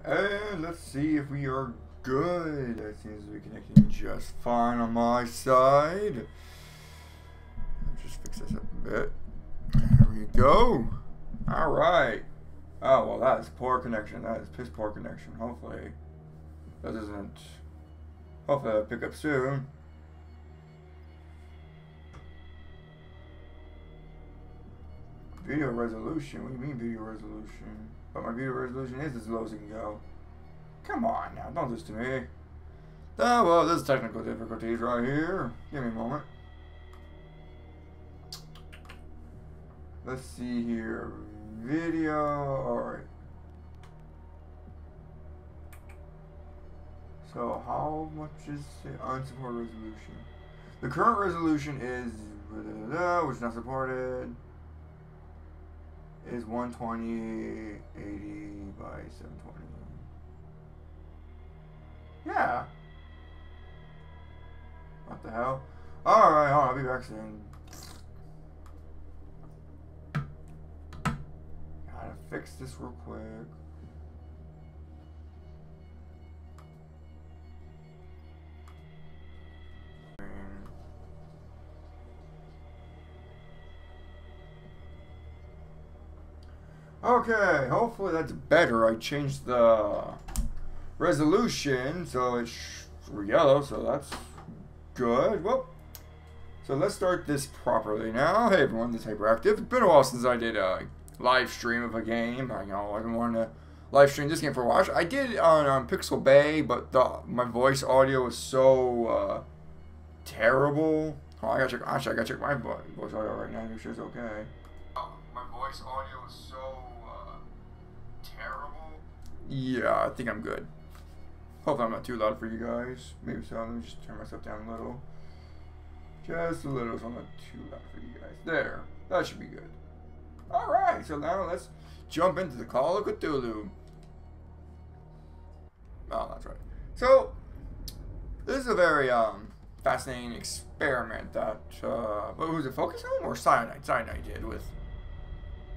And let's see if we are good. That seems to be connecting just fine on my side. Let's just fix this up a bit. There we go. Alright. Oh, well, that is poor connection. That is piss poor connection. Hopefully that doesn't... Hopefully that'll pick up soon. Video resolution? What do you mean video resolution? But my video resolution is as low as it can go. Come on now, don't do this to me. Oh, well, there's technical difficulties right here. Give me a moment. Let's see here. Video, alright. So, how much is the unsupported resolution? The current resolution is, which is not supported, is 120, 80 by 720. Yeah. What the hell? Alright, hold on, I'll be back soon. Gotta fix this real quick. Okay, hopefully that's better. I changed the resolution so it's yellow, so that's good. Well, so let's start this properly now. Hey everyone, this is HyperActive. It's been a while since I did a live stream of a game. I know I've been wanting to live stream this game for a while. I did it on Pixel Bay, but my voice audio was so terrible. Oh, I gotta check my voice audio right now. Make sure it's okay. My voice audio was so terrible. Yeah, I think I'm good. Hopefully I'm not too loud for you guys. Maybe so. Let me just turn myself down a little. Just a little so I'm not too loud for you guys. There. That should be good. Alright, so now let's jump into the Call of Cthulhu. Oh, that's right. So, this is a very fascinating experiment that, what was it, Focus Home or Cyanide? Cyanide did with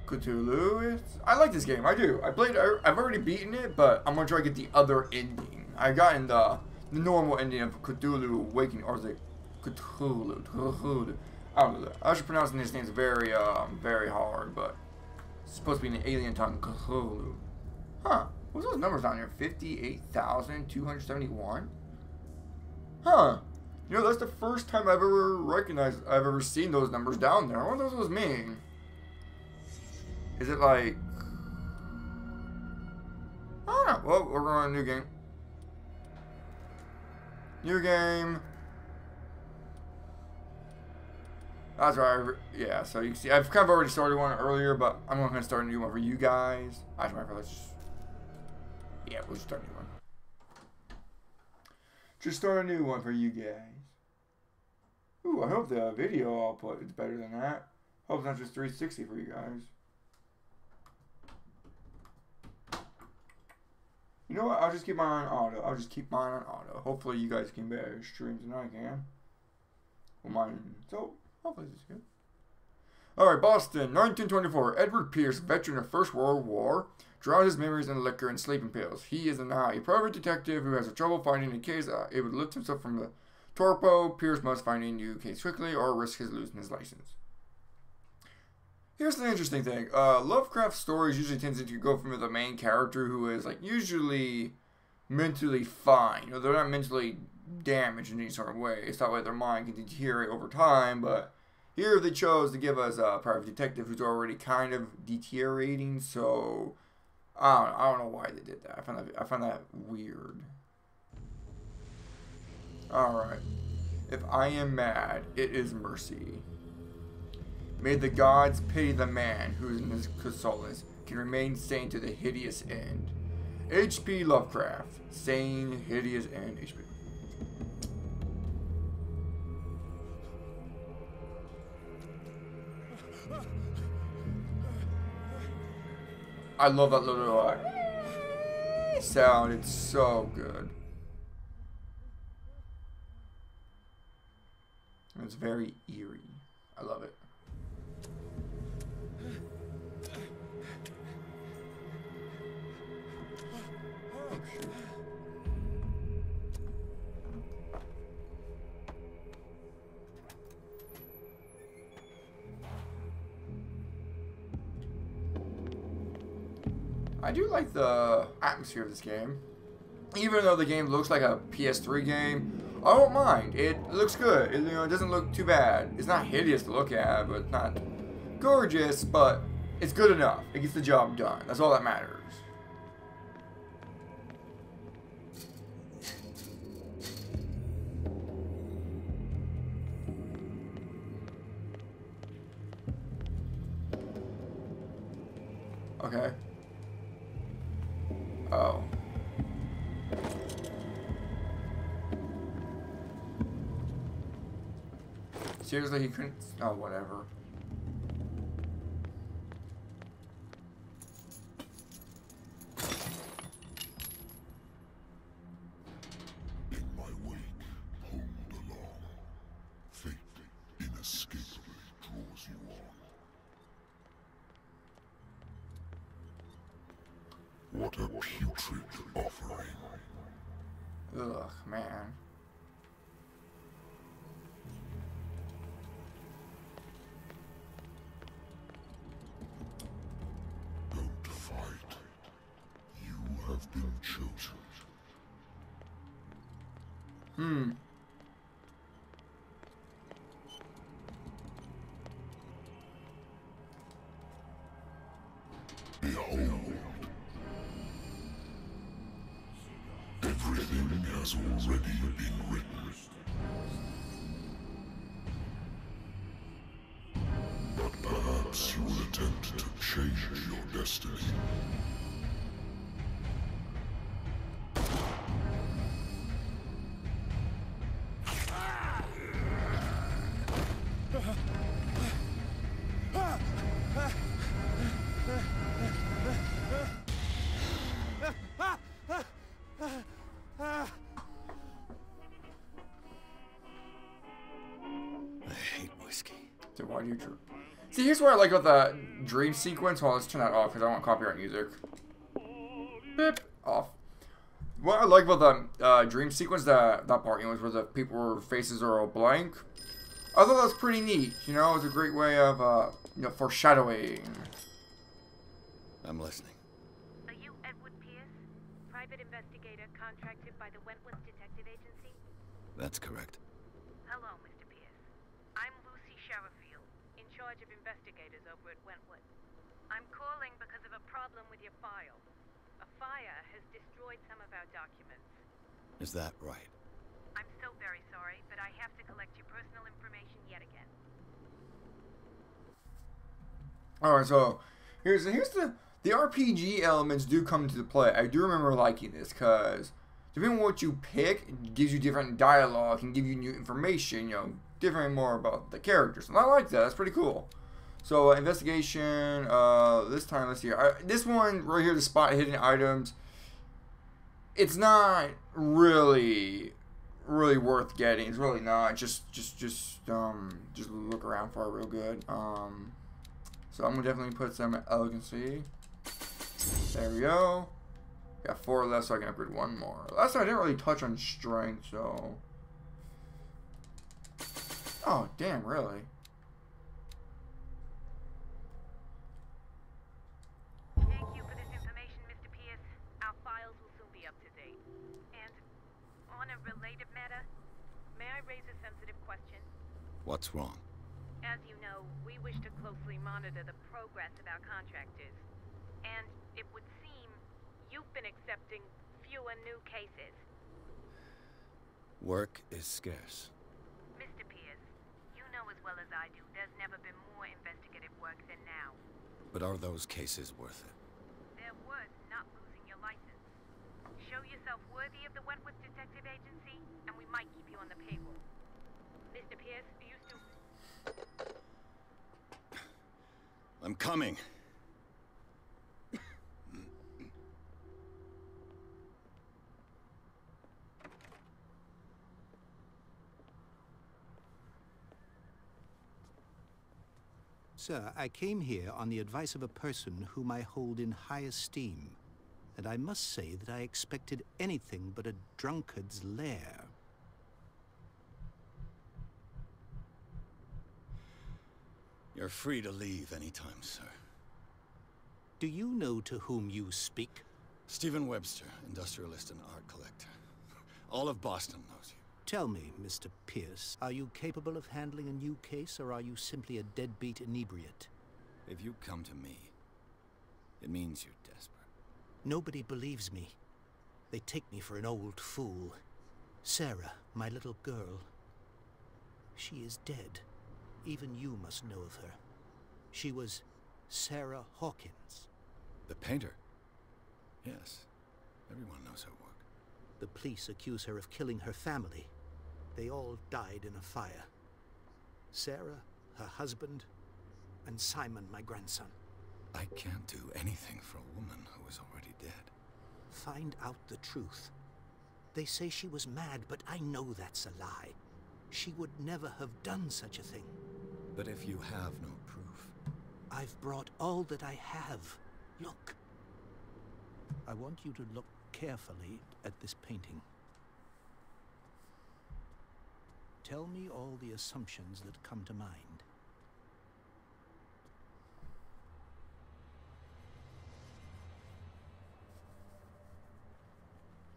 Cthulhu. I like this game, I do. I've already beaten it, but I'm gonna try to get the other ending. I got in the normal ending of Cthulhu Awakening, or is it Cthulhu? I don't know. I should pronounce these names very, very hard, but it's supposed to be an alien tongue, Cthulhu. Huh? What's those numbers down here? 58,271. Huh? You know, that's the first time I've ever seen those numbers down there. What do those mean? Is it like... I don't know. Well, we're going to a new game. New game. That's right. Yeah, so you can see, I've kind of already started one earlier, but I'm going to start a new one for you guys. Actually, let's just... Yeah, we'll just start a new one. Just start a new one for you guys. Ooh, I hope the video output is better than that. Hope it's not just 360 for you guys. You know what? I'll just keep mine on auto. Hopefully you guys can better streams than I can. Well, mine. So, hopefully this is good. Alright, Boston, 1924. Edward Pierce, veteran of First World War, drowns his memories in liquor and sleeping pills. He is now a private detective who has trouble finding a case able to lift himself from the torpor. Pierce must find a new case quickly or risk his losing his license. Here's the interesting thing. Lovecraft stories usually tend to go from the main character who is like usually mentally fine. You know, they're not mentally damaged in any sort of way. It's not like their mind can deteriorate over time, but here they chose to give us a private detective who's already kind of deteriorating. So I don't know why they did that. I found that weird. All right. If I am mad, it is mercy. May the gods pity the man who in his solace can remain sane to the hideous end. H.P. Lovecraft. Sane, hideous end. H.P. I love that little sound. It's so good. It's very eerie. I love it. I do like the atmosphere of this game. Even though the game looks like a PS3 game, I don't mind. It looks good. It, it doesn't look too bad. It's not hideous to look at, but it's not gorgeous, but it's good enough. It gets the job done. That's all that matters. Okay. Oh. Seriously, he couldn't... Oh, whatever. In my wake, hold along. Fate inescapably draws you on. What a putrid offering. Ugh, man. Don't fight. You have been chosen. Behold. Everything has already been written. But perhaps you will attempt to change your destiny. So why do you... See, here's what I like about the dream sequence. Well, let's turn that off because I don't want copyright music. Beep. Off. What I like about the dream sequence, that part, where the people's faces are all blank. I thought that was pretty neat. It was a great way of, foreshadowing. I'm listening. Are you Edward Pierce, private investigator contracted by the Wentworth Detective Agency? That's correct. Hello, Mr. Pierce. I'm Lucy Sherifield, in charge of investigators over at Wentworth. I'm calling because of a problem with your file. A fire has destroyed some of our documents. Is that right? I'm so very sorry, but I have to collect your personal information yet again. Alright, so here's the RPG elements do come into play. I do remember liking this because depending on what you pick, it gives you different dialogue and give you new information, different more about the characters. And I like that. That's pretty cool. So investigation, this time, let's see. This one right here, the spot hidden items, it's not really worth getting. It's really not. Just look around for it real good. So I'm gonna definitely put some elegancy. There we go. Got 4 left, so I can upgrade 1 more. Last time I didn't really touch on strength, so. Oh damn! Really? Thank you for this information, Mr. Pierce. Our files will soon be up to date. And on a related matter, may I raise a sensitive question? What's wrong? As you know, we wish to closely monitor the progress of our contractors. And it would seem you've been accepting fewer new cases. Work is scarce. Mr. Pierce, you know as well as I do, there's never been more investigative work than now. But are those cases worth it? They're worth not losing your license. Show yourself worthy of the Wentworth Detective Agency, and we might keep you on the payroll. Mr. Pierce, do you still... I'm coming. Sir, I came here on the advice of a person whom I hold in high esteem, and I must say that I expected anything but a drunkard's lair. You're free to leave anytime, sir. Do you know to whom you speak? Stephen Webster, industrialist and art collector. All of Boston knows you. Tell me, Mr. Pierce, are you capable of handling a new case, or are you simply a deadbeat inebriate? If you come to me, it means you're desperate. Nobody believes me. They take me for an old fool. Sarah, my little girl, she is dead. Even you must know of her. She was Sarah Hawkins. The painter? Yes. Everyone knows her work. The police accuse her of killing her family. They all died in a fire. Sarah, her husband, and Simon, my grandson. I can't do anything for a woman who is already dead. Find out the truth. They say she was mad, but I know that's a lie. She would never have done such a thing. But if you have no proof... I've brought all that I have. Look. I want you to look carefully at this painting. Tell me all the assumptions that come to mind.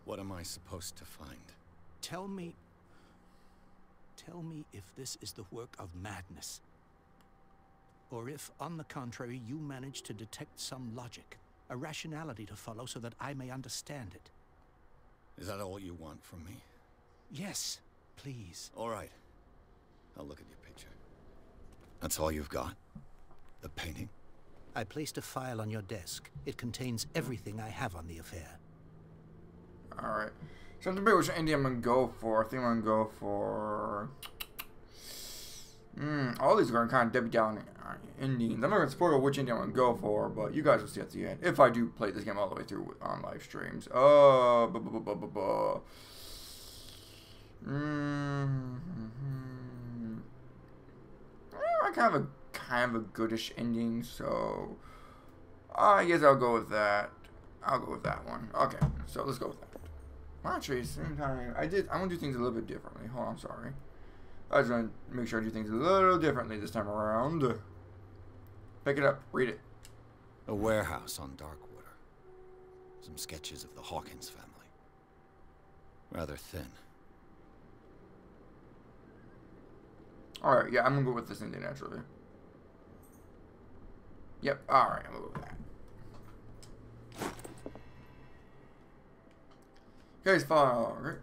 What am I supposed to find? Tell me if this is the work of madness. Or if, on the contrary, you manage to detect some logic, a rationality to follow so that I may understand it. Is that all you want from me? Yes, please. All right. I'll look at your picture. That's all you've got? The painting? I placed a file on your desk. It contains everything I have on the affair. Alright. So I'm debating which ending I'm going to go for. I think I'm going to go for... all these are going to kind of dip down endings. I'm not going to spoil which ending I'm going to go for, but you guys will see at the end. If I do play this game all the way through on live streams. I kind of a goodish ending, so I guess I'll go with that. I'll go with that one. Okay, so let's go with that. Well, actually, at the same time, I want to do things a little bit differently. Hold on, sorry. I just want to make sure I do things a little differently this time around. Pick it up, read it. A warehouse on Darkwater. Some sketches of the Hawkins family. Rather thin. Alright, yeah, I'm going to go with this ending, naturally. Yep, alright, I'm going to go with that. Guys, follow, right?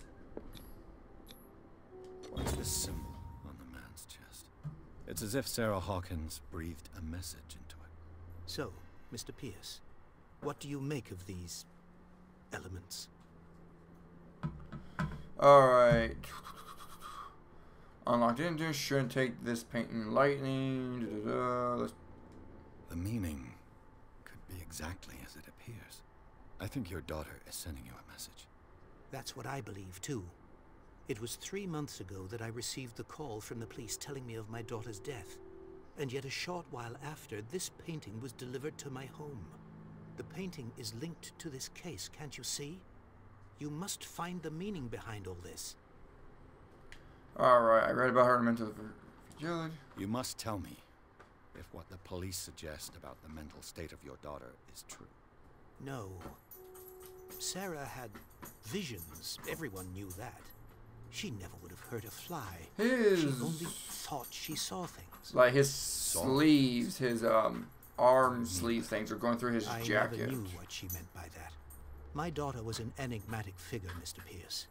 What's this symbol on the man's chest? It's as if Sarah Hawkins breathed a message into it. So, Mr. Pierce, what do you make of these elements? Alright. Unlocked into shouldn't take this painting lightning. Let's... The meaning could be exactly as it appears. I think your daughter is sending you a message. That's what I believe, too. It was 3 months ago that I received the call from the police telling me of my daughter's death. And yet a short while after, this painting was delivered to my home. The painting is linked to this case, can't you see? You must find the meaning behind all this. Alright, I read about her mental fragility. You must tell me if what the police suggest about the mental state of your daughter is true. No. Sarah had visions. Everyone knew that. She never would have hurt a fly. She only thought she saw things. Like his sleeves, his arm sleeve things are going through his jacket. I never knew what she meant by that. My daughter was an enigmatic figure, Mr. Pierce.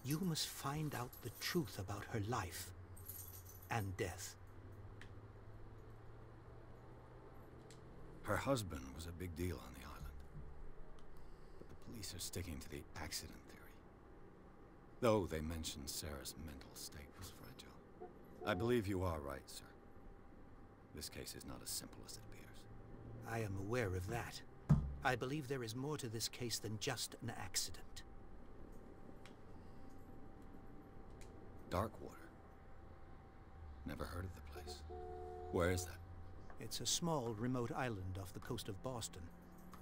You must find out the truth about her life and death. Her husband was a big deal on the island. But the police are sticking to the accident theory. Though they mentioned Sarah's mental state was fragile. I believe you are right, sir. This case is not as simple as it appears. I am aware of that. I believe there is more to this case than just an accident. Darkwater. Never heard of the place. Where is that? It's a small, remote island off the coast of Boston.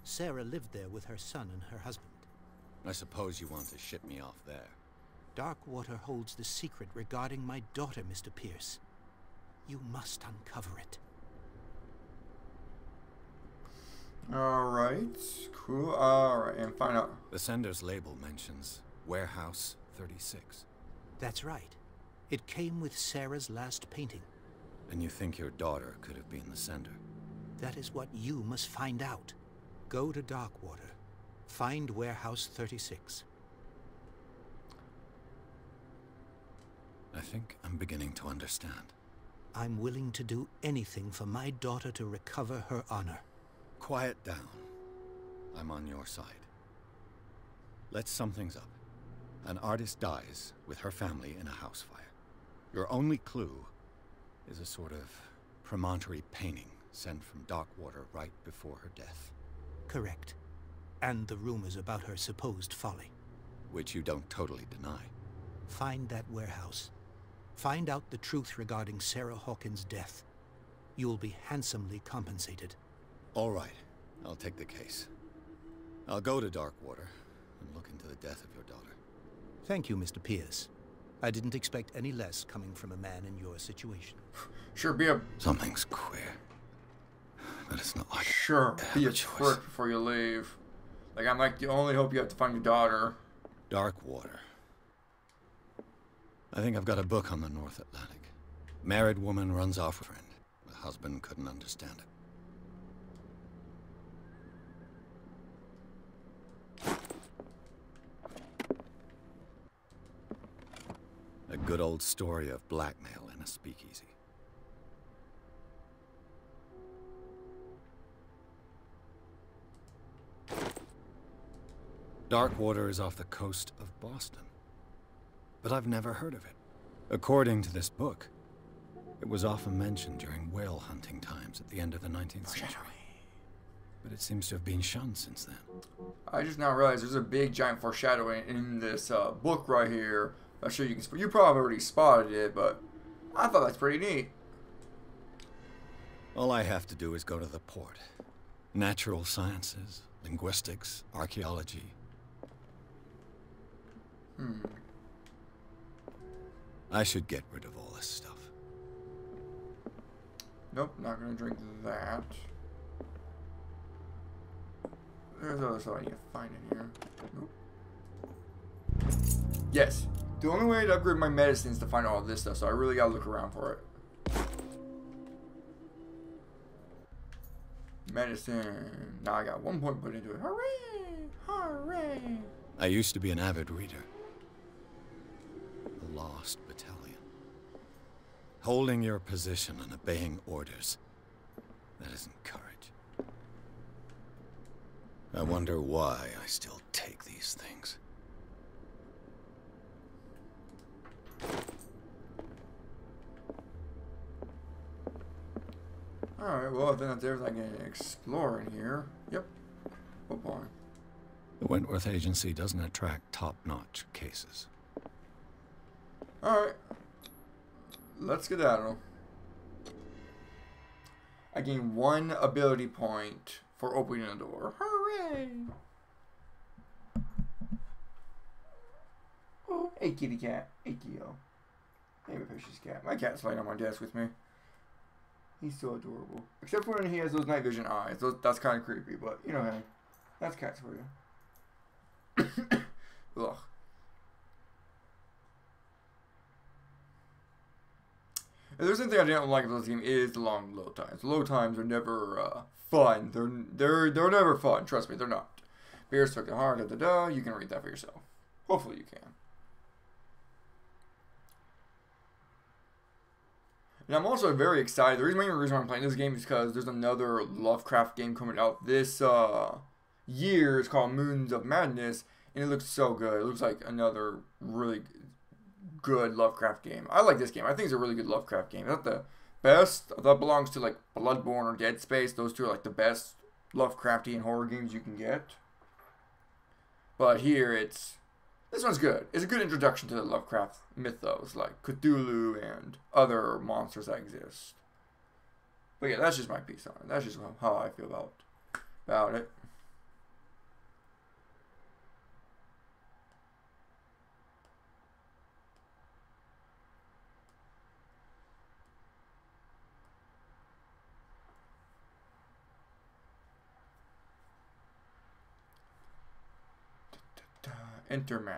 Sarah lived there with her son and her husband. I suppose you want to ship me off there. Darkwater holds the secret regarding my daughter, Mr. Pierce. You must uncover it. Alright, cool. Alright, and find out. The sender's label mentions Warehouse 36. That's right. It came with Sarah's last painting. And you think your daughter could have been the sender? That is what you must find out. Go to Darkwater. Find Warehouse 36. I think I'm beginning to understand. I'm willing to do anything for my daughter to recover her honor. Quiet down. I'm on your side. Let's sum things up. An artist dies with her family in a house fire. Your only clue is a sort of promontory painting sent from Darkwater right before her death. Correct. And the rumors about her supposed folly. Which you don't totally deny. Find that warehouse. Find out the truth regarding Sarah Hawkins' death. You'll be handsomely compensated. All right. I'll take the case. I'll go to Darkwater and look into the death of your daughter. Thank you, Mr. Pierce. I didn't expect any less coming from a man in your situation. Sure, be a... Something's queer. But it's not like... Sure, be a twerk before you leave. Like, I'm like the only hope you have to find your daughter. Darkwater. I think I've got a book on the North Atlantic. Married woman runs off with a friend. The husband couldn't understand it. A good old story of blackmail in a speakeasy. Darkwater is off the coast of Boston. But I've never heard of it. According to this book, it was often mentioned during whale hunting times at the end of the 19th century. But it seems to have been shunned since then. I just now realized there's a big giant foreshadowing in this book right here. I'm sure you can. You probably already spotted it, but I thought that's pretty neat. All I have to do is go to the port. Natural sciences, linguistics, archaeology. I should get rid of all this stuff. Nope, not gonna drink that. There's other stuff I need to find in here. Nope. Yes. The only way to upgrade my medicine is to find all this stuff, so I really gotta look around for it. Medicine. Now I got 1 point put into it. Hooray! Hooray! I used to be an avid reader. The Lost Battalion. Holding your position and obeying orders. That isn't courage. I wonder why I still take these things. Alright, well, then if there's like an explore in here. Yep. Oh boy. The Wentworth Agency doesn't attract top-notch cases. Alright. Let's skedaddle. I gain 1 ability point for opening a door. Hooray! Oh, hey kitty cat. Hey Keo. Hey my precious cat. My cat's laying on my desk with me. He's so adorable. Except for when he has those night vision eyes. That's kind of creepy, but you know, hey. That's cats for you. Ugh. If there's anything I didn't like about this game is the long load times. Load times are never fun. They're never fun. Trust me, they're not. Beers took it hard. You can read that for yourself. Hopefully you can. And I'm also very excited. The main reason why I'm playing this game is because there's another Lovecraft game coming out this year. It's called Moons of Madness, and it looks so good. It looks like another really good Lovecraft game. I like this game. I think it's a really good Lovecraft game. Is that the best? That belongs to like Bloodborne or Dead Space. Those two are like the best Lovecraftian horror games you can get. But here this one's good. It's a good introduction to the Lovecraft mythos, like Cthulhu and other monsters that exist. But yeah, that's just my piece on it. That's just how I feel about it. Interman.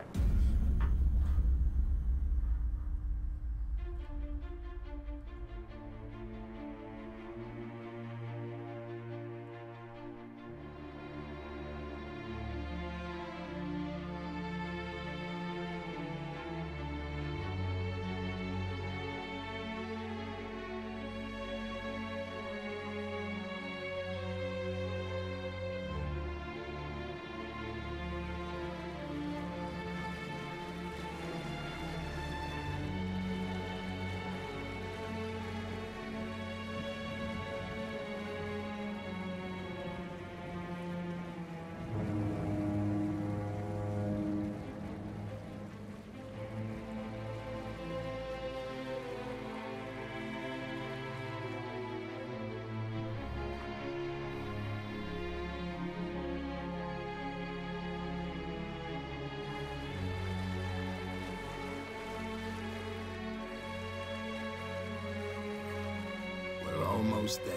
We're almost there.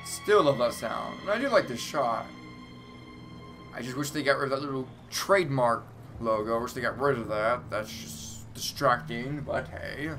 Still love that sound. And I do like this shot. I just wish they got rid of that little trademark logo. I wish they got rid of that. That's just distracting, but hey.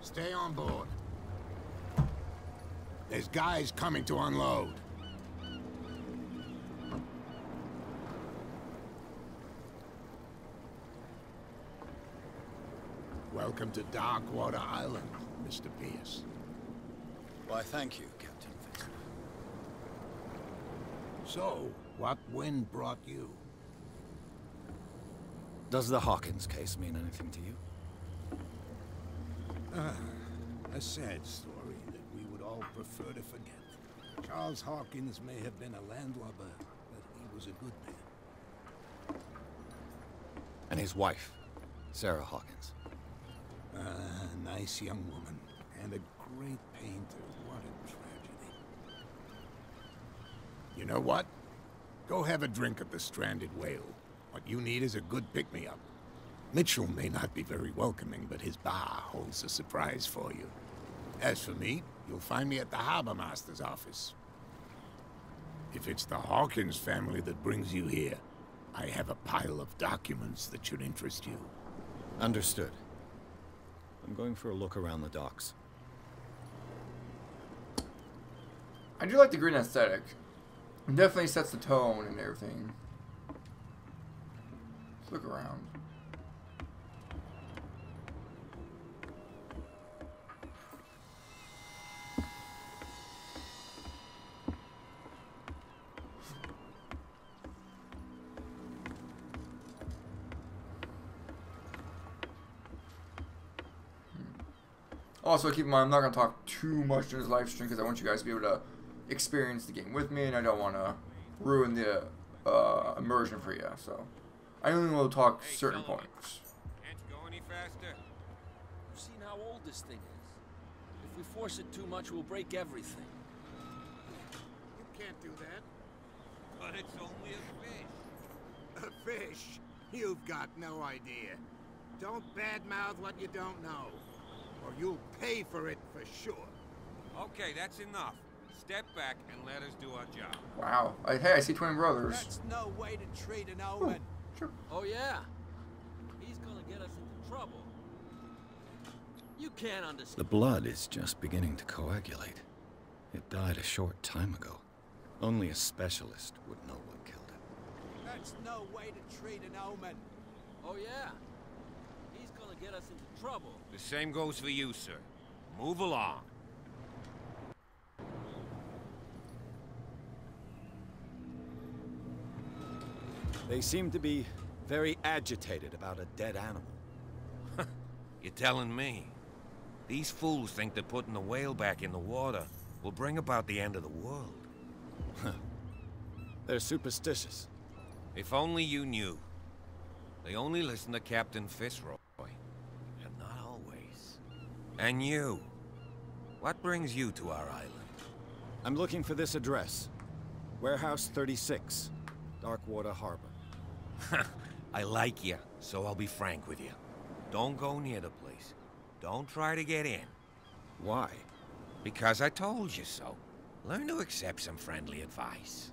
Stay on board. There's guys coming to unload. Welcome to Darkwater Island, Mr. Pierce. Why, thank you, Captain Vincent. So, what wind brought you? Does the Hawkins case mean anything to you? A sad story that we would all prefer to forget. Charles Hawkins may have been a landlubber, but he was a good man. And his wife, Sarah Hawkins. Nice young woman, and a great painter. What a tragedy. You know what? Go have a drink at the Stranded Whale. What you need is a good pick-me-up. Mitchell may not be very welcoming, but his bar holds a surprise for you. As for me, you'll find me at the Harbor Master's office. If it's the Hawkins family that brings you here, I have a pile of documents that should interest you. Understood. I'm going for a look around the docks. I do like the green aesthetic. It definitely sets the tone and everything. Let's look around. Also, keep in mind, I'm not going to talk too much in this live stream because I want you guys to be able to experience the game with me, and I don't want to ruin the immersion for you. So, I only will talk certain points. Can't you go any faster? You've seen how old this thing is. If we force it too much, we'll break everything. You can't do that. But it's only a fish. A fish? You've got no idea. Don't badmouth what you don't know, or you'll pay for it for sure. Okay, that's enough. Step back and let us do our job. Wow. Hey, I see twin brothers. That's no way to treat an omen. Sure. Oh, yeah? He's gonna get us into trouble. You can't understand. The blood is just beginning to coagulate. It died a short time ago. Only a specialist would know what killed it. That's no way to treat an omen. Oh, yeah? He's gonna get us into trouble. The same goes for you, sir. Move along. They seem to be very agitated about a dead animal. You're telling me? These fools think that putting the whale back in the water will bring about the end of the world. They're superstitious. If only you knew. They only listen to Captain Fitzroy. And not always. And you. What brings you to our island? I'm looking for this address. Warehouse 36, Darkwater Harbor. I like you, so I'll be frank with you. Don't go near the place. Don't try to get in. Why? Because I told you so. Learn to accept some friendly advice.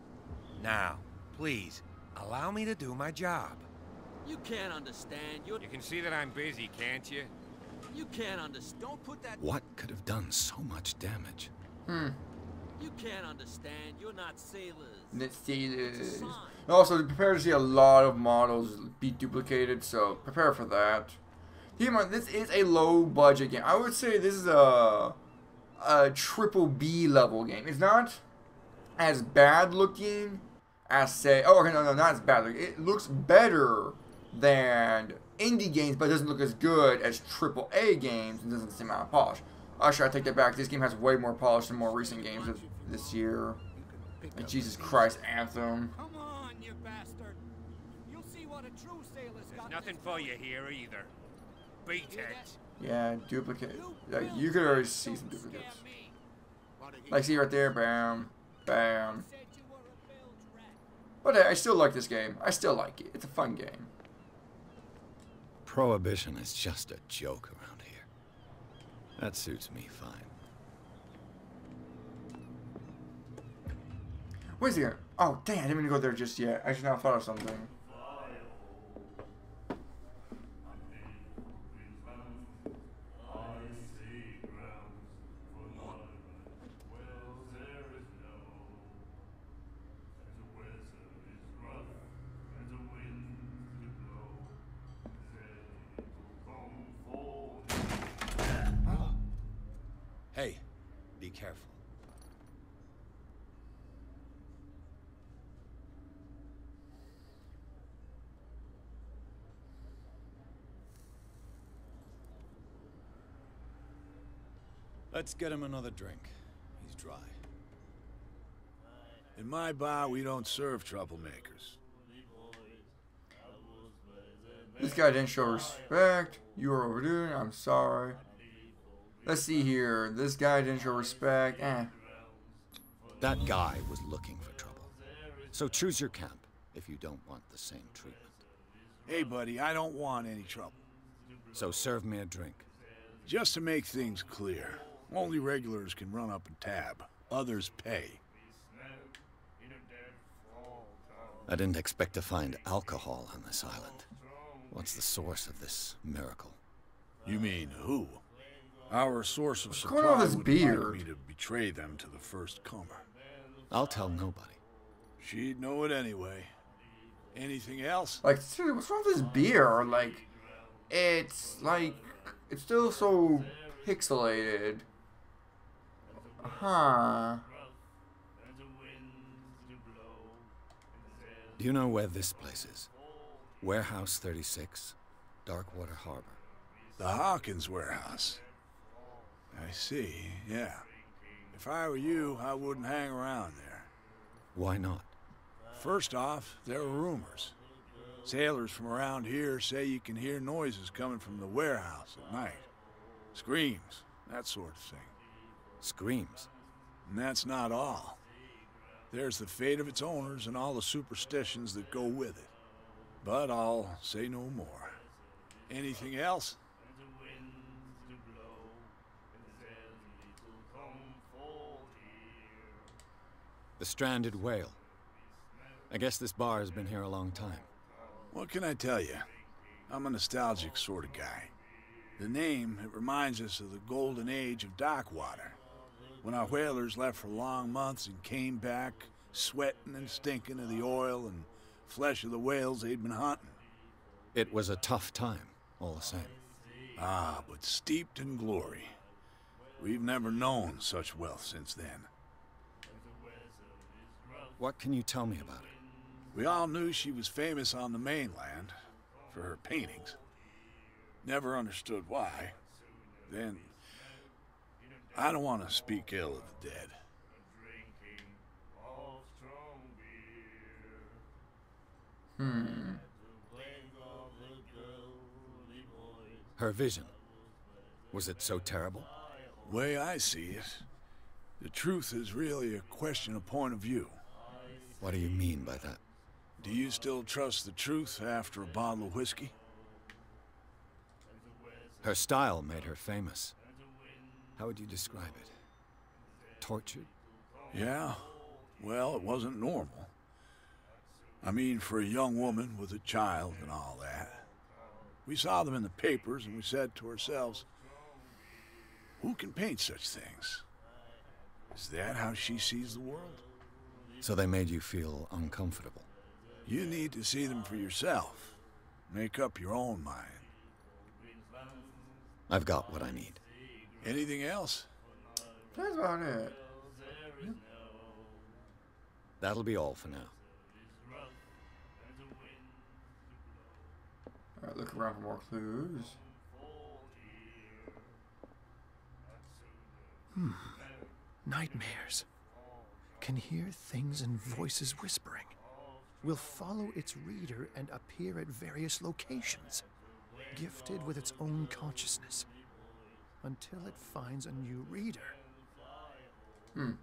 Now, please, allow me to do my job. You can't understand. You can see that I'm busy, can't you? You can't understand. Don't put that... What could have done so much damage? You can't understand. You're not sailors. Let's see It's a this. sign. Also, prepare to see a lot of models be duplicated, so prepare for that. Keep in mind, this is a low budget game. I would say this is a triple B level game. It's not as bad looking as, say, oh, okay, no, not as bad looking. It looks better than indie games, but it doesn't look as good as triple A games and doesn't have the same amount of polish. Actually, I take that back. This game has way more polish than more recent games of this year. Like Jesus Christ, Anthem. Come on, you bastard. You'll see what a true sailor's got. There's nothing for you here either. Beat it. Yeah, duplicate. Like, you could already see some duplicates. Like, see right there, bam, bam. But I still like this game. I still like it. It's a fun game. Prohibition is just a joke around here. That suits me fine. Where's he going? Oh, dang, I didn't even go there just yet. I just now thought of something. Hey, be careful. Let's get him another drink. He's dry. In my bar, we don't serve troublemakers. This guy didn't show respect. You were overdoing it. I'm sorry. Let's see here. This guy didn't show respect. That guy was looking for trouble. So choose your camp if you don't want the same treatment. Hey, buddy, I don't want any trouble. So serve me a drink. Just to make things clear, only regulars can run up a tab. Others pay. I didn't expect to find alcohol on this island. What's the source of this miracle? You mean who? Our source of What's supply going on with this would like beard? me to betray them to the first comer. I'll tell nobody. She'd know it anyway. Anything else? Like, seriously, what's wrong with this beer? Like, it's still so pixelated. Huh. Do you know where this place is? Warehouse 36, Darkwater Harbor. The Hawkins warehouse. I see, yeah. If I were you, I wouldn't hang around there. Why not? First off, there are rumors. Sailors from around here say you can hear noises coming from the warehouse at night. Screams, that sort of thing. Screams. And that's not all. There's the fate of its owners and all the superstitions that go with it. But I'll say no more. Anything else? The stranded whale. I guess this bar has been here a long time. What can I tell you? I'm a nostalgic sort of guy. The name, it reminds us of the golden age of Darkwater, when our whalers left for long months and came back sweating and stinking of the oil and flesh of the whales they'd been hunting. It was a tough time, all the same. Ah, but steeped in glory. We've never known such wealth since then. What can you tell me about it? We all knew she was famous on the mainland, for her paintings. Never understood why. Then, I don't want to speak ill of the dead. Her vision, was it so terrible? Way I see it, the truth is really a question of point of view. What do you mean by that? Do you still trust the truth after a bottle of whiskey? Her style made her famous. How would you describe it? Tortured? Yeah, well, it wasn't normal. I mean, for a young woman with a child and all that. We saw them in the papers and we said to ourselves, who can paint such things? Is that how she sees the world? So they made you feel uncomfortable? You need to see them for yourself. Make up your own mind. I've got what I need. Anything else? That's about it. That'll be all for now. Alright, look around for more clues. Nightmares. Can hear things and voices whispering. Will follow its reader and appear at various locations, gifted with its own consciousness, until it finds a new reader. Oh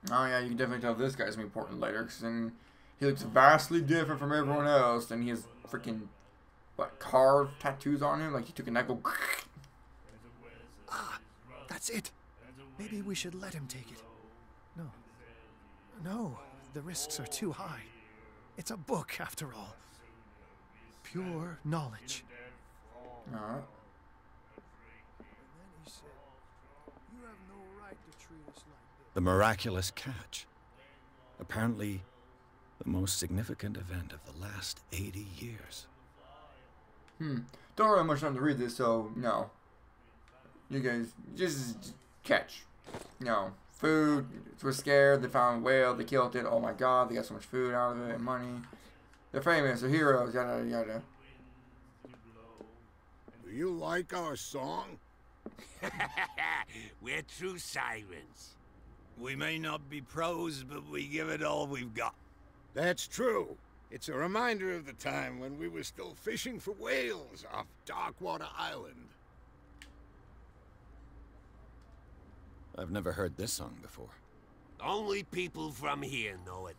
yeah, you can definitely tell this guy's gonna be important later, because then he looks vastly different from everyone else, and he has freaking, what, carved tattoos on him? Like he took a knife, go... Ah, that's it. Maybe we should let him take it. No. No, the risks are too high. It's a book, after all. Pure knowledge. Alright. The miraculous catch. Apparently, the most significant event of the last 80 years. Don't really have much time to read this, so no. You guys just catch. No. Food. We're scared. They found a whale. They killed it. Oh my god. They got so much food out of it and money. They're famous. They're heroes. Yada yada. Do you like our song? We're true sirens. We may not be pros, but we give it all we've got. That's true. It's a reminder of the time when we were still fishing for whales off Darkwater Island. I've never heard this song before. Only people from here know it.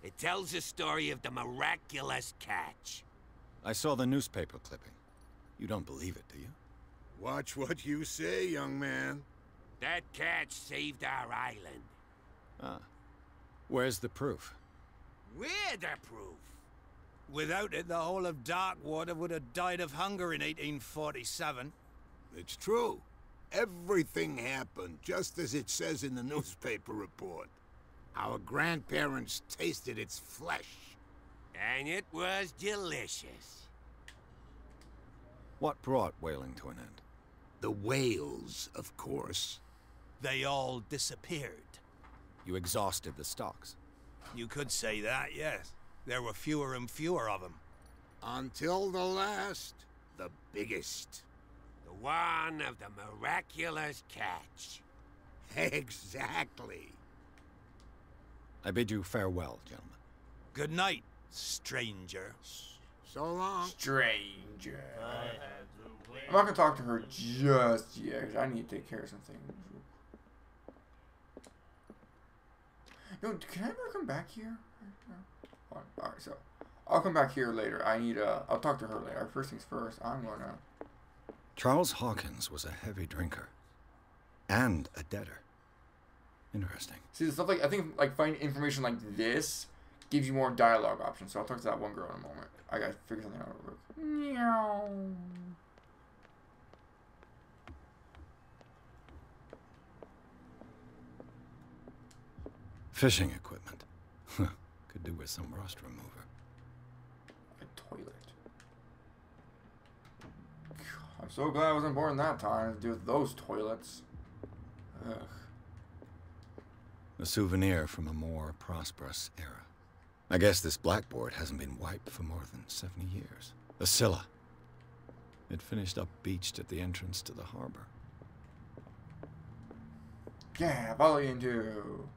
It tells the story of the miraculous catch. I saw the newspaper clipping. You don't believe it, do you? Watch what you say, young man. That catch saved our island. Ah. Where's the proof? We're the proof. Without it, the whole of Darkwater would have died of hunger in 1847. It's true. Everything happened just as it says in the newspaper report. Our grandparents tasted its flesh. And it was delicious. What brought whaling to an end? The whales, of course. They all disappeared. You exhausted the stocks. You could say that, yes. There were fewer and fewer of them. Until the last, the biggest. The one of the miraculous catch. Exactly. I bid you farewell, gentlemen. Good night, stranger. So long. Stranger. I'm not gonna talk to her just yet, 'cause I need to take care of some things. Yo, can I ever come back here? Alright, so I'll come back here later. I'll talk to her later. First things first, I'm gonna... Charles Hawkins was a heavy drinker. And a debtor. Interesting. See, the stuff like, I think, like, finding information like this gives you more dialogue options. So I'll talk to that one girl in a moment. I gotta figure something out real quick. Meow. Fishing equipment. Could do with some rust remover. A toilet. I'm so glad I wasn't born that time to do with those toilets. Ugh. A souvenir from a more prosperous era. I guess this blackboard hasn't been wiped for more than 70 years. The Scylla. It finished up beached at the entrance to the harbor. Yeah, volley into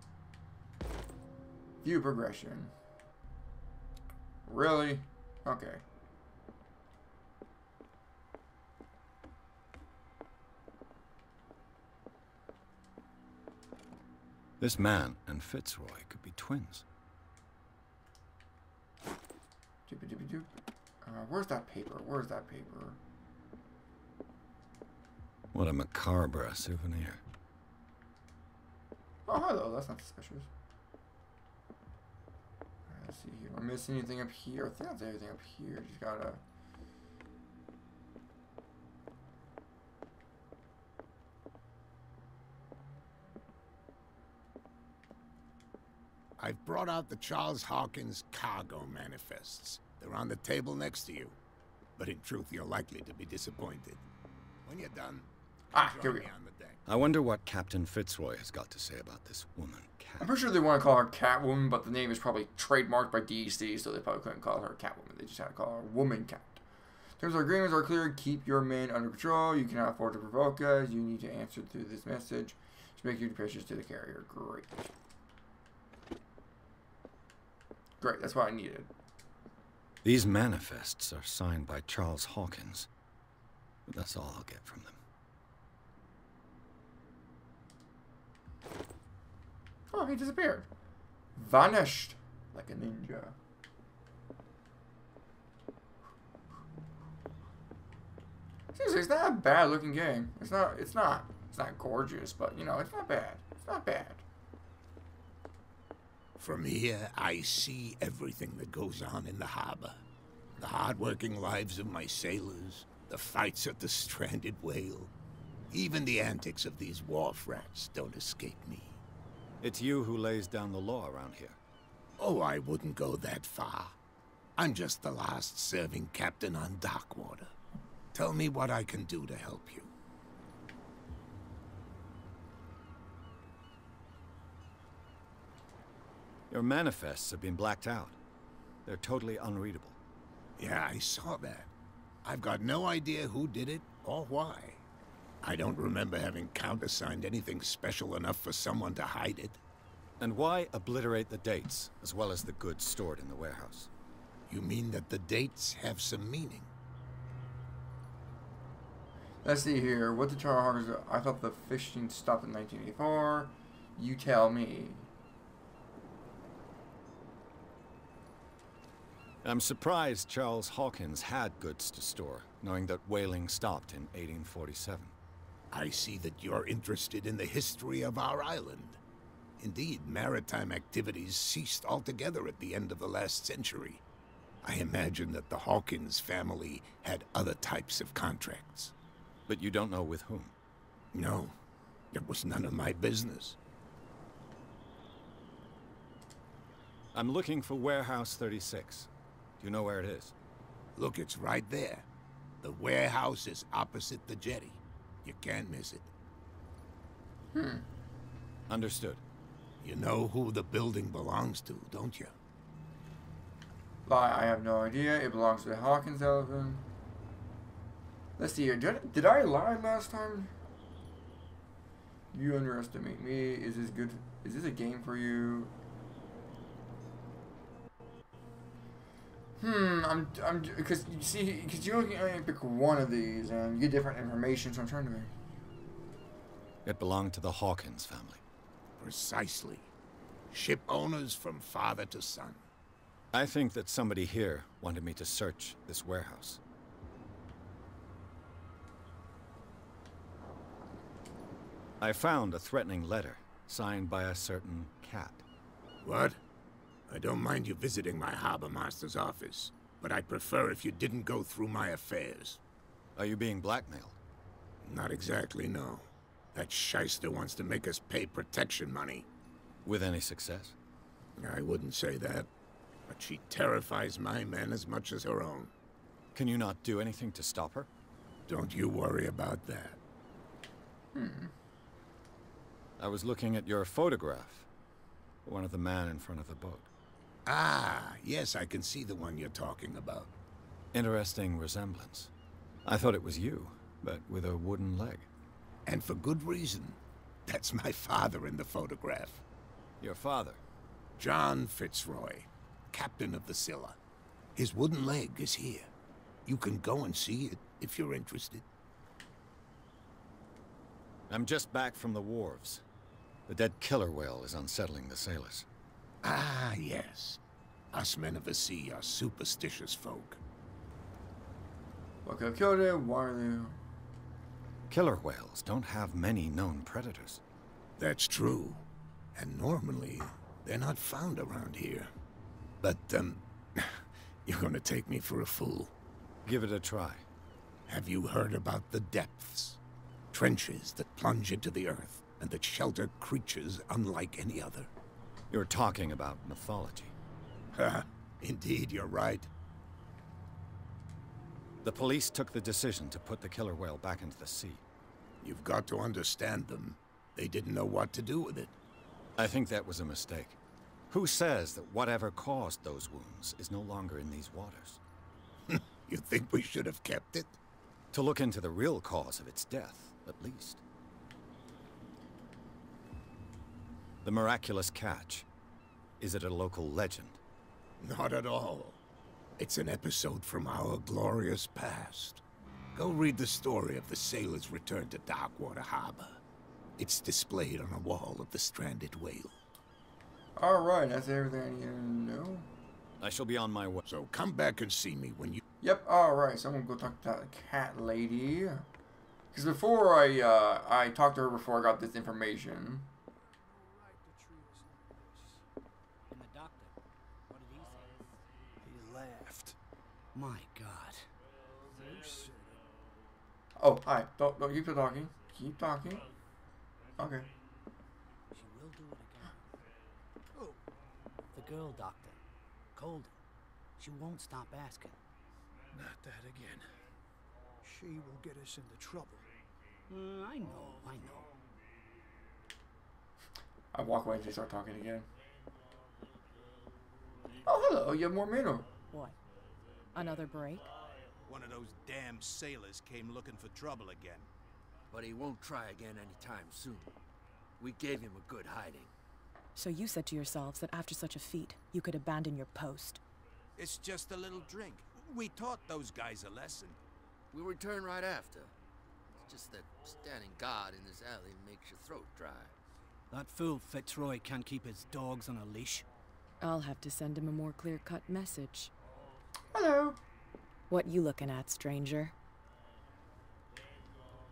view progression. Really? Okay. This man and Fitzroy could be twins. Doop-a-doop-a-doop. Where's that paper? Where's that paper? What a macabre souvenir. Oh, hello. That's not suspicious. Alright, let's see here. Am I missing anything up here? I think that's everything up here. Just gotta... I've brought out the Charles Hawkins cargo manifests. They're on the table next to you. But in truth, you're likely to be disappointed. When you're done, here we join go. me on the deck. I wonder what Captain Fitzroy has got to say about this woman, Cat. I'm pretty sure they want to call her Catwoman, but the name is probably trademarked by DC, so they probably couldn't call her Catwoman. They just had to call her Woman Cat. Terms of agreements are clear. Keep your men under control. You cannot afford to provoke us. You need to answer to this message. Just make your departures to the carrier. Great. Great, that's what I needed. These manifests are signed by Charles Hawkins. But that's all I'll get from them. Oh, he disappeared. Vanished like a ninja. Seriously, it's not a bad looking game. It's not gorgeous, but you know, it's not bad. It's not bad. From here, I see everything that goes on in the harbor. The hard-working lives of my sailors, the fights at the stranded whale. Even the antics of these wharf rats don't escape me. It's you who lays down the law around here. Oh, I wouldn't go that far. I'm just the last serving captain on Darkwater. Tell me what I can do to help you. Your manifests have been blacked out. They're totally unreadable. Yeah, I saw that. I've got no idea who did it or why. I don't remember having countersigned anything special enough for someone to hide it. And why obliterate the dates, as well as the goods stored in the warehouse? You mean that the dates have some meaning? Let's see here. What did Charles Hawkins... I thought the fishing stopped in 1984. You tell me. I'm surprised Charles Hawkins had goods to store, knowing that whaling stopped in 1847. I see that you're interested in the history of our island. Indeed, maritime activities ceased altogether at the end of the last century. I imagine that the Hawkins family had other types of contracts. But you don't know with whom? No, it was none of my business. I'm looking for Warehouse 36. Do you know where it is? Look, it's right there. The warehouse is opposite the jetty. You can't miss it. Understood. You know who the building belongs to, don't you? Lie, I have no idea. It belongs to the Hawkins elephant. Let's see here. Did I lie last time? You underestimate me. Is this good? Is this a game for you? Because you see, because you only pick one of these and you get different information, so I'm trying to. It belonged to the Hawkins family. Precisely. Ship owners from father to son. I think that somebody here wanted me to search this warehouse. I found a threatening letter, signed by a certain Cat. What? I don't mind you visiting my harbor master's office, but I'd prefer if you didn't go through my affairs. Are you being blackmailed? Not exactly, no. That shyster wants to make us pay protection money. With any success? I wouldn't say that, but she terrifies my men as much as her own. Can you not do anything to stop her? Don't you worry about that. I was looking at your photograph. One of the men in front of the boat. Ah, yes, I can see the one you're talking about. Interesting resemblance. I thought it was you, but with a wooden leg. And for good reason. That's my father in the photograph. Your father? John Fitzroy, captain of the Scylla. His wooden leg is here. You can go and see it if you're interested. I'm just back from the wharves. The dead killer whale is unsettling the sailors. Ah, yes. Us men of the sea are superstitious folk. What could have killed it? Why are they... Killer whales don't have many known predators. That's true. And normally, they're not found around here. But, you're gonna take me for a fool. Give it a try. Have you heard about the depths? Trenches that plunge into the earth and that shelter creatures unlike any other. You're talking about mythology. Ha! Indeed, you're right. The police took the decision to put the killer whale back into the sea. You've got to understand them. They didn't know what to do with it. I think that was a mistake. Who says that whatever caused those wounds is no longer in these waters? You think we should have kept it? To look into the real cause of its death, at least. The miraculous catch. Is it a local legend? Not at all. It's an episode from our glorious past. Go read the story of the sailor's return to Darkwater Harbor. It's displayed on a wall of the stranded whale. Alright, that's everything I need to know. I shall be on my way. So come back and see me when you... Yep, alright, so I'm gonna go talk to that cat lady. Because before I talked to her before I got this information. And the doctor, what did he say? He laughed. My God. Oh, hi. Don't keep talking. Keep talking. Okay. She will do it again. Oh. The girl doctor. Colden. She won't stop asking. Not that again. She will get us into trouble. I know. I walk away and they start talking again. Oh, hello. You have more mineral. What? Another break? One of those damn sailors came looking for trouble again. But he won't try again anytime soon. We gave him a good hiding. So you said to yourselves that after such a feat, you could abandon your post. It's just a little drink. We taught those guys a lesson. We'll return right after. It's just that standing guard in this alley makes your throat dry. That fool Fitzroy can't keep his dogs on a leash. I'll have to send him a more clear-cut message. Hello. What you looking at, stranger?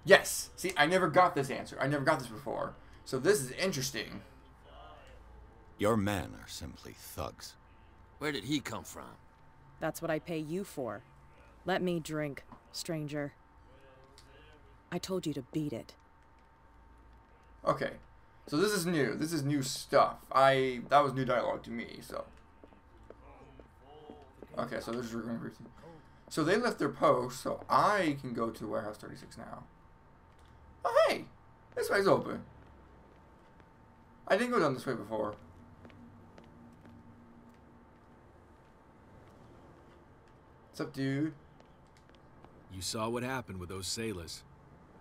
Yes. See, I never got this answer. I never got this before. So this is interesting. Your men are simply thugs. Where did he come from? That's what I pay you for. Let me drink, stranger. I told you to beat it. Okay. So this is new. This is new stuff. That was new dialogue to me, so. Okay, so this is recording briefly. So they left their post, so I can go to Warehouse 36 now. Oh, hey! This way's open. I didn't go down this way before. What's up, dude? You saw what happened with those sailors.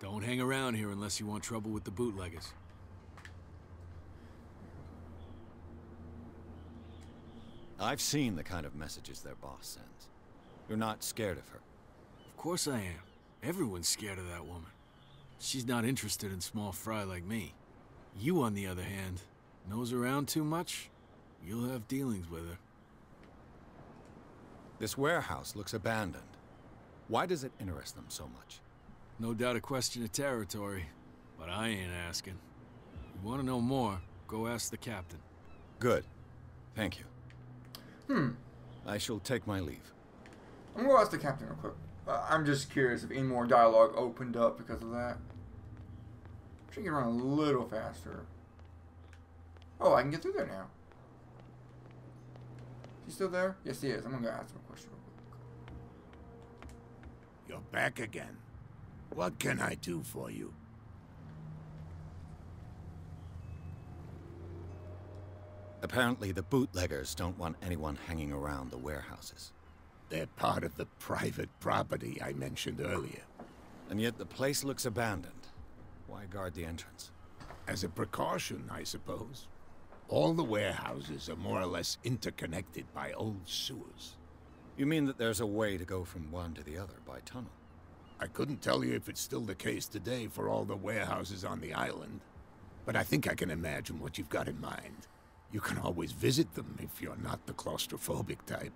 Don't hang around here unless you want trouble with the bootleggers. I've seen the kind of messages their boss sends. You're not scared of her. Of course I am. Everyone's scared of that woman. She's not interested in small fry like me. You, on the other hand, nose around too much, you'll have dealings with her. This warehouse looks abandoned. Why does it interest them so much? No doubt a question of territory, but I ain't asking. You want to know more, go ask the captain. Good. Thank you. Hmm. I shall take my leave. I'm gonna go ask the captain real quick. I'm just curious if any more dialogue opened up because of that. I should get around a little faster. Oh, I can get through there now. Is he still there? Yes, he is. I'm gonna ask him a question real quick. You're back again. What can I do for you? Apparently the bootleggers don't want anyone hanging around the warehouses. They're part of the private property I mentioned earlier. And yet the place looks abandoned. Why guard the entrance? As a precaution, I suppose. All the warehouses are more or less interconnected by old sewers. You mean that there's a way to go from one to the other by tunnel? I couldn't tell you if it's still the case today for all the warehouses on the island, but I think I can imagine what you've got in mind. You can always visit them if you're not the claustrophobic type.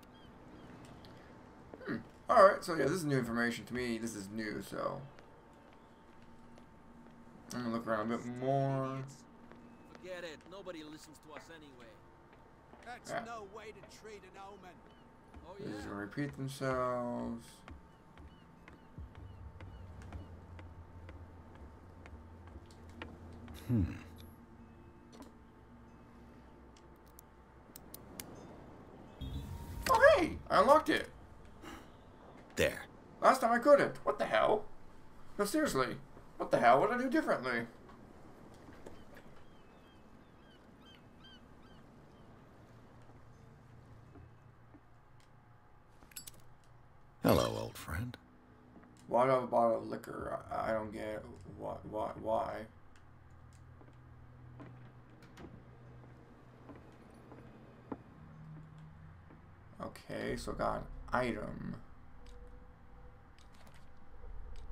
Alright, so yeah, this is new information to me. This is new, so I'm gonna look around a bit more. Forget it. Nobody listens to us anyway. That's no way to treat an omen. Oh This is yeah. gonna repeat themselves. Oh hey! I unlocked it! There. Last time I couldn't. What the hell? No, seriously. What the hell? What did I do differently? Hello, old friend. Why do I have a bottle of liquor? I don't get why? Okay, so I got an item.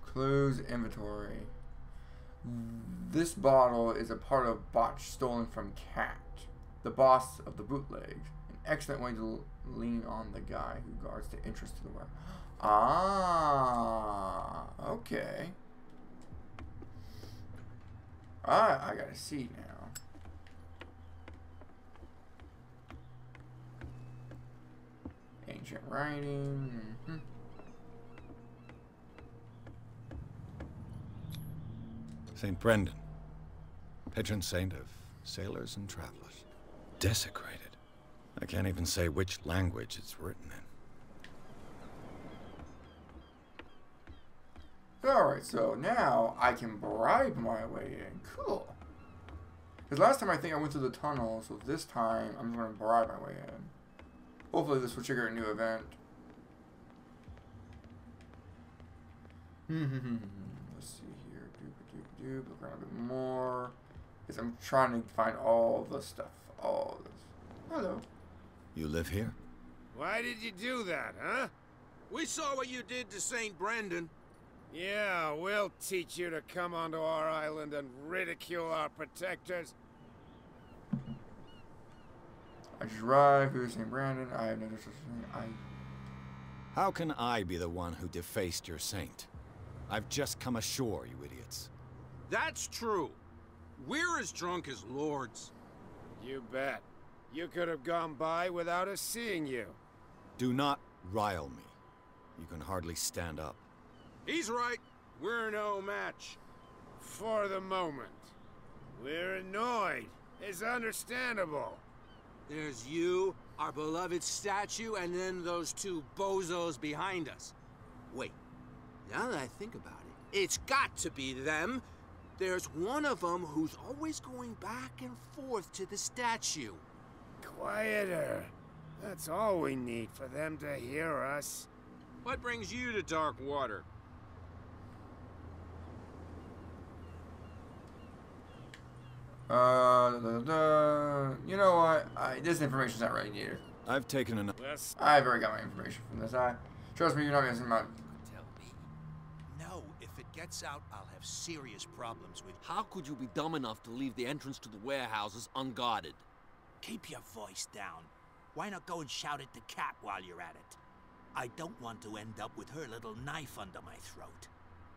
Clues inventory. This bottle is a part of botch stolen from Cat, the boss of the bootlegs. An excellent way to lean on the guy who guards the entrance to the warehouse. Ah, okay. I got a seat now. Ancient writing. St. Brendan, patron saint of sailors and travelers. Desecrated. I can't even say which language it's written in. Alright, so now I can bribe my way in. Cool. Because last time I think I went through the tunnel, so this time I'm going to bribe my way in. Hopefully this will trigger a new event. Let's see here. Look around a bit more. Because I'm trying to find all the stuff. All this. Hello. You live here? Why did you do that, huh? We saw what you did to St. Brendan. Yeah, we'll teach you to come onto our island and ridicule our protectors. I just arrived. Who's St. Brandon? I have no such thing. How can I be the one who defaced your saint? I've just come ashore, you idiots. That's true. We're as drunk as lords. You bet. You could have gone by without us seeing you. Do not rile me. You can hardly stand up. He's right. We're no match. For the moment. We're annoyed. It's understandable. There's you, our beloved statue, and then those two bozos behind us. Wait, now that I think about it, it's got to be them. There's one of them who's always going back and forth to the statue. Quieter. That's all we need for them to hear us. What brings you to dark water? You know what? This information's not really needed. I've taken enough. I've already got my information from this. Trust me, you're not missing much. Tell me. No, if it gets out, I'll have serious problems with... How could you be dumb enough to leave the entrance to the warehouses unguarded? Keep your voice down. Why not go and shout at the cat while you're at it? I don't want to end up with her little knife under my throat.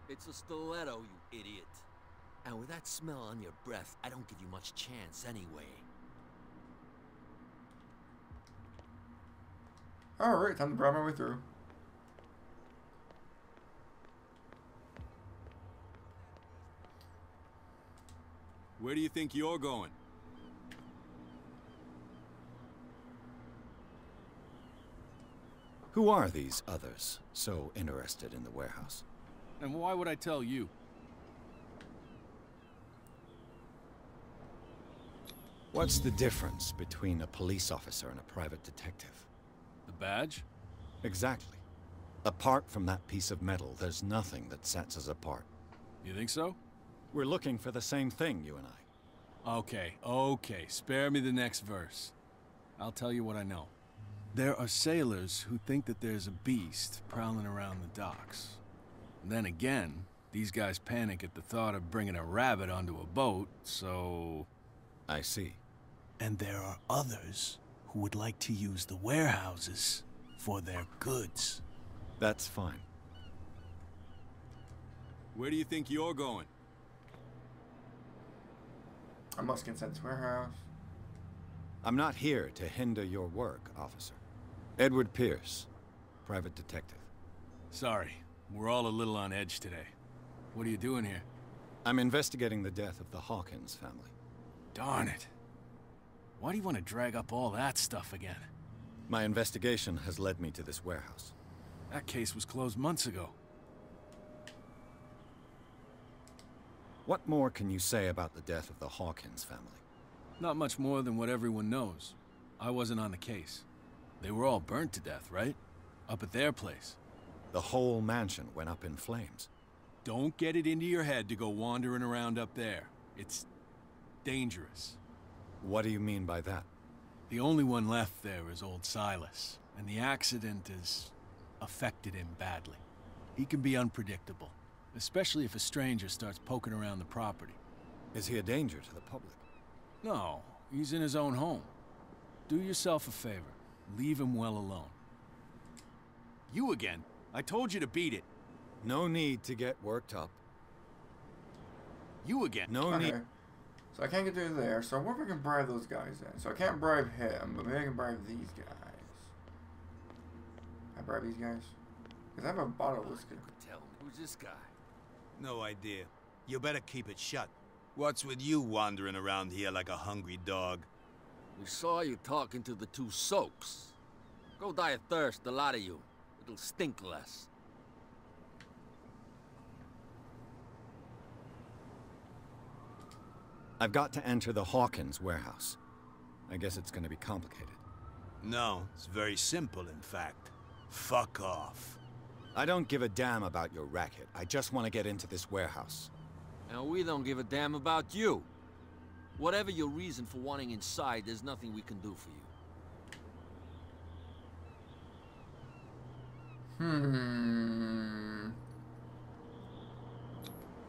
It's a stiletto, you idiot. And with that smell on your breath, I don't give you much chance anyway. Alright, time to bribe my way through. Where do you think you're going? Who are these others so interested in the warehouse? And why would I tell you? What's the difference between a police officer and a private detective? The badge? Exactly. Apart from that piece of metal, there's nothing that sets us apart. You think so? We're looking for the same thing, you and I. Okay. Spare me the next verse. I'll tell you what I know. There are sailors who think that there's a beast prowling around the docks. Then again, these guys panic at the thought of bringing a rabbit onto a boat, so... I see. And there are others who would like to use the warehouses for their goods. That's fine. Where do you think you're going? I must consent to warehouse. I'm not here to hinder your work, officer. Edward Pierce, private detective. Sorry, we're all a little on edge today. What are you doing here? I'm investigating the death of the Hawkins family. Darn it. Why do you want to drag up all that stuff again? My investigation has led me to this warehouse. That case was closed months ago. What more can you say about the death of the Hawkins family? Not much more than what everyone knows. I wasn't on the case. They were all burnt to death, right? Up at their place. The whole mansion went up in flames. Don't get it into your head to go wandering around up there. It's dangerous. What do you mean by that? The only one left there is old Silas, and the accident has affected him badly. He can be unpredictable, especially if a stranger starts poking around the property. Is he a danger to the public? No, he's in his own home. Do yourself a favor. Leave him well alone. You again? I told you to beat it. No need to get worked up. You again? No need. So I can't get through there. So what if I can bribe those guys then? So I can't bribe him, but maybe I can bribe these guys. Can I bribe these guys? Because I have a bottle of whiskey. Tell me, who's this guy? No idea. You better keep it shut. What's with you wandering around here like a hungry dog? We saw you talking to the two soaks. Go die of thirst, the lot of you. It'll stink less. I've got to enter the Hawkins warehouse. I guess it's going to be complicated. No, it's very simple, in fact. Fuck off. I don't give a damn about your racket. I just want to get into this warehouse. And we don't give a damn about you. Whatever your reason for wanting inside, there's nothing we can do for you.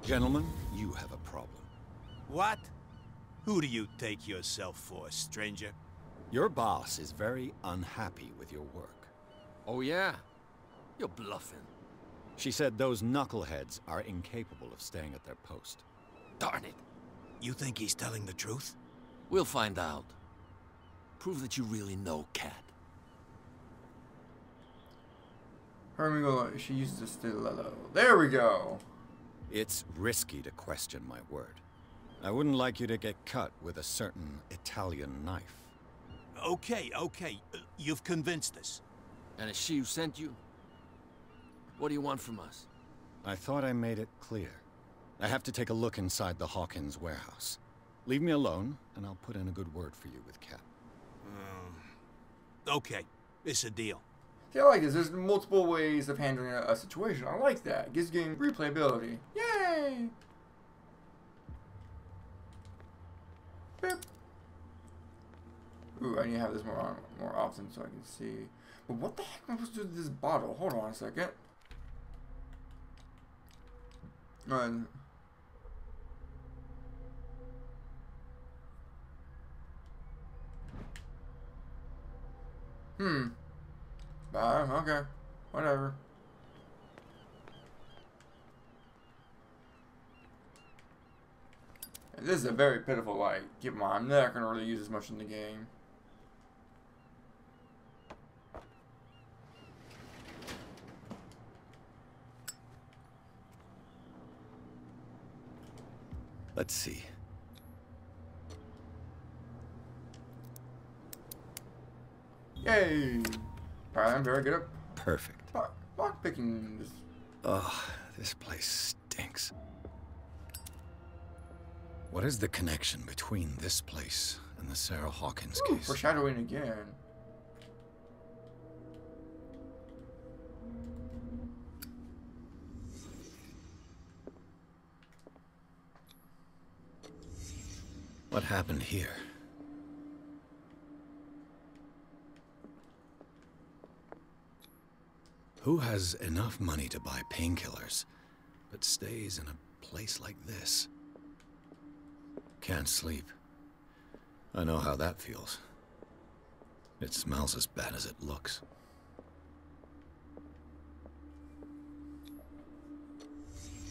Gentlemen, you have a problem. What? Who do you take yourself for, stranger? Your boss is very unhappy with your work. Oh yeah? You're bluffing. She said those knuckleheads are incapable of staying at their post. Darn it. You think he's telling the truth? We'll find out. Prove that you really know Cat. She uses a stiletto. There we go. It's risky to question my word. I wouldn't like you to get cut with a certain Italian knife. Okay. You've convinced us. And it's she who sent you? What do you want from us? I thought I made it clear. I have to take a look inside the Hawkins warehouse. Leave me alone, and I'll put in a good word for you with Cat. Okay, it's a deal. See, I like this. There's multiple ways of handling a situation. I like that. It gives the game replayability. Yay! Beep. Ooh, I need to have this more often so I can see. But what the heck am I supposed to do with this bottle? Hold on a second. Okay. Whatever. And this is a very pitiful light. Keep in mind, I'm not going to really use as much in the game. Let's see. Yay! Alright, I'm very good at Perfect. lock picking this. Ugh, this place stinks. What is the connection between this place and the Sarah Hawkins case? Foreshadowing again. What happened here? Who has enough money to buy painkillers, but stays in a place like this? Can't sleep. I know how that feels. It smells as bad as it looks.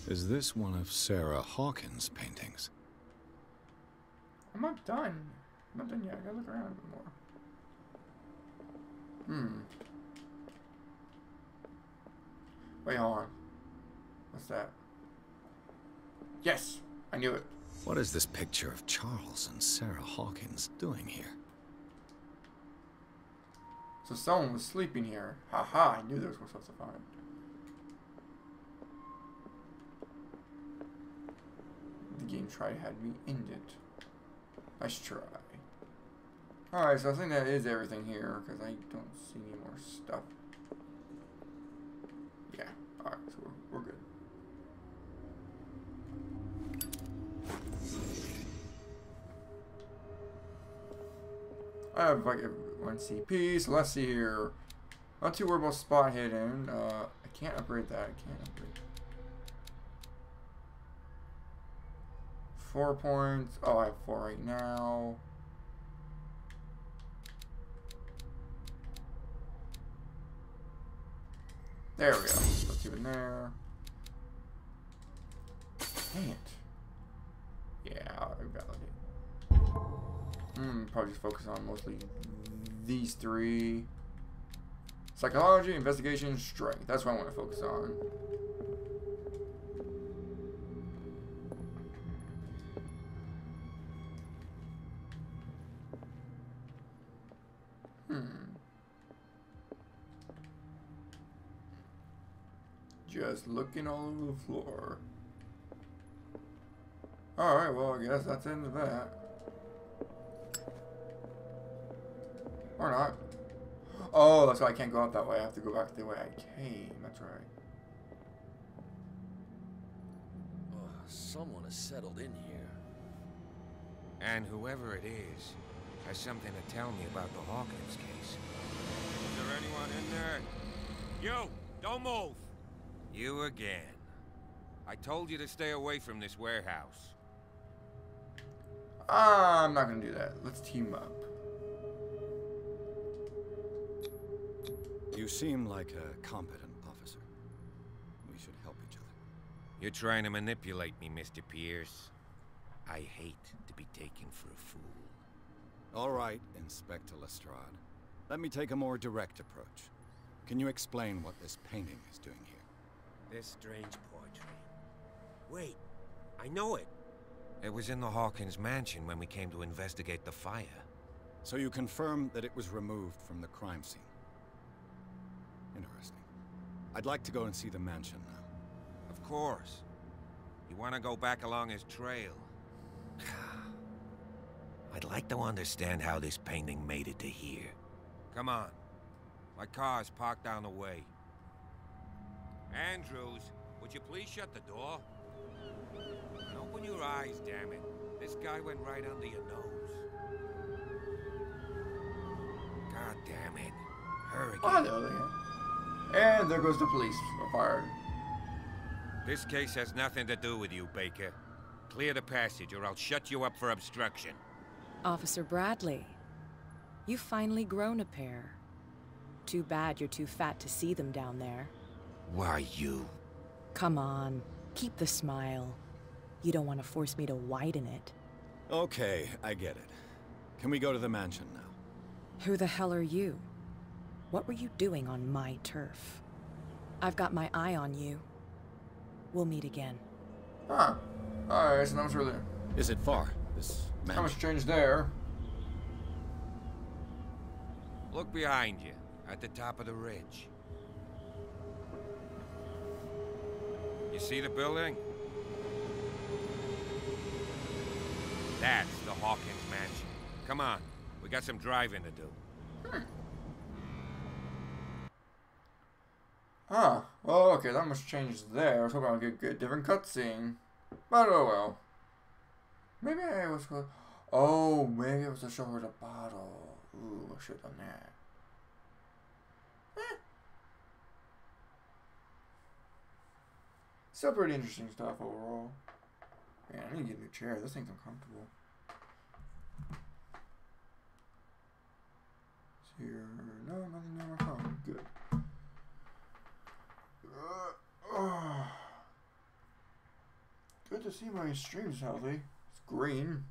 Is this one of Sarah Hawkins' paintings? I'm not done. I'm not done yet. I gotta look around a bit more. Wait, hold on. What's that? Yes! I knew it. What is this picture of Charles and Sarah Hawkins doing here? So someone was sleeping here. Haha, I knew there was stuff to find. The game tried had me end it. Nice try. Alright, so I think that is everything here, because I don't see any more stuff. Yeah, alright, so we're good. I have like 1 CP, so let's see here. Not too worried about spot hidden. I can't upgrade that. I can't upgrade. 4 points. Oh, I have 4 right now. There we go. Let's keep it there. Dang it. Yeah, I'll validate. Probably just focus on mostly these 3. Psychology, investigation, strength. That's what I want to focus on. Just looking all over the floor. Alright, well, I guess that's the end of that. Or not. Oh, that's why I can't go out that way. I have to go back the way I came. That's right. Oh, someone has settled in here. And whoever it is has something to tell me about the Hawkins case. Is there anyone in there? You! Don't move! You again. I told you to stay away from this warehouse. I'm not gonna do that. Let's team up. You seem like a competent officer. We should help each other. You're trying to manipulate me, Mr. Pierce. I hate to be taken for a fool. All right, Inspector Lestrade. Let me take a more direct approach. Can you explain what this painting is doing here? This strange portrait. Wait, I know it. It was in the Hawkins mansion when we came to investigate the fire. So you confirm that it was removed from the crime scene? Interesting. I'd like to go and see the mansion now. Of course. You want to go back along his trail? I'd like to understand how this painting made it to here. Come on. My car's parked down the way. Andrews, would you please shut the door? And open your eyes, damn it. This guy went right under your nose. God damn it. Hurry. Oh, there they are. And there goes the police. Fired. This case has nothing to do with you, Baker. Clear the passage or I'll shut you up for obstruction. Officer Bradley, you've finally grown a pair. Too bad you're too fat to see them down there. Why you? Come on, keep the smile. You don't want to force me to widen it. Okay, I get it. Can we go to the mansion now? Who the hell are you? What were you doing on my turf? I've got my eye on you. We'll meet again. Huh. Alright, so that was really... Is it far, this mansion? How much change there? Look behind you, at the top of the ridge. You see the building? That's the Hawkins mansion. Come on, we got some driving to do. Huh. Well, okay, that much changed there. I was hoping I'd get a different cutscene. But oh well. Maybe I was... Oh, maybe it was to show her the bottle. Ooh, I should have done that. Still pretty interesting stuff overall. Man, I need to get a new chair. This thing's uncomfortable. Here, no, nothing on my phone. Good. Good to see my stream's healthy. It's green.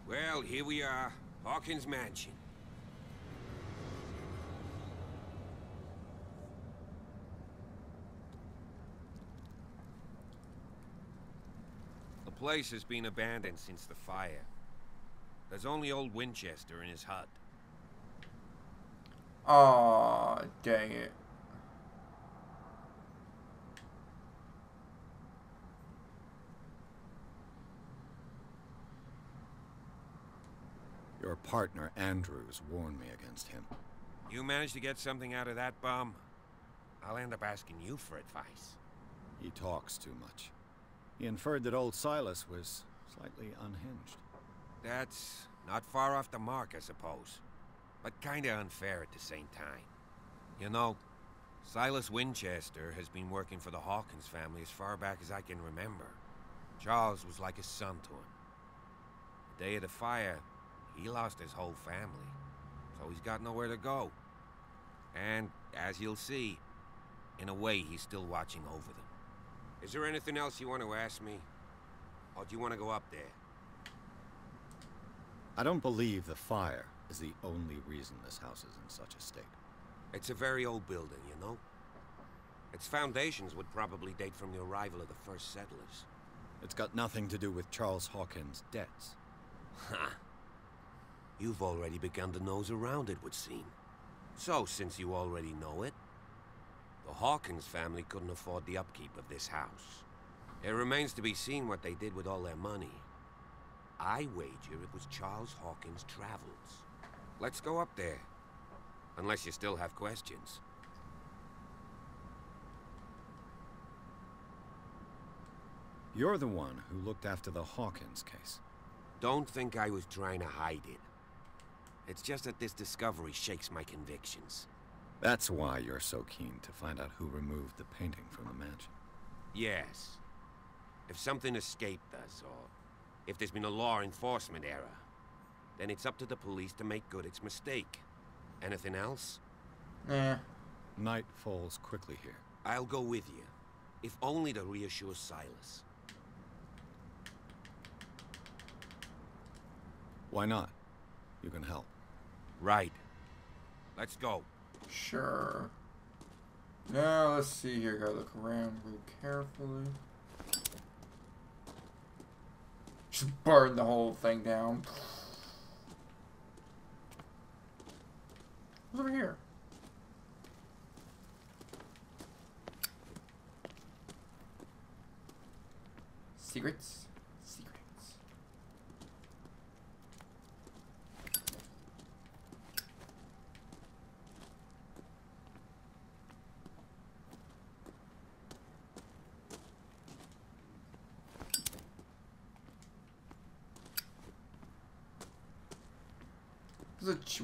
Well, here we are. Hawkins Mansion. The place has been abandoned since the fire. There's only old Winchester in his hut. Aw, dang it. Your partner, Andrews, warned me against him. You managed to get something out of that bum? I'll end up asking you for advice. He talks too much. He inferred that old Silas was slightly unhinged. That's not far off the mark, I suppose. But kinda unfair at the same time. You know, Silas Winchester has been working for the Hawkins family as far back as I can remember. Charles was like a son to him. The day of the fire, he lost his whole family, so he's got nowhere to go. And, as you'll see, in a way, he's still watching over them. Is there anything else you want to ask me? Or do you want to go up there? I don't believe the fire is the only reason this house is in such a state. It's a very old building, you know? Its foundations would probably date from the arrival of the first settlers. It's got nothing to do with Charles Hawkins' debts. Ha! You've already begun to nose around, it would seem. So, since you already know it, the Hawkins family couldn't afford the upkeep of this house. It remains to be seen what they did with all their money. I wager it was Charles Hawkins' travels. Let's go up there. Unless you still have questions. You're the one who looked after the Hawkins case. Don't think I was trying to hide it. It's just that this discovery shakes my convictions. That's why you're so keen to find out who removed the painting from the mansion. Yes. If something escaped us, or if there's been a law enforcement error, then it's up to the police to make good its mistake. Anything else? Nah. Night falls quickly here. I'll go with you, if only to reassure Silas. Why not? You can help. Right. Let's go. Sure. Now, let's see here. Gotta look around real carefully. Just burn the whole thing down. What's over here? Secrets? Secrets.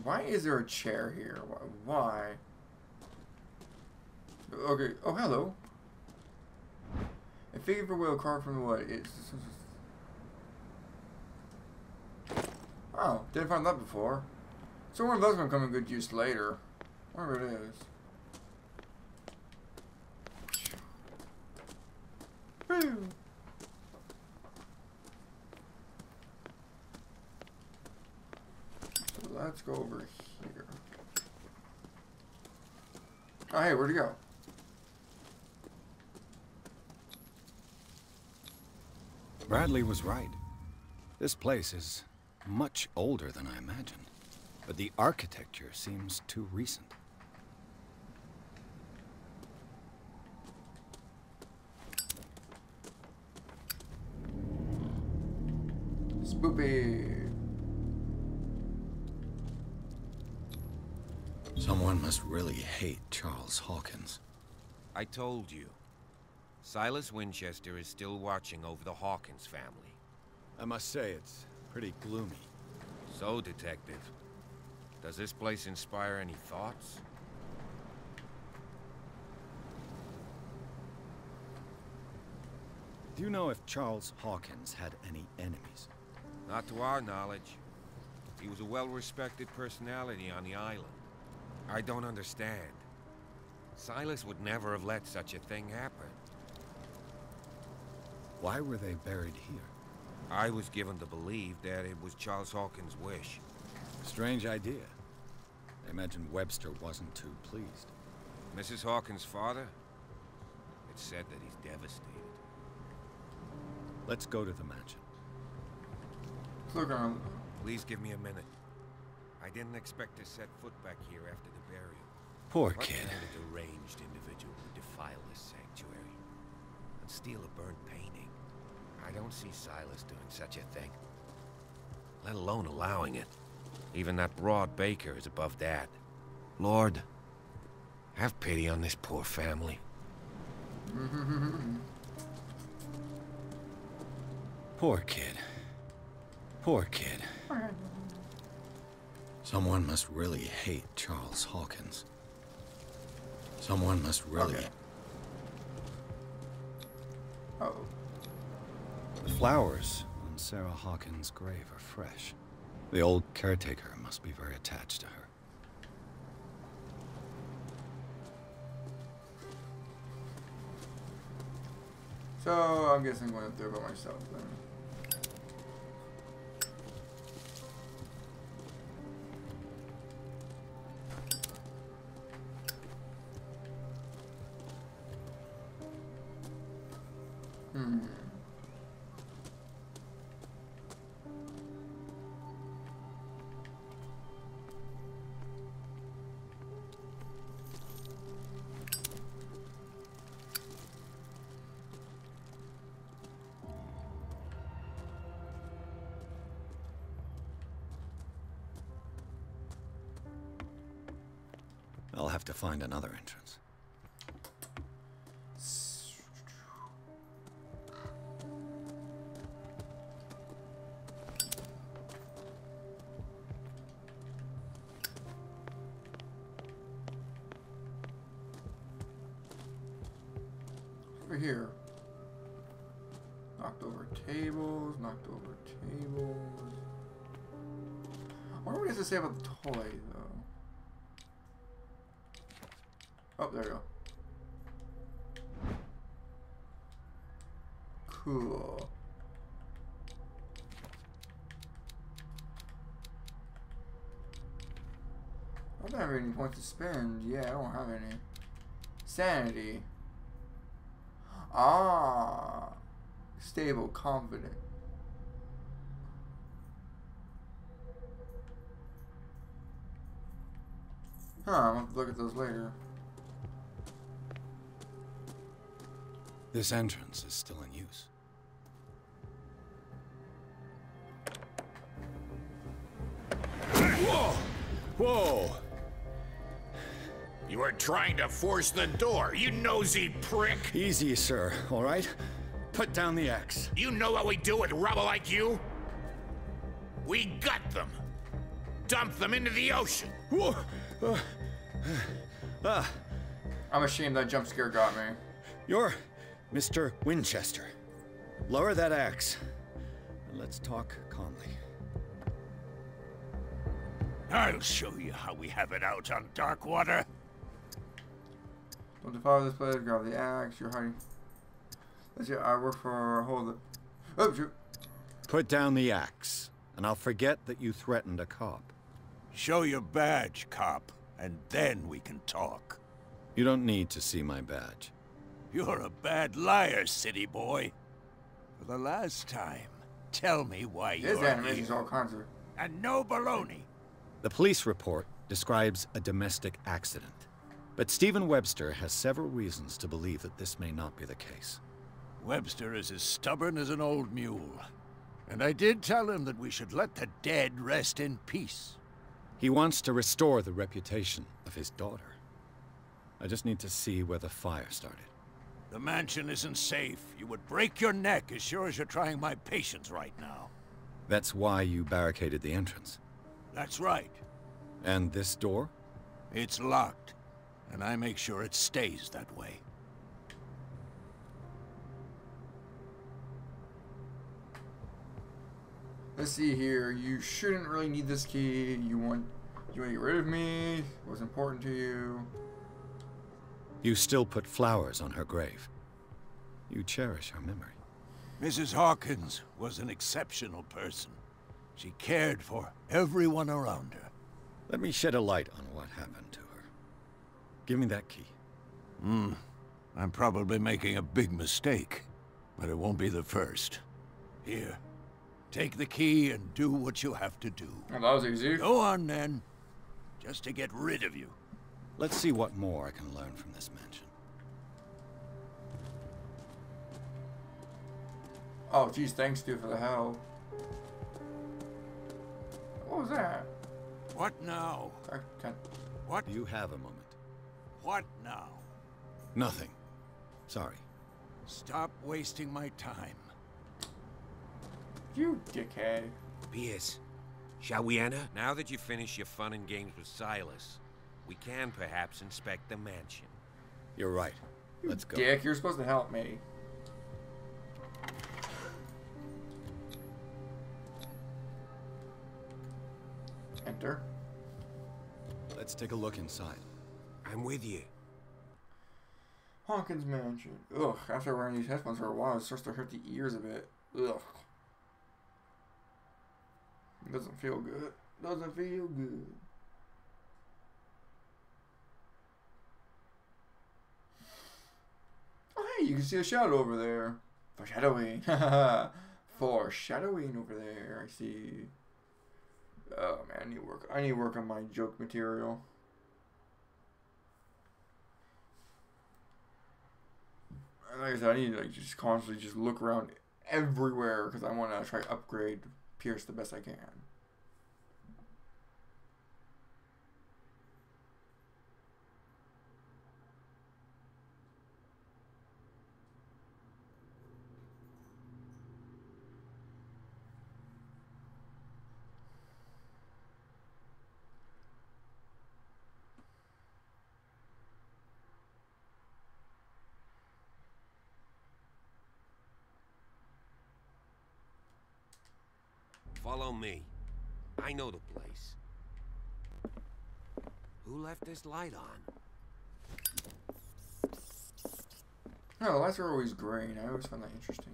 Why is there a chair here? Why? Okay. Oh, hello. A figure wheel carved from what? Oh, didn't find that before. So one of those will come in good use later. Whatever it is. Woo. So let's go over here. Oh, hey, where'd he go? Bradley was right. This place is much older than I imagined, but the architecture seems too recent. Spoopy. Someone must really hate Charles Hawkins. I told you. Silas Winchester is still watching over the Hawkins family. I must say, it's pretty gloomy. So, Detective, does this place inspire any thoughts? Do you know if Charles Hawkins had any enemies? Not to our knowledge. He was a well-respected personality on the island. I don't understand. Silas would never have let such a thing happen. Why were they buried here? I was given to believe that it was Charles Hawkins' wish. Strange idea. I imagine Webster wasn't too pleased. Mrs. Hawkins' father? It's said that he's devastated. Let's go to the mansion. Look around. Please give me a minute. I didn't expect to set foot back here after the burial. Poor What kid. kind of deranged individual would defile this sanctuary and steal a burnt painting? I don't see Silas doing such a thing, let alone allowing it. Even that broad baker is above that. Lord, have pity on this poor family. Poor kid. Poor kid. Someone must really hate Charles Hawkins. Someone must really... Okay. Oh. The flowers on Sarah Hawkins' grave are fresh. The old caretaker must be very attached to her. So, I'm guessing I'm going up there by myself then. I'll have to find another entrance. Over here. Knocked over tables, knocked over tables. I wonder what it has to say about the toy, though. Oh, there you go. Cool. I don't have any points to spend. Yeah, I don't have any. Sanity. Ah. Stable, confident. Huh, I'm gonna have to look at those later. This entrance is still in use. Whoa! Whoa! You were trying to force the door, you nosy prick! Easy, sir, all right? Put down the axe. You know what we do with rubble like you? We gut them. Dump them into the ocean. Whoa! I'm ashamed that jump scare got me. You're Mr. Winchester. Lower that axe. And let's talk calmly. I'll show you how we have it out on Darkwater. Don't defile this place, grab the axe, you're hiding. Let's see, I work for hold it. Oh, shoot. Put down the axe, and I'll forget that you threatened a cop. Show your badge, cop, and then we can talk. You don't need to see my badge. You're a bad liar, city boy. For the last time, tell me why you're animation's here. all kinds of... And no baloney. The police report describes a domestic accident, but Stephen Webster has several reasons to believe that this may not be the case. Webster is as stubborn as an old mule. And I did tell him that we should let the dead rest in peace. He wants to restore the reputation of his daughter. I just need to see where the fire started. The mansion isn't safe. You would break your neck as sure as you're trying my patience right now. That's why you barricaded the entrance. That's right. And this door? It's locked, and I make sure it stays that way. Let's see here. You shouldn't really need this key. You want to get rid of me. What's important to you? You still put flowers on her grave. You cherish her memory. Mrs. Hawkins was an exceptional person. She cared for everyone around her. Let me shed a light on what happened to her. Give me that key. I'm probably making a big mistake, but it won't be the first. Here, take the key and do what you have to do. Oh, that was easy. Go on, then. Just to get rid of you. Let's see what more I can learn from this mansion. Oh, geez, thanks, dude, for the help. What was that? What now? What? You have a moment. What now? Nothing. Sorry. Stop wasting my time. You dickhead. Pierce, shall we enter? Now that you finish your fun and games with Silas, we can perhaps inspect the mansion. You're right. Let's go. Dick, you're supposed to help me. Enter. Let's take a look inside. I'm with you. Hawkins Mansion. Ugh, after wearing these headphones for a while, it starts to hurt the ears a bit. Ugh. It doesn't feel good. Doesn't feel good. Oh, hey, you can see a shadow over there. Foreshadowing. Foreshadowing over there. I see. Oh man, I need to work on my joke material. Like I said, I need to just constantly just look around everywhere because I want to try to upgrade Pierce the best I can. Follow me. I know the place. Who left this light on? No, lights are always green. I always find that interesting.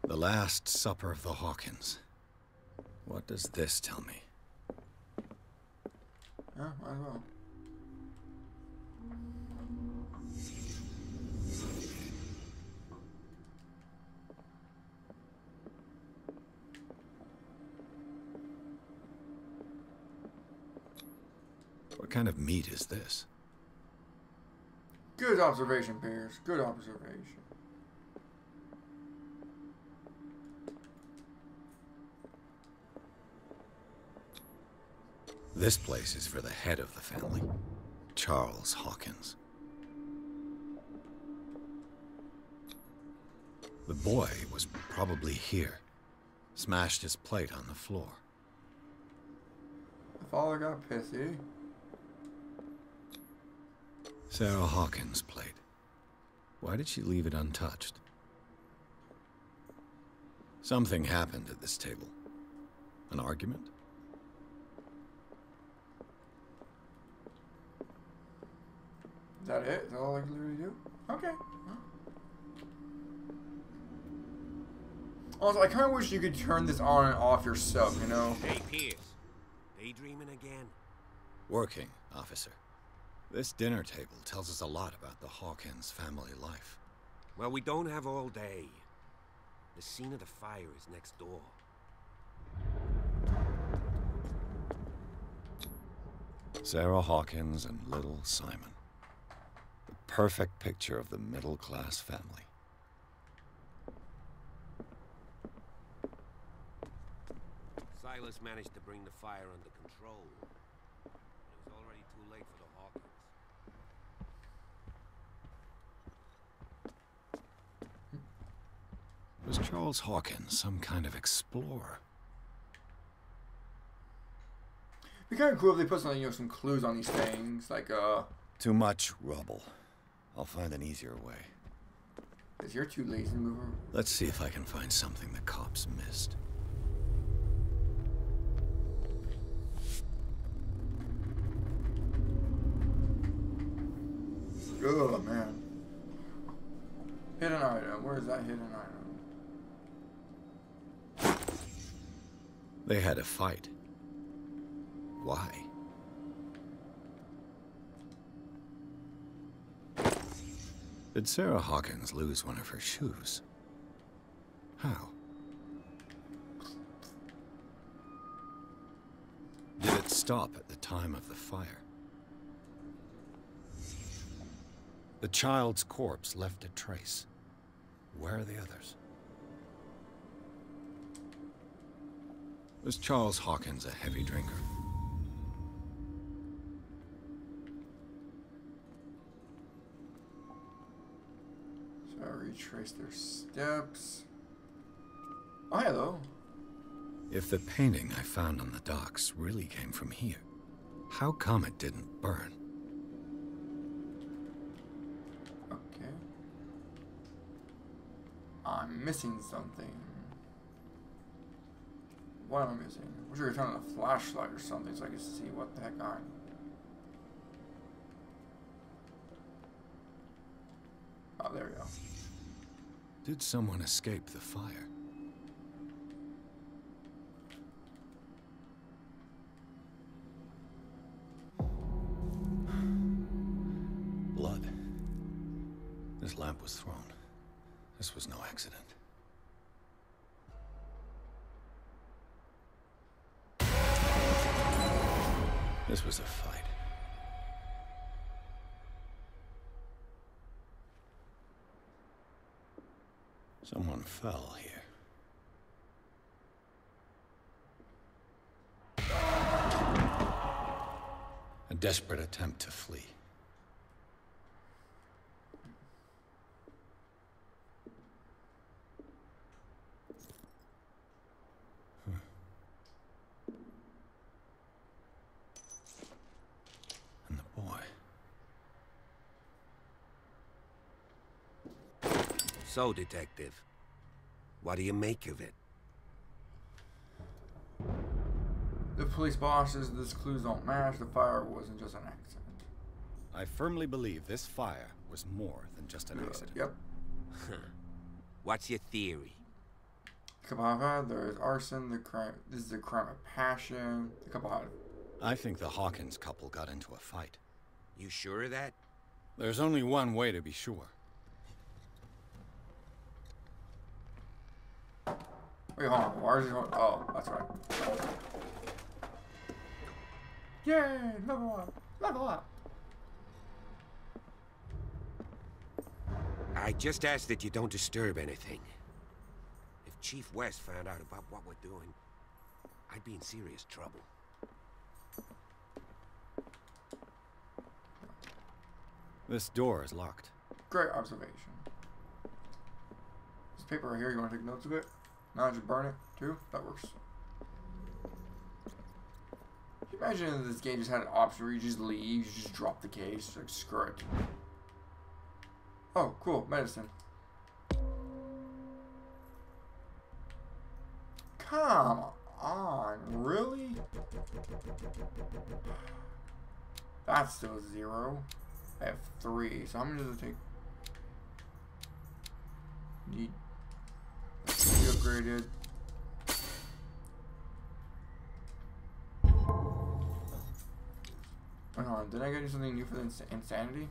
The Last Supper of the Hawkins. What does this tell me? Yeah, might as well. What kind of meat is this? Good observation, Pierce. Good observation. This place is for the head of the family, Charles Hawkins. The boy was probably here, smashed his plate on the floor. The father got pissy. Sarah Hawkins' plate. Why did she leave it untouched? Something happened at this table. An argument? Is that it? Is that all I can literally do? Okay. Also, I kind of wish you could turn this on and off yourself, you know? Hey, Pierce. Daydreaming again? Working, officer. This dinner table tells us a lot about the Hawkins family life. Well, we don't have all day. The scene of the fire is next door. Sarah Hawkins and little Simon. The perfect picture of the middle-class family. Silas managed to bring the fire under control. But it was already too late for the Hawkins. Was Charles Hawkins some kind of explorer? It'd be kind of cool if they put some, some clues on these things, like, Too much rubble. I'll find an easier way. Because you're too lazy to move over. Let's see if I can find something the cops missed. Oh, man. Hidden item. Where is that hidden item? They had a fight. Why? Did Sarah Hawkins lose one of her shoes? How? Did it stop at the time of the fire? The child's corpse left a trace. Where are the others? Was Charles Hawkins a heavy drinker? So I retrace their steps. Oh, hello. If the painting I found on the docks really came from here, how come it didn't burn? Okay. I'm missing something. What am I missing? I wish I could turn on a flashlight or something so I could see what the heck I'm... Oh, there we go. Did someone escape the fire? Blood. This lamp was thrown. This was no accident. This was a fight. Someone fell here. A desperate attempt to flee. And the boy. So, Detective, what do you make of it? The police boss says this clues don't match. The fire wasn't just an accident. I firmly believe this fire was more than just an accident. Yep. What's your theory? Kabbalah, there is arson, the crime. This is a crime of passion. The Kabbalah. I think the Hawkins couple got into a fight. You sure of that? There's only one way to be sure. Wait, hold on. Why is it going? Oh, that's right. Yay! Level up! Level up! I just ask that you don't disturb anything. If Chief West found out about what we're doing, I'd be in serious trouble. This door is locked. Great observation. This paper right here, you want to take notes of it? No, just burn it too? That works. Can you imagine if this game just had an option where you just leave, you just drop the case, like screw it. Oh, cool, medicine. Come on, really? That's still 0. I have 3, so how many does it take? Need to be upgraded. Hold on, did I get something new for the insanity?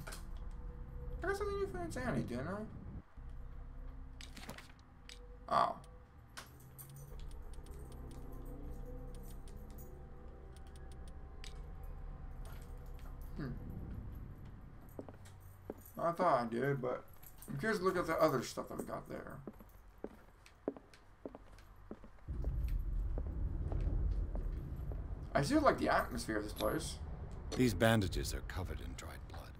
I got something new for the insanity, didn't I? Oh. I thought I did, but I'm curious to look at the other stuff that we got there. I still like the atmosphere of this place. These bandages are covered in dried blood.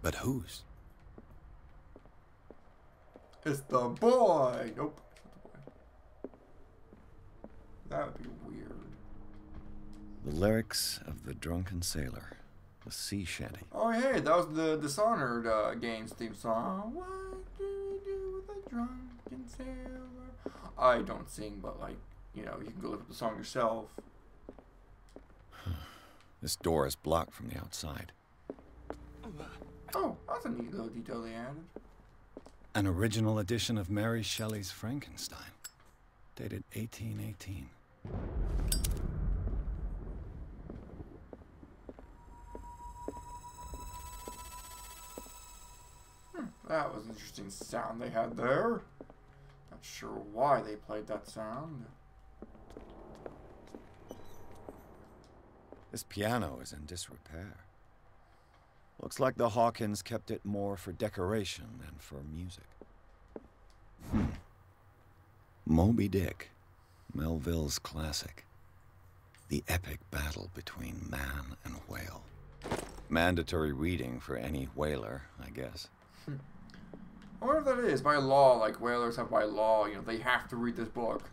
But whose? It's the boy! Nope. That would be weird. The lyrics of the drunken sailor. The sea shanty. Oh, hey, that was the Dishonored game's theme song. What do we do with a drunken sailor? I don't sing, but, like, you know, you can go look up the song yourself. This door is blocked from the outside. Oh, that's a neat little detail they added. An original edition of Mary Shelley's Frankenstein, dated 1818. That was an interesting sound they had there. Not sure why they played that sound. This piano is in disrepair. Looks like the Hawkins kept it more for decoration than for music. Moby Dick, Melville's classic. The epic battle between man and whale. Mandatory reading for any whaler, I guess. I wonder if that is. By law, like whalers have by law, you know, they have to read this book.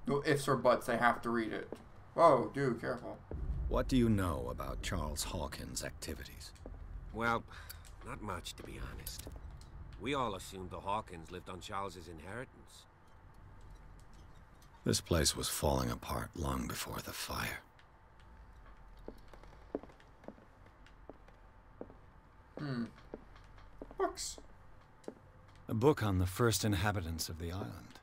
No ifs or buts, they have to read it. Whoa, dude, careful. What do you know about Charles Hawkins' activities? Well, not much, to be honest. We all assumed the Hawkins lived on Charles's inheritance. This place was falling apart long before the fire. Books. A book on the first inhabitants of the island.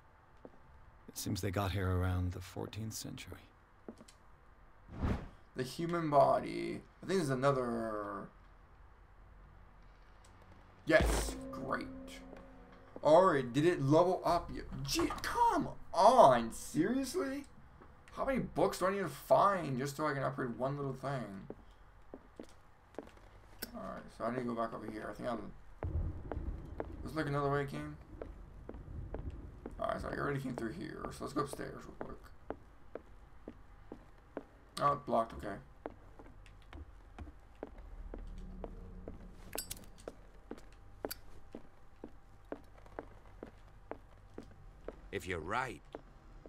It seems they got here around the 14th century. The human body. I think there's another... Yes, great. Alright, did it level up yet? Gee, come on, seriously? How many books do I need to find just so I can upgrade one little thing? Alright, so I need to go back over here. I think I'll... Let's look another way it came. Alright, so I already came through here. So let's go upstairs real quick. Oh, it's blocked, okay. If you're right,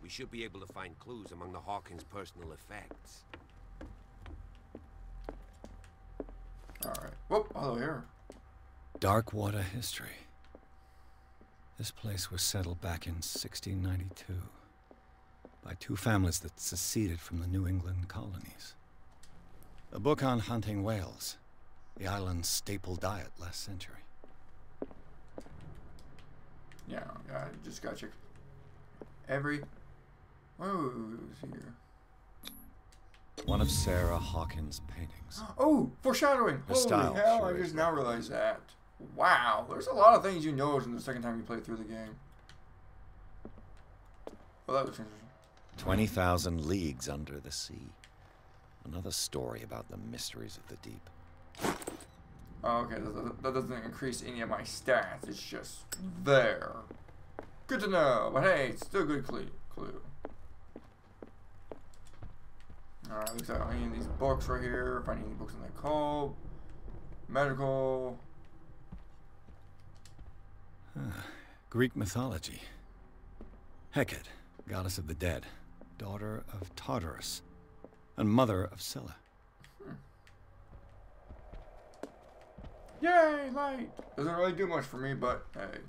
we should be able to find clues among the Hawkins' personal effects. Alright. Whoop, hello here. Dark water history. This place was settled back in 1692 by two families that seceded from the New England colonies. A book on hunting whales, the island's staple diet last century. Yeah, I just gotta check every... Whoa, who's here? One of Sarah Hawkins' paintings. Oh, foreshadowing! Her Holy style hell, sure I is just now realized that. Wow, there's a lot of things you notice in the second time you play through the game. Well, that looks interesting. 20,000 Leagues Under the Sea. Another story about the mysteries of the deep. Oh, okay, that doesn't increase any of my stats, it's just there. Good to know, but hey, it's still a good clue. Alright, looks like I need these books right here. If I need any books in the call. Medical. Greek mythology. Hecate, goddess of the dead, daughter of Tartarus, and mother of Scylla. Yay, light! Doesn't really do much for me, but hey.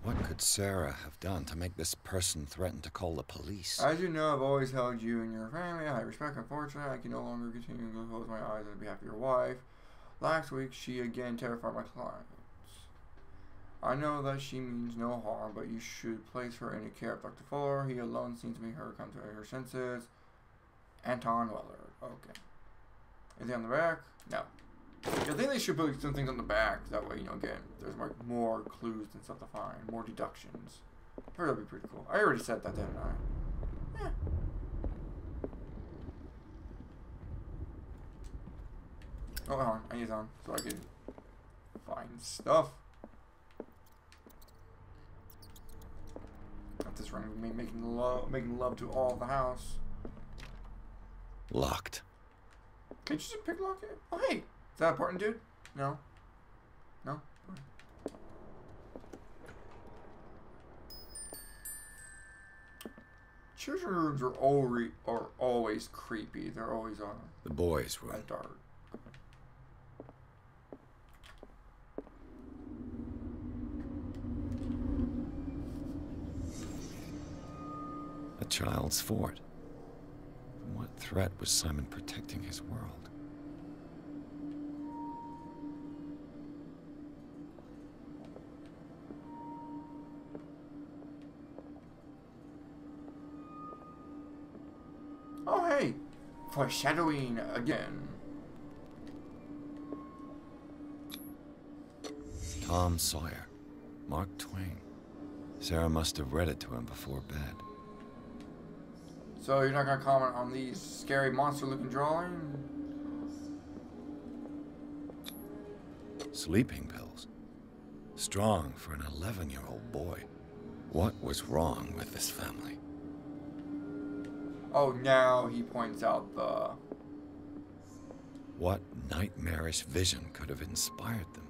What could Sarah have done to make this person threaten to call the police? As you know, I've always held you and your family in high respect. Unfortunately, I can no longer continue to close my eyes on behalf of your wife. Last week, she again terrified my clients. I know that she means no harm, but you should place her in the care of Dr. Fuller. He alone seems to make her come to her senses. Anton Weller. Okay. Anything on the back? No. I think they should put some things on the back. That way, you know, again, there's more clues and stuff to find. More deductions. I thought that'd be pretty cool. I already said that, didn't I? Yeah. Oh, hold on. I need some so I can find stuff. Not this ring. Making love to all the house. Locked. Can't you just pick lock it? Oh, hey. Is that important, dude? No. No? Children's rooms are always creepy. They're always on. The boys' room. Dark. A child's fort. From what threat was Simon protecting his world? Oh, hey! Foreshadowing again. Tom Sawyer. Mark Twain. Sarah must have read it to him before bed. So you're not going to comment on these scary monster-looking drawings? Sleeping pills. Strong for an 11-year-old boy. What was wrong with this family? Oh, now he points out the... What nightmarish vision could have inspired them?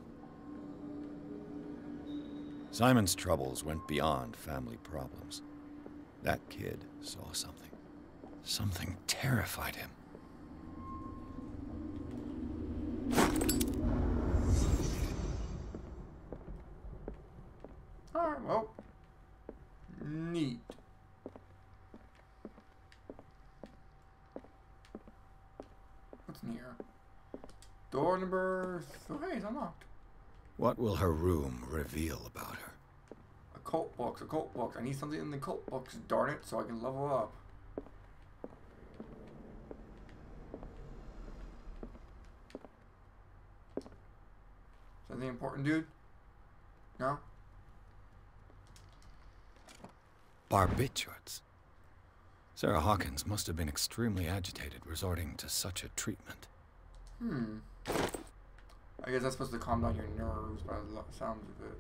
Simon's troubles went beyond family problems. That kid saw something. Something terrified him. Alright, well. Neat. What's in here? Door number 3 is unlocked. What will her room reveal about her? Occult books, occult books. I need something in the occult books, darn it, so I can level up. Something important, dude? No? Barbiturates. Sarah Hawkins must have been extremely agitated, resorting to such a treatment. I guess that's supposed to calm down your nerves by the sounds of it.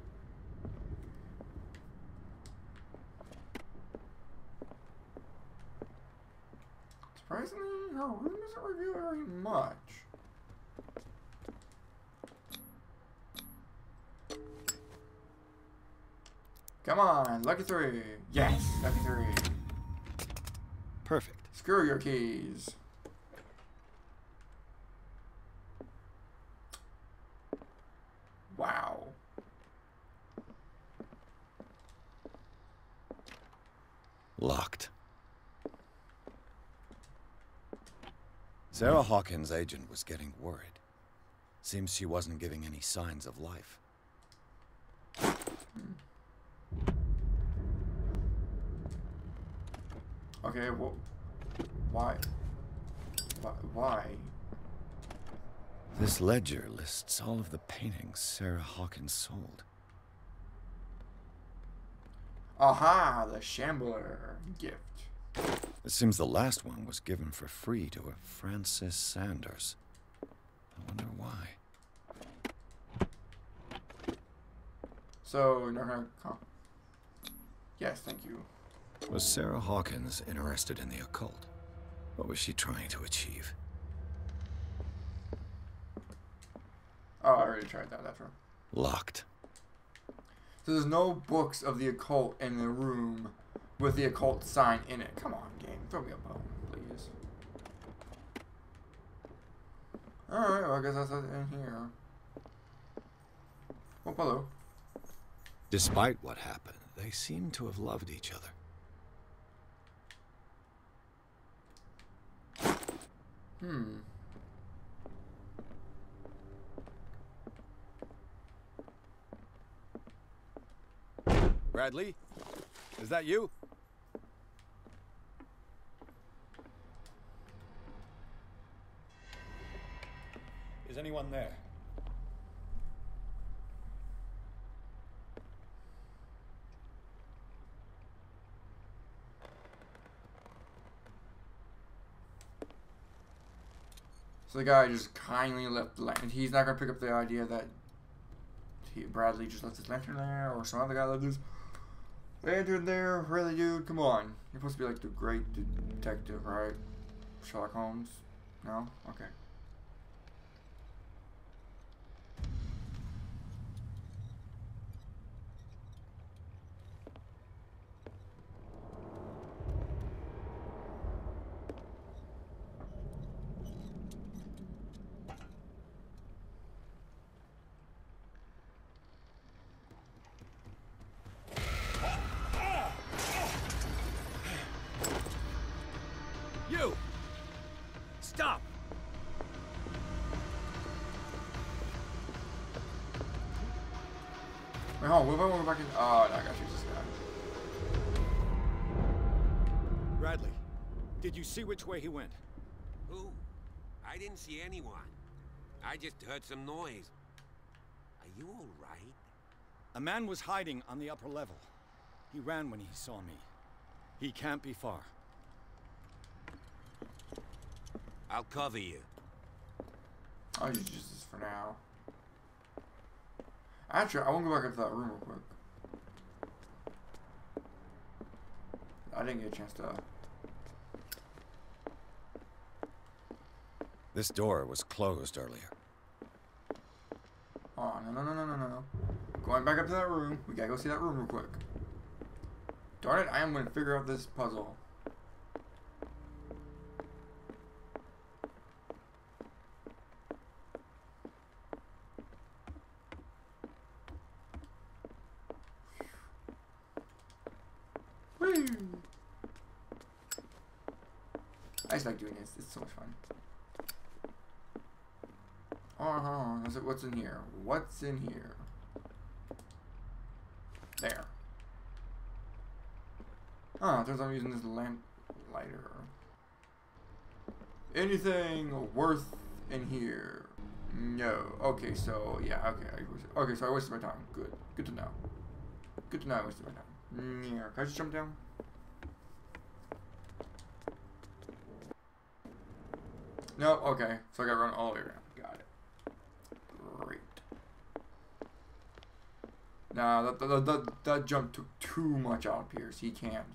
Surprisingly, her room doesn't reveal very much. Come on, lucky 3. Yes, lucky 3. Perfect. Screw your keys. Wow. Locked. Sarah Hawkins' agent was getting worried. Seems she wasn't giving any signs of life. Okay, well, why? Why? This ledger lists all of the paintings Sarah Hawkins sold. Aha, the Shambler gift. It seems the last one was given for free to a Francis Sanders. I wonder why. So, you're not gonna come? Yes, thank you. Was Sarah Hawkins interested in the occult? What was she trying to achieve? Oh, I already tried that, that's right. Locked. So there's no books of the occult in the room with the occult sign in it. Come on, game. Throw me a bone, please. Alright, well, I guess that's it in here. Oh, hello. Despite what happened, they seem to have loved each other. Bradley? Is that you? Is anyone there? So the guy just kindly left the lantern. He's not gonna pick up the idea that Bradley just left his lantern there, or some other guy left his lantern there. Really, dude? Come on. You're supposed to be like the great detective, right? Sherlock Holmes? No? Okay. You! Stop! Wait, hold on. What if I want to go back in? Oh, no, I got you. This guy. Bradley, did you see which way he went? Who? I didn't see anyone. I just heard some noise. Are you all right? A man was hiding on the upper level. He ran when he saw me. He can't be far. I'll cover you. I'll just use this for now. Actually, I want to go back into that room real quick. I didn't get a chance to... This door was closed earlier. Oh, no. Going back up to that room. We gotta go see that room real quick. Darn it, I am gonna figure out this puzzle. Woo! I just like doing this. It's so much fun. What's in here? What's in here? There. Oh, turns out I'm using this lamp lighter. Anything worth in here? No. Okay, so yeah. Okay, so I wasted my time. Good. Good to know. Good to know I wasted my time. Yeah. Can I just jump down? No. Okay. So I gotta run all the way around. Got it. Great. Nah, that jump took too much out of Pierce. He can't.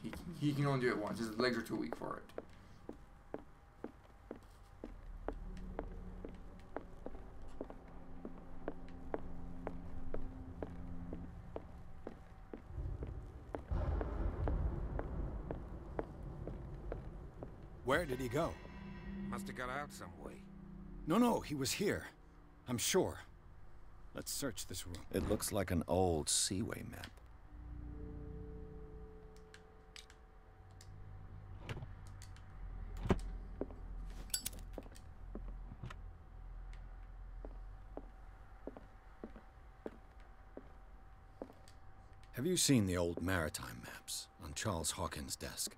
He can only do it once. His legs are too weak for it. Where did he go? Must have got out some way. No, he was here. I'm sure. Let's search this room. It looks like an old Seaway map. Have you seen the old maritime maps on Charles Hawkins' desk?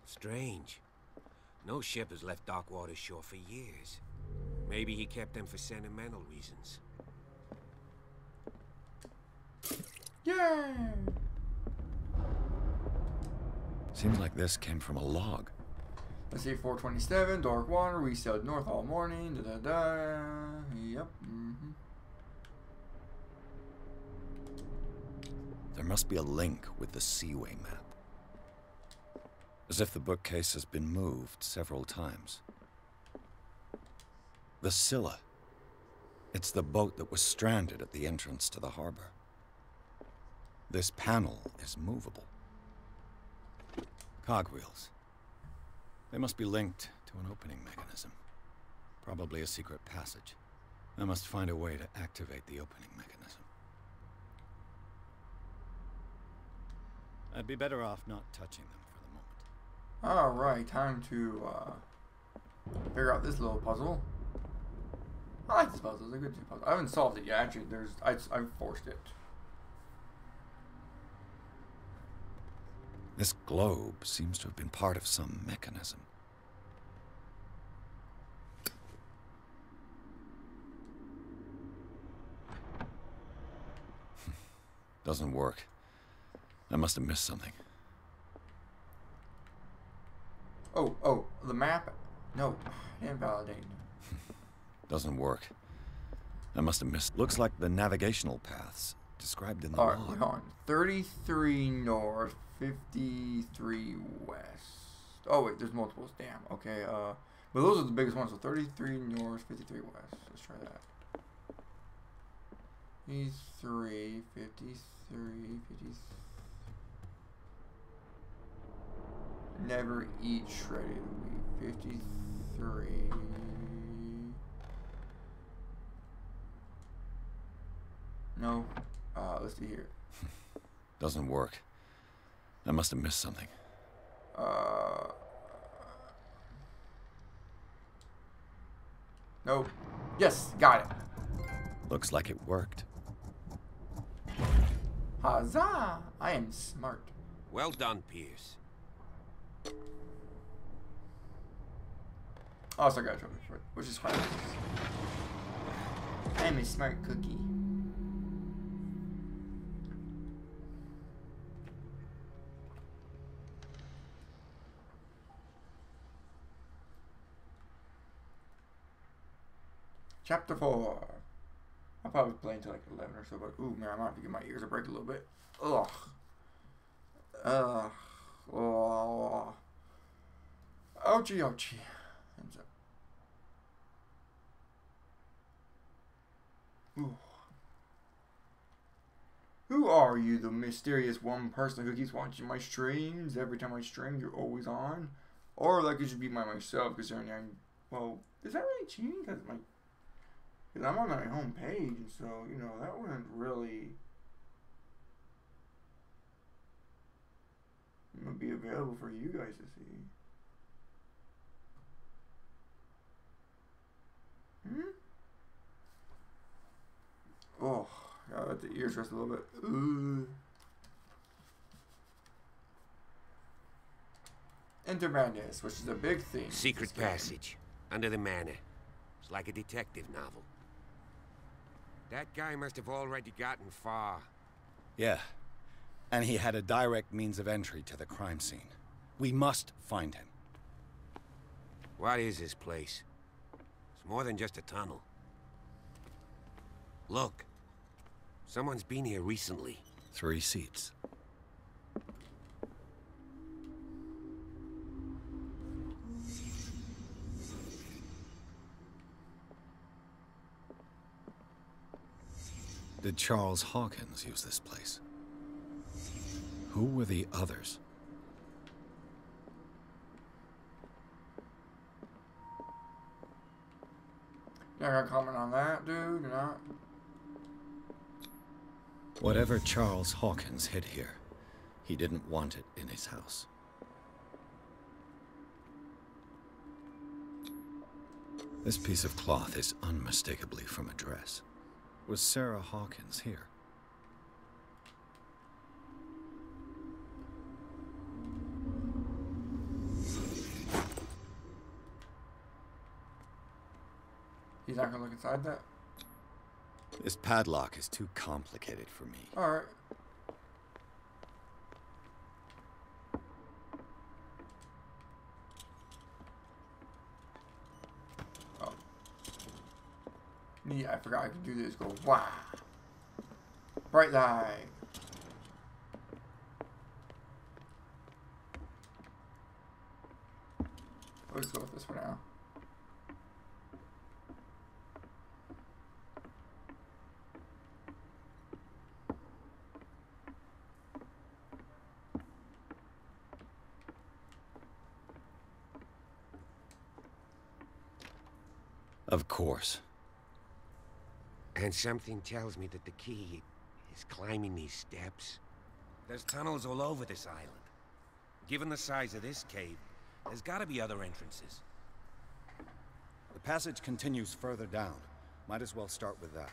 Strange. No ship has left Darkwater shore for years. Maybe he kept them for sentimental reasons. Yay! Seems like this came from a log. Let's see, 427, dark water, we sailed north all morning, Yep, There must be a link with the Seaway map. As if the bookcase has been moved several times. The Scylla. It's the boat that was stranded at the entrance to the harbor. This panel is movable. Cogwheels. They must be linked to an opening mechanism. Probably a secret passage. I must find a way to activate the opening mechanism. I'd be better off not touching them for the moment. Alright, time to figure out this little puzzle. I like this puzzle. It's a good puzzle. I haven't solved it yet. Actually, I've forced it. This globe seems to have been part of some mechanism. Doesn't work. I must have missed something. Oh, the map? No, invalidate. Doesn't work. I must have missed. Looks like the navigational paths described in the log. log. Alright, hold on. 33 north, 53 west. Oh wait, there's multiples. Damn. Okay. But those are the biggest ones. So 33 north, 53 west. Let's try that. 53, 53, 53. Never eat shredded wheat. 53. No. Let's see here. Doesn't work. I must have missed something. Nope. Yes, got it. Looks like it worked. Huzzah! I am smart. Well done, Pierce. Also got a trophy for it, which is quite nice. I'm a smart cookie. Chapter 4. I'll probably play until like 11 or so, but ooh man, I might have to give my ears a break a little bit. Ugh. Oh. Ouchie, ouchie. Hands up. Ooh. Who are you, the mysterious one person who keeps watching my streams? Every time I stream, you're always on. Or like it should be by myself, considering I'm, well, is that really cheating? Because I'm on my home page, so, you know, that wouldn't really be available for you guys to see. Oh, gotta let the ears rest a little bit. Enter Madness, which is a big theme. Secret passage under the manor. It's like a detective novel. That guy must have already gotten far. Yeah. And he had a direct means of entry to the crime scene. We must find him. What is this place? It's more than just a tunnel. Look. Someone's been here recently. 3 seats. Did Charles Hawkins use this place? Who were the others? You're not gonna comment on that, dude? You're not? Whatever Charles Hawkins hid here, he didn't want it in his house. This piece of cloth is unmistakably from a dress. Was Sarah Hawkins here? He's not gonna look inside that? This padlock is too complicated for me. Alright. Oh. Yeah, I forgot I could do this. Go, wow. Bright light. Let's go with this for now. Of course. And something tells me that the key is climbing these steps. There's tunnels all over this island. Given the size of this cave, there's gotta be other entrances. The passage continues further down. Might as well start with that.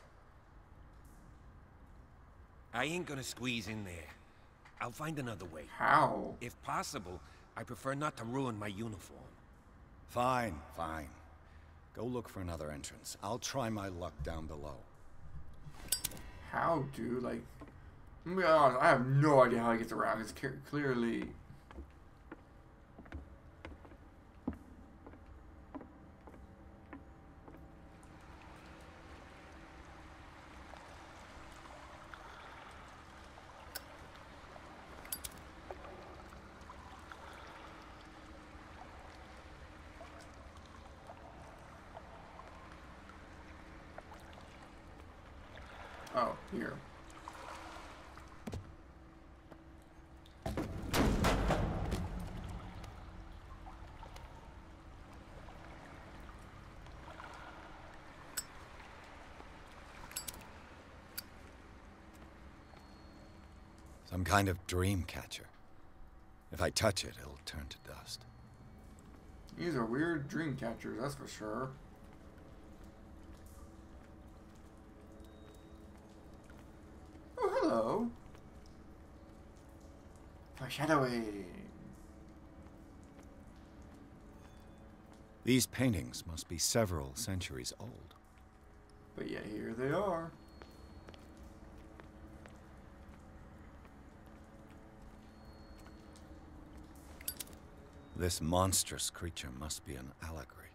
I ain't gonna squeeze in there. I'll find another way. How? If possible, I prefer not to ruin my uniform. Fine, fine. Go look for another entrance. I'll try my luck down below. How, dude? Like, I'm gonna be honest, I have no idea how he gets around. It's clearly... Oh, here. Some kind of dream catcher. If I touch it, it'll turn to dust. These are weird dream catchers, that's for sure. Oh, hello. Foreshadowing. These paintings must be several centuries old. But yet here they are. This monstrous creature must be an allegory.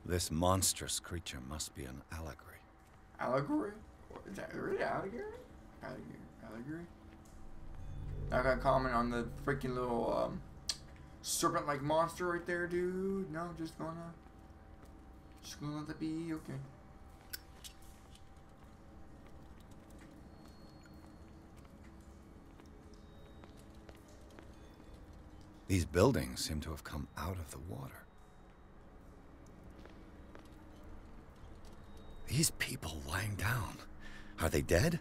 This monstrous creature must be an allegory. Allegory? Is that really allegory? Allegory? I gotta comment on the freaking little serpent-like monster right there, dude. No, just gonna let that be. Okay. These buildings seem to have come out of the water. These people lying down, are they dead?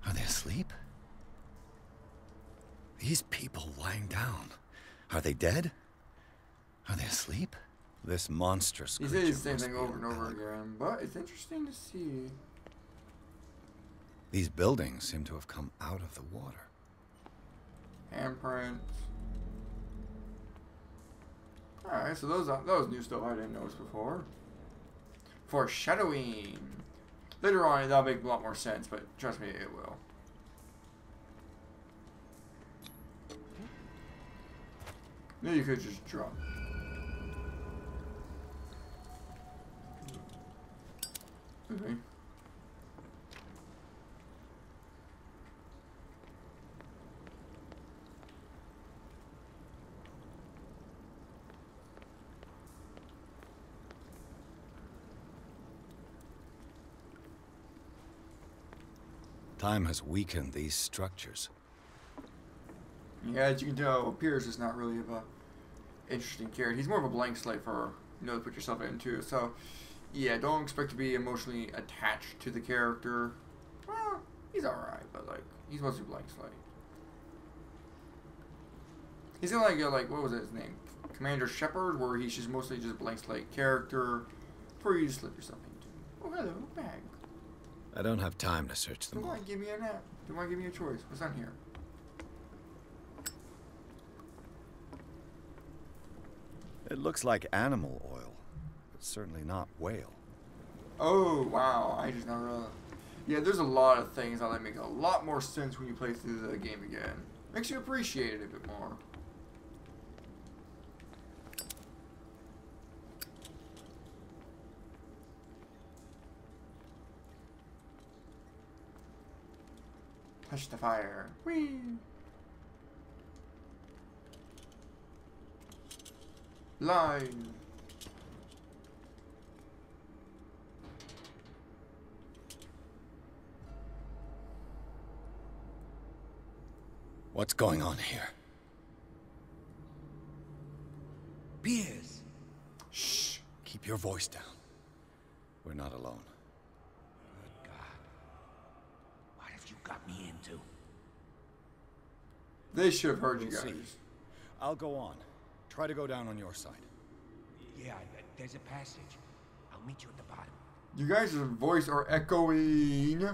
Are they asleep? These people lying down, are they dead? Are they asleep? This monstrous creature. He says the same thing over and over again, but it's interesting to see. These buildings seem to have come out of the water. Handprints. Alright, so those was new stuff I didn't notice before. Foreshadowing. Later on, that'll make a lot more sense, but trust me, it will. Maybe you could just drop. Okay. Time has weakened these structures. Yeah, as you can tell, Pierce is not really of a interesting character. He's more of a blank slate for to put yourself into. So, yeah, don't expect to be emotionally attached to the character. Well, he's alright, but like he's supposed to be blank slate. He's in like what was his name, Commander Shepard, where he's just mostly just a blank slate character for you to slip yourself into. Oh, hello, bag. I don't have time to search them all. Come on, give me a nap. Come on, give me a choice. What's on here? It looks like animal oil, but certainly not whale. Oh, wow. I just never realized. Yeah, there's a lot of things that make a lot more sense when you play through the game again. Makes you appreciate it a bit more. Touch the fire. Whee! Line. What's going on here? Beers. Shh. Keep your voice down. We're not alone. Good God. What have you got me into? to. They should have heard you We'll guys. see. I'll go on. Try to go down on your side. Yeah, there's a passage. I'll meet you at the bottom. You guys' voice are echoing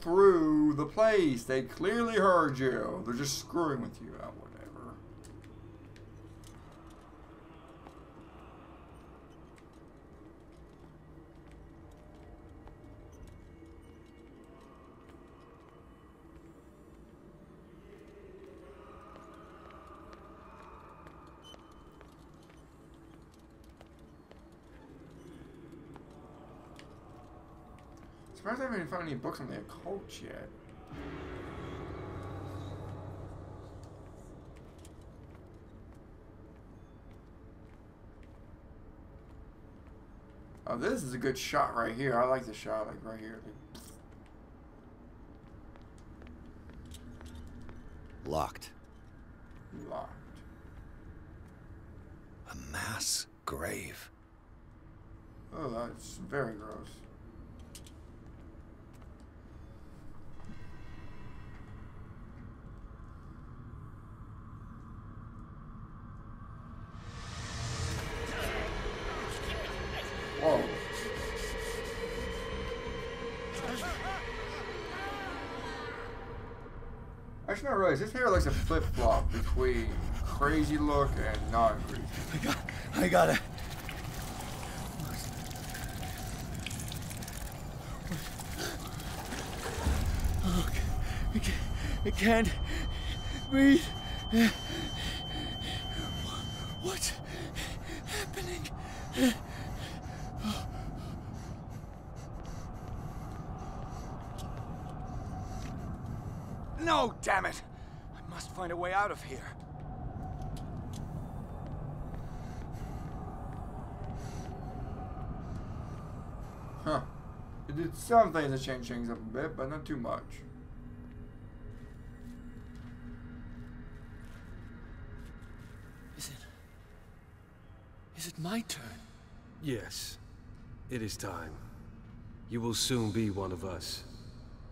through the place. They clearly heard you. They're just screwing with you. Oh, whatever. Surprised I haven't even found any books on the occult yet. Oh, this is a good shot right here. I like the shot, like right here. Locked. Locked. A mass grave. Oh, that's very gross. Whoa. I should not realize this hair likes a flip-flop between crazy look and non-crazy. I gotta. Oh, I can't breathe. What's happening? No, damn it! I must find a way out of here. Huh. It did some things to change things up a bit, but not too much. Is it my turn? Yes. It is time. You will soon be one of us.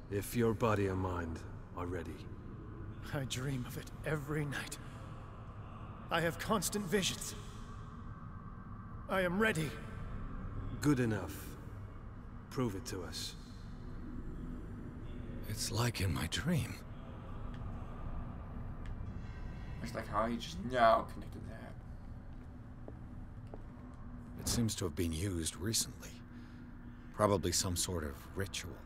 If your body and mind are ready. I dream of it every night. I have constant visions. I am ready. Good enough. Prove it to us. It's like in my dream. It's like how he just now connected that. It seems to have been used recently. Probably some sort of ritual.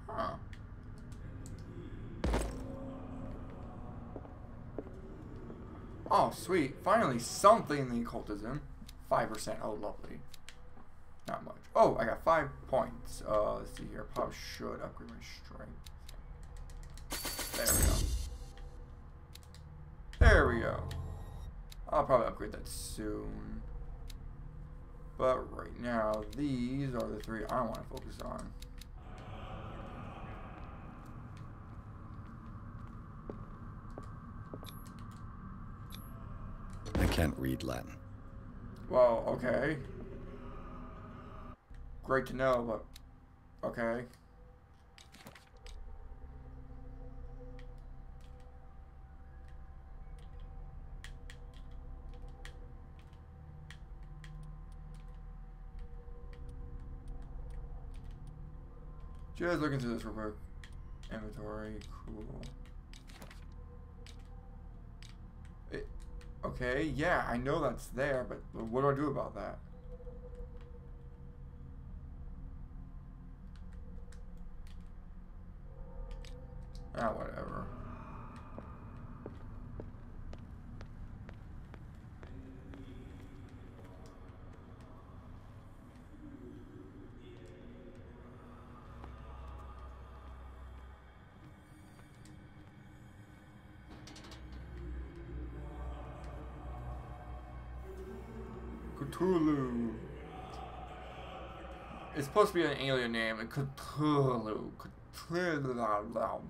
Huh. Oh, sweet. Finally, something in the occultism. 5%. Oh, lovely. Not much. Oh, I got 5 points. Let's see here. Probably should upgrade my strength. There we go. There we go. I'll probably upgrade that soon. But right now, these are the 3 I want to focus on. I can't read Latin. Well, okay. Great to know, but okay. Just look into this real quick. Inventory, cool. Okay, yeah, I know that's there, but what do I do about that? Ah, whatever. Cthulhu. It's supposed to be an alien name. Cthulhu. Cthulhu.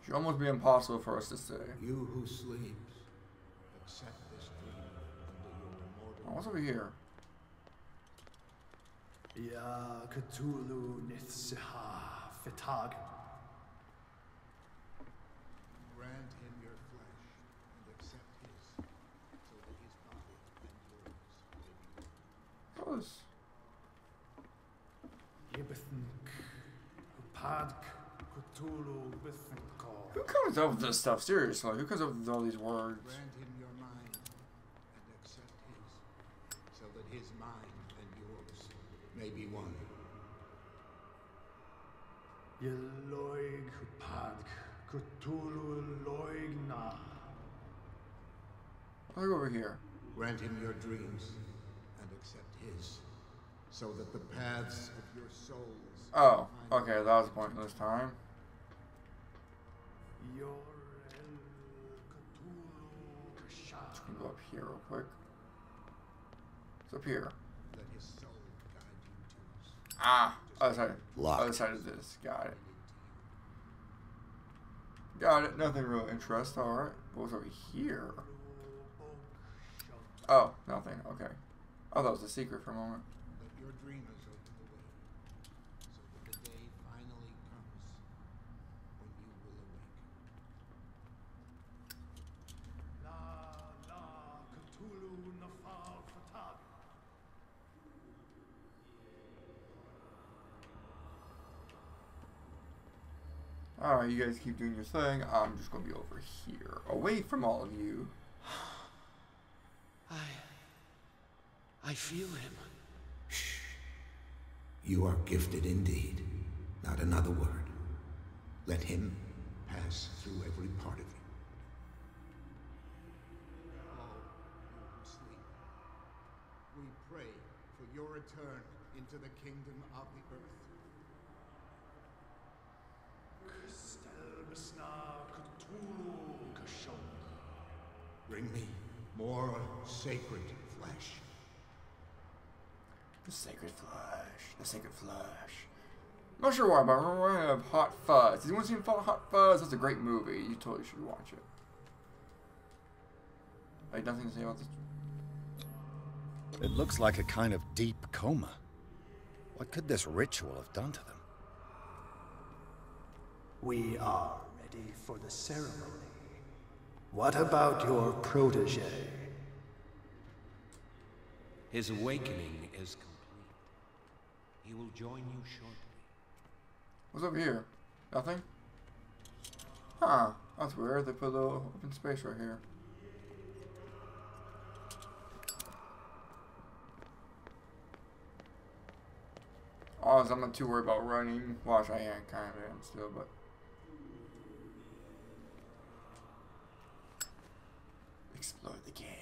Should almost be impossible for us to say. You who sleeps, accept this dream under your immortal. Oh, what's over here? Ya Cthulhu Nithsiha Fitag. Grant him your flesh and accept his, so that his body and yours may be one. Close. Yibithink Upadk Cthulhu Bithinko. Who comes up with this stuff? Seriously, who comes up with all these words? Grant him your mind and accept his, so that his mind and yours may be one. Yeloig Upadk Cthulhu Loigna. I'll go over here. Grant him your dreams and accept his, so that the paths of your souls. Oh, okay, that was pointless time. Just gonna go up here real quick. It's up here. Let his soul guide you to Ah, other side. Locked. Other side of this. Got it. Got it. Nothing real interesting. All right. What was over here? Oh, nothing. Okay. Oh, that was a secret for a moment. Let your dreamers open the way, so that the day finally comes when you will awake. La Cthulhu Nafal Fatag. Alright, you guys keep doing your thing. I'm just gonna be over here. Away from all of you. I feel him. Shh. You are gifted indeed. Not another word. Let him pass through every part of you. All you who sleep, we pray for your return into the kingdom of the earth. Bring me more sacred flesh. The sacred flesh. The sacred flesh. Not sure why, but I remember I have Hot Fuzz. Has anyone seen Hot Fuzz? That's a great movie. You totally should watch it. I have nothing to say about this. It looks like a kind of deep coma. What could this ritual have done to them? We are ready for the ceremony. What about your protege? His awakening is complete. He will join you shortly. What's over here? Nothing? Huh. That's weird. They put a little open space right here. Honestly, I'm not too worried about running. Watch, I am kind of am still, but. Explore the caves.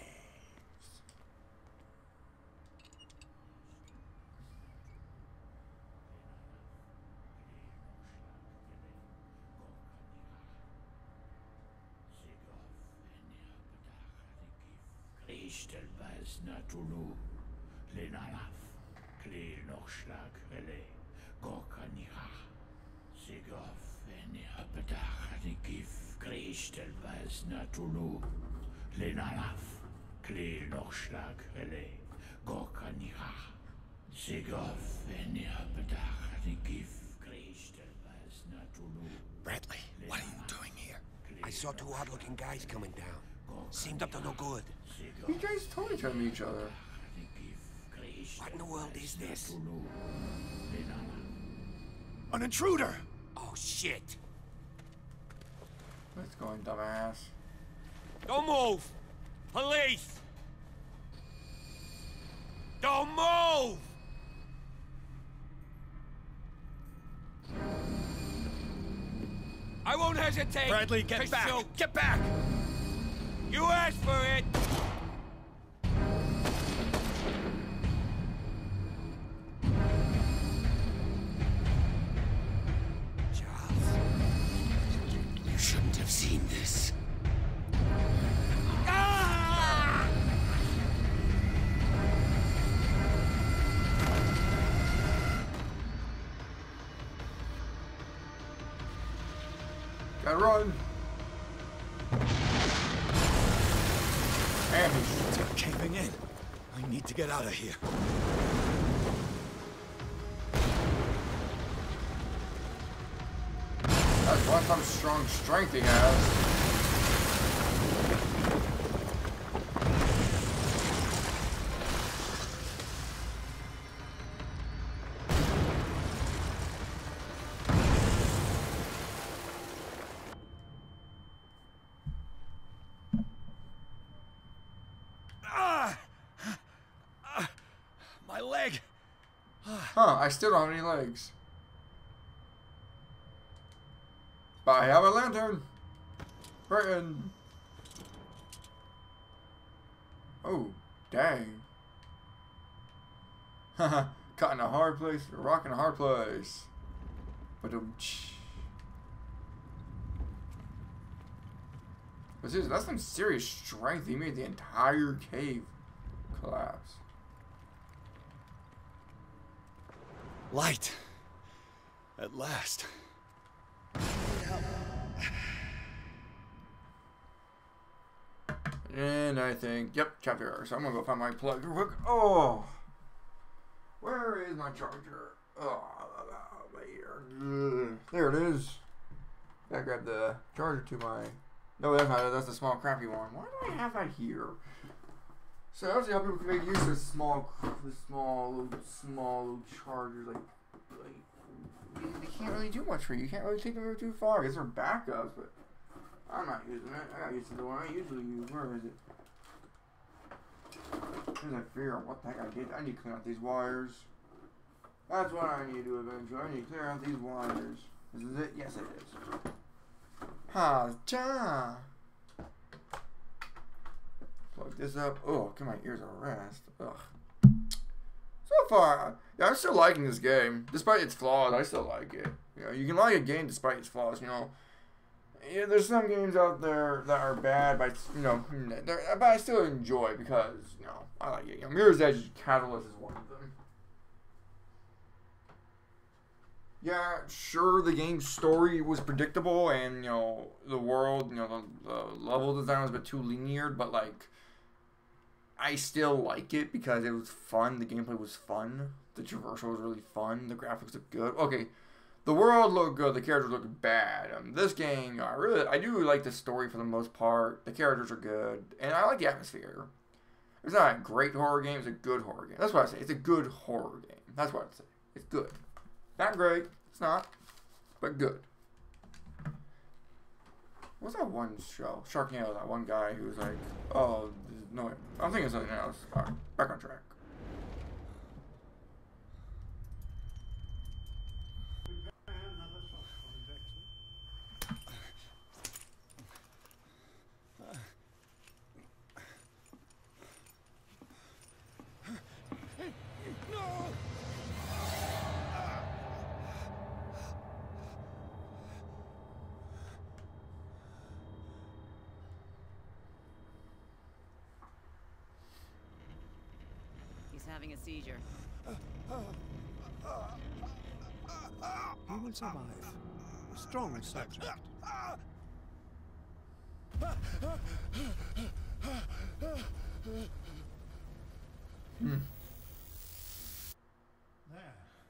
Bradley, what are you doing here? I saw two odd-looking guys coming down. Seemed up to no good. You guys told each other each other. What in the world is this? An intruder! Oh, shit! What's going, dumbass? Don't move! Police! Don't move! I won't hesitate! Bradley, get back! Shoot. Get back! You asked for it! Charles, you shouldn't have seen this. Ah! Gotta run! They're caving in. I need to get out of here. What some strong strength he has. My leg. Huh, I still don't have any legs. But I have a lantern. Britain. Oh, dang. Haha, caught in a hard place, a rock in a hard place. But seriously, that's some serious strength. He made the entire cave collapse. Light. At last. And I think, yep, chapter. So I'm gonna go find my plug real quick. Oh, where is my charger? Oh, right here. There it is. Gotta grab the charger to my. No, that's not it. That's the small, crappy one. Why do I have that here? So obviously, how people can make use of small little chargers. Like they can't really do much for you. You can't really take them too far. I guess they're backups, but I'm not using it. I got used to the one I usually use. Where is it? As I figure out what the heck I did. I need to clear out these wires. That's what I need to do eventually. I need to clear out these wires. This is it? Yes, it is. Ha-cha! Plug this up. Oh, give my ears a rest. Ugh. So far, yeah, I'm still liking this game. Despite its flaws, I still like it. You know, you can like a game despite its flaws, you know. Yeah, there's some games out there that are bad, but, you know, but I still enjoy because, you know, I like it. You know, Mirror's Edge Catalyst is one of them. Yeah, sure, the game's story was predictable, and, you know, the world, you know, the level design was a bit too linear, but, like, I still like it because it was fun. The gameplay was fun. The traversal was really fun. The graphics look good. Okay, the world looked good. The characters look bad. This game, I do like the story for the most part. The characters are good, and I like the atmosphere. It's not a great horror game. It's a good horror game. That's what I say. It's a good horror game. That's what I say. It's good. Not great. It's not, but good. What's that one show? Sharknado, that one guy who was like, oh, no, I'm thinking of something else. Alright, back on track. Having a seizure. He will survive. Strong subject. There,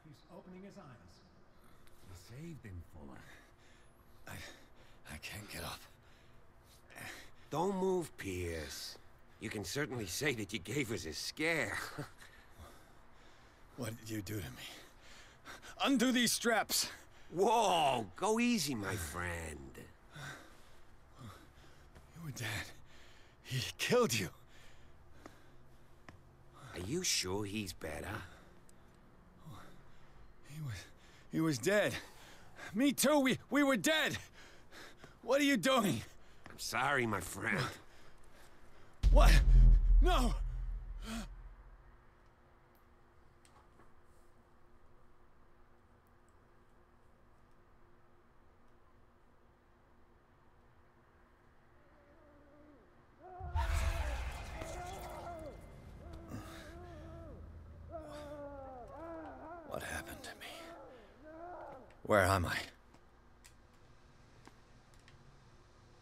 he's opening his eyes. You saved him, Fuller. I can't get up. Don't move, Pierce. You can certainly say that you gave us a scare. What did you do to me? Undo these straps! Whoa! Go easy, my friend. You were dead. He killed you. Are you sure he's better? He was dead. Me too, we were dead! What are you doing? I'm sorry, my friend. What? No! What happened to me? Where am I?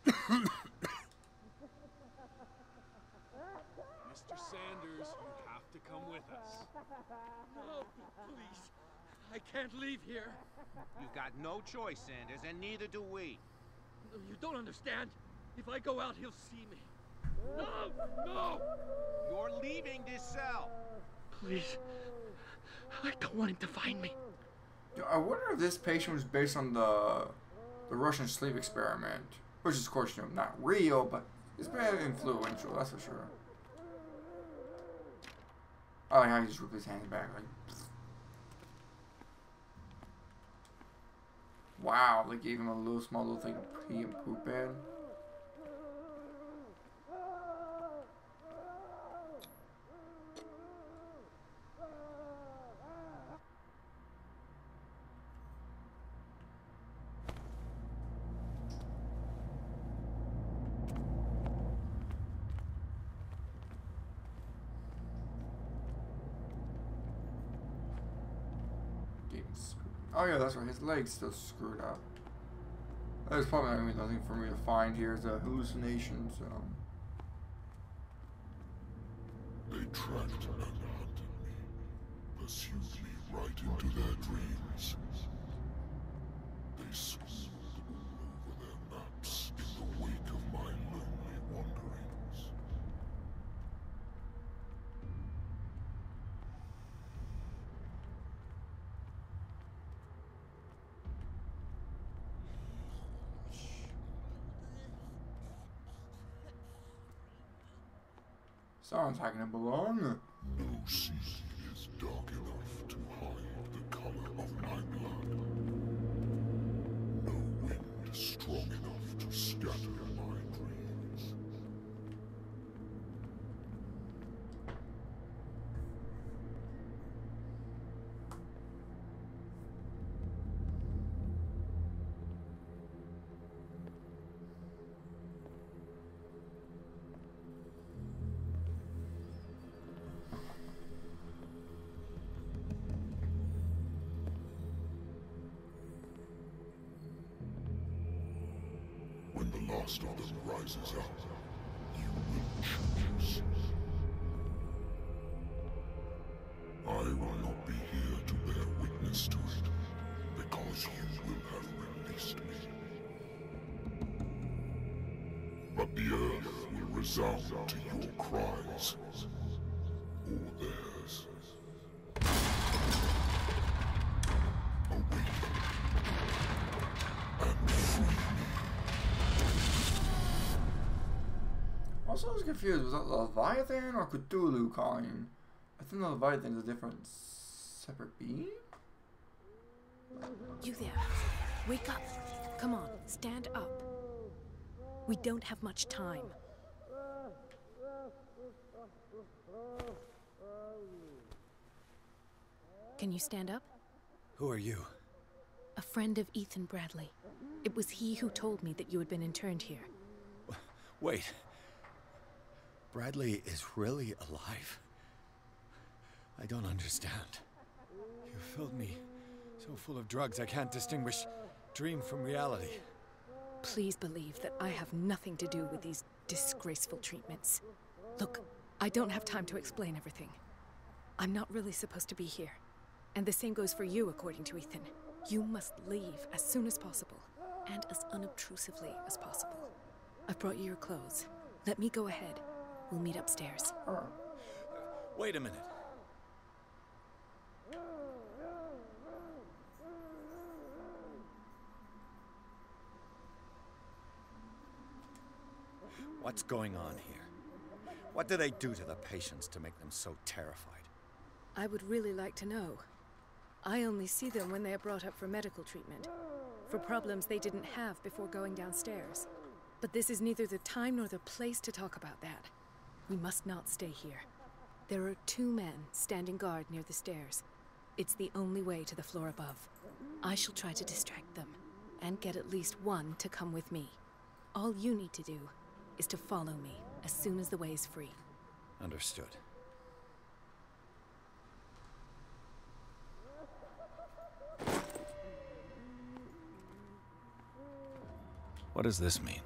Mr. Sanders, you have to come with us. No, please. I can't leave here. You got no choice, Sanders, and neither do we. You don't understand. If I go out, he'll see me. No! No! You're leaving this cell. Please. I don't want him to find me. I wonder if this patient was based on the Russian sleep experiment. Which is, of course, you know, not real, but it's very influential, that's for sure. I like how he just ripped his hand back, like... Wow, they gave him a little small little thing to pee and poop in. Oh yeah, that's right. His leg's still screwed up. There's probably not gonna be nothing for me to find here. It's a hallucination, so. They tracked and hunted me, pursued me right into their dreams. They scrawled all over their maps in the wake of my lonely wanderings. Sounds like it belong. No sea is dark enough to hide the color of my blood. No wind strong enough to scatter my dreams. When the last of them rises up, you will choose. I will not be here to bear witness to it, because you will have released me. But the earth will resound to your cries, or theirs. Awaken and free me. Also, I was confused. Was that Leviathan or Cthulhu calling? I think the Leviathan is a different, separate being? You there. Wake up. Come on, stand up. We don't have much time. Can you stand up? Who are you? A friend of Ethan Bradley. It was he who told me that you had been interned here. Wait. Bradley is really alive? I don't understand. You filled me so full of drugs I can't distinguish dream from reality. Please believe that I have nothing to do with these disgraceful treatments. Look, I don't have time to explain everything. I'm not really supposed to be here. And the same goes for you, according to Ethan. You must leave as soon as possible, and as unobtrusively as possible. I've brought you your clothes. Let me go ahead. We'll meet upstairs. Wait a minute. What's going on here? What do they do to the patients to make them so terrified? I would really like to know. I only see them when they are brought up for medical treatment, for problems they didn't have before going downstairs. But this is neither the time nor the place to talk about that. We must not stay here. There are 2 men standing guard near the stairs. It's the only way to the floor above. I shall try to distract them, and get at least one to come with me. All you need to do is to follow me as soon as the way is free. Understood. What does this mean?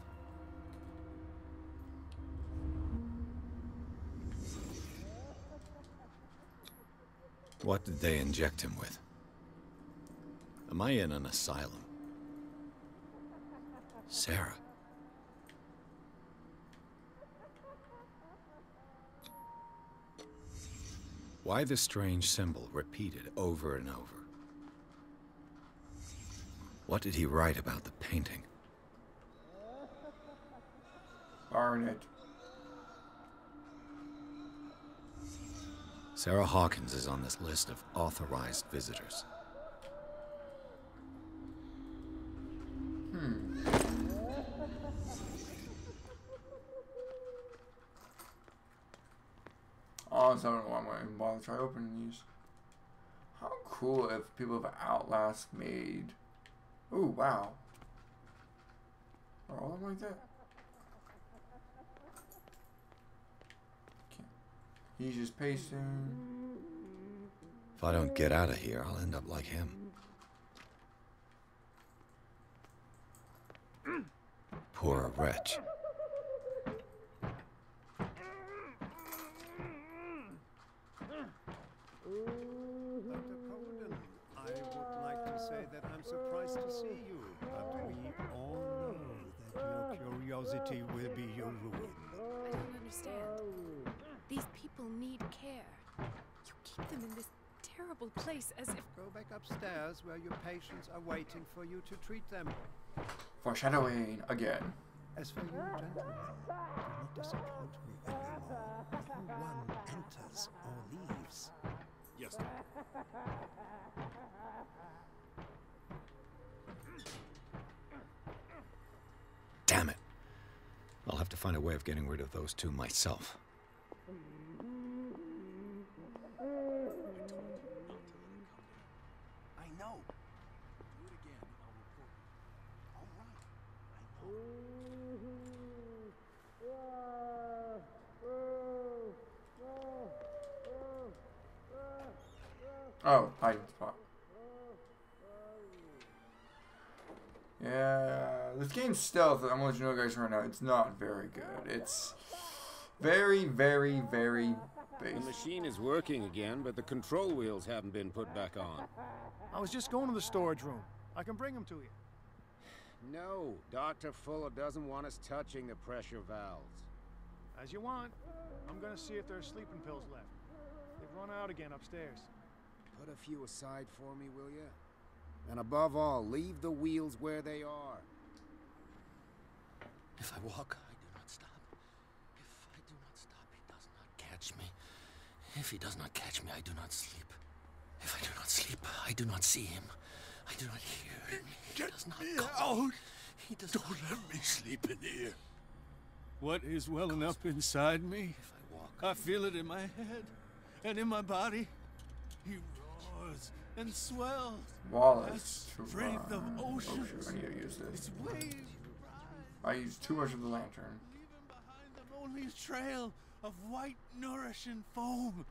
What did they inject him with? Am I in an asylum? Sarah. Why the strange symbol repeated over and over? What did he write about the painting? Darn it. Sarah Hawkins is on this list of authorized visitors. Honestly, I don't know why I'm going to bother try opening these. How cool if people of Outlast made... Ooh, wow. Are all of them like that? He's just pacing. If I don't get out of here, I'll end up like him. Poor wretch. I would like to say that I'm surprised to see you, but we all know that your curiosity will be your ruin. I don't understand. These people need care. You keep them in this terrible place as if... Go back upstairs where your patients are waiting for you to treat them. Foreshadowing again. As for you, gentlemen, do not disappoint me anymore. No one enters or leaves. Yes, Damn it. I'll have to find a way of getting rid of those two myself. I know. Do it again, I'll report you. All right. I know. Oh, hiding spot. Yeah, this game's stealth. I'm gonna let you know, guys, right now. It's not very good. It's very, very, very basic. The machine is working again, but the control wheels haven't been put back on. I was just going to the storage room. I can bring them to you. No, Dr. Fuller doesn't want us touching the pressure valves. As you want. I'm gonna see if there's sleeping pills left. They've run out again upstairs. Put a few aside for me, will you? And above all, leave the wheels where they are. If I walk, I do not stop. If I do not stop, he does not catch me. If he does not catch me, I do not sleep. If I do not sleep, I do not see him. I do not hear him. He does not call me. He does not let me sleep in here. What is welling up inside me? I feel it in my head and in my body. He roars and swells. Wallace. Strength of ocean. Oh, shoot, I need to use this. Its waves I used too much of the lantern. the only trail of white, nourishing foam.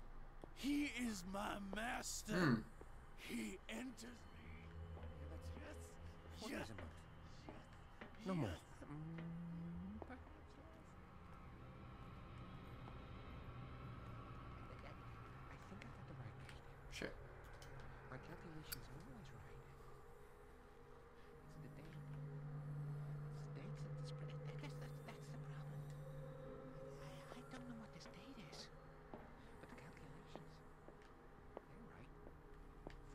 He is my master. He enters me. Yes. No more. Shit. My calculations are always right. It's the date. It's the dates and the spread. I guess that's the problem. I don't know what this date is, but the calculations, they're right.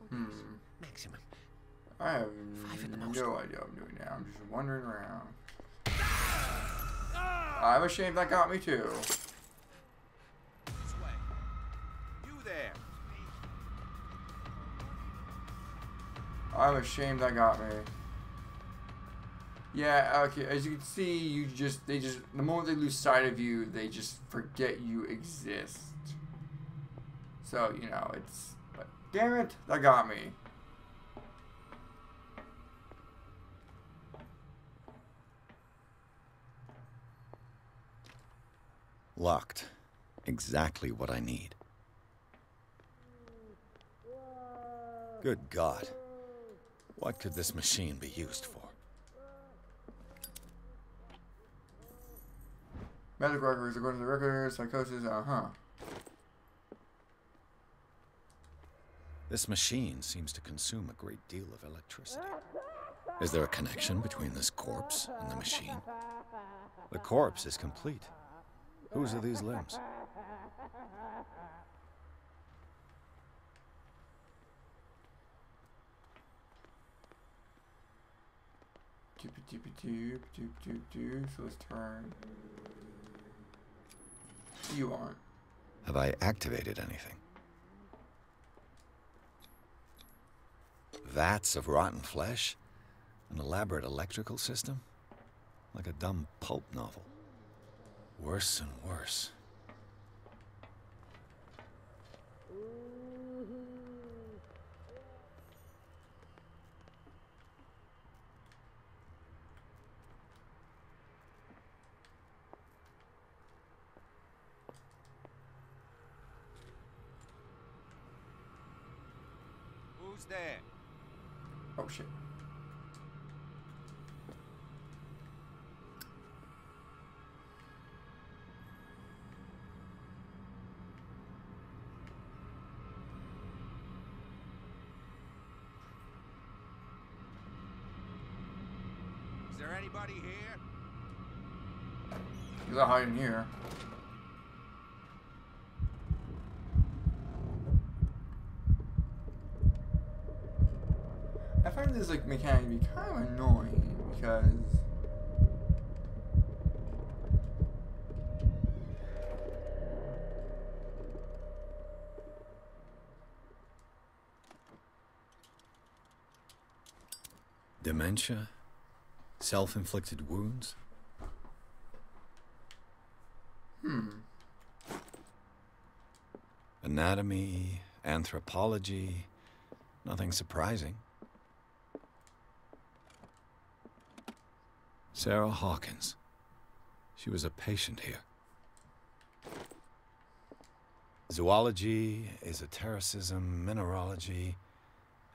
4 days maximum. I have 5 at the most. no idea what I'm doing now. I'm just wandering around. I'm ashamed that got me too. This way. You there. I'm ashamed that got me. Yeah, okay, as you can see, they just, the moment they lose sight of you, they just forget you exist. So, you know, it's, but damn it, that got me. Locked. Exactly what I need. Good God. What could this machine be used for? Medical records, according to the records, psychosis, This machine seems to consume a great deal of electricity. Is there a connection between this corpse and the machine? The corpse is complete. Whose are these limbs? So let's turn. You aren't. Have I activated anything? Vats of rotten flesh? An elaborate electrical system? Like a dumb pulp novel. Worse and worse. Who's there? Oh shit. Is there anybody here? He's not hiding here. I find this like mechanic to be kind of annoying because dementia? Self-inflicted wounds? Anatomy, anthropology, nothing surprising. Sarah Hawkins. She was a patient here. Zoology, esotericism, mineralogy,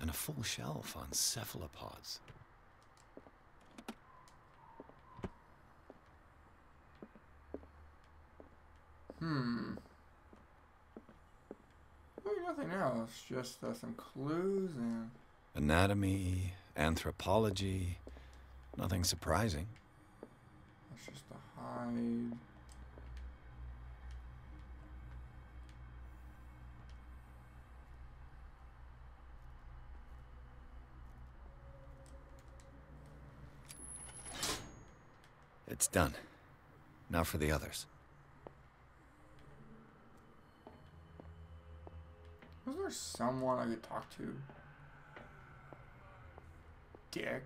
and a full shelf on cephalopods. Really nothing else, just some clues and Anatomy, anthropology, nothing surprising. that's just a hide. It's done. Now for the others. Was there someone I could talk to? Dick.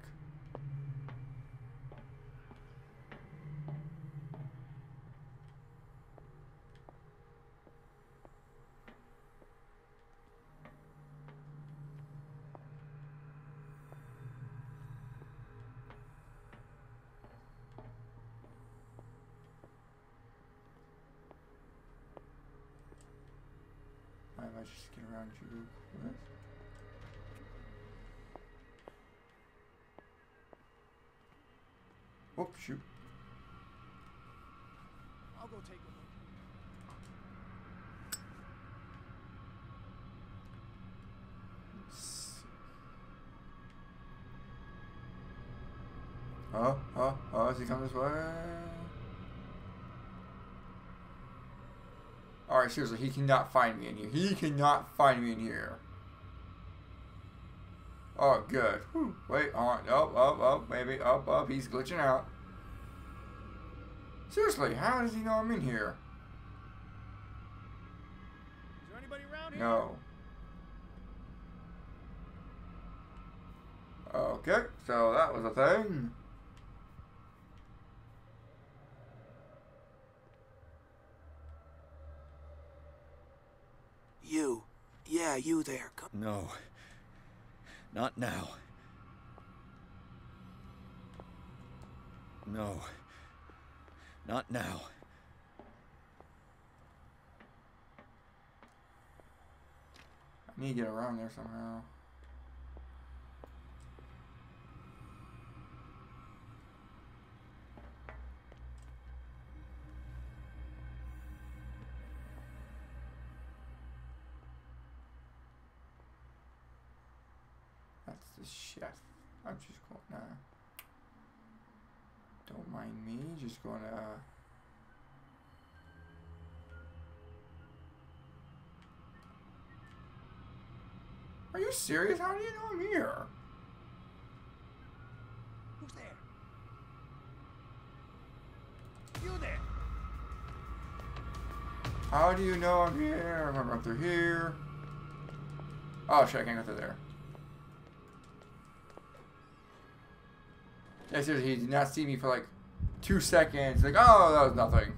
I might just get around you with. Oh, shoot. I'll go take a look. Oh, is he coming this way? Alright, seriously, he cannot find me in here. He cannot find me in here. Oh, good. Whew. Wait, up, maybe, up. He's glitching out. Seriously, how does he know I'm in here? Is there anybody around here? No. Okay, so that was a thing. You. Yeah, you there. Come. No. Not now. No. Not now. I need to get around there somehow. the chef. I'm just gonna. Don't mind me. Just gonna. Are you serious? How do you know I'm here? Who's there? You there? How do you know I'm here? I'm gonna run through here. Oh shit, I can't go through there. Yeah, seriously, he did not see me for like 2 seconds. Like, oh, that was nothing.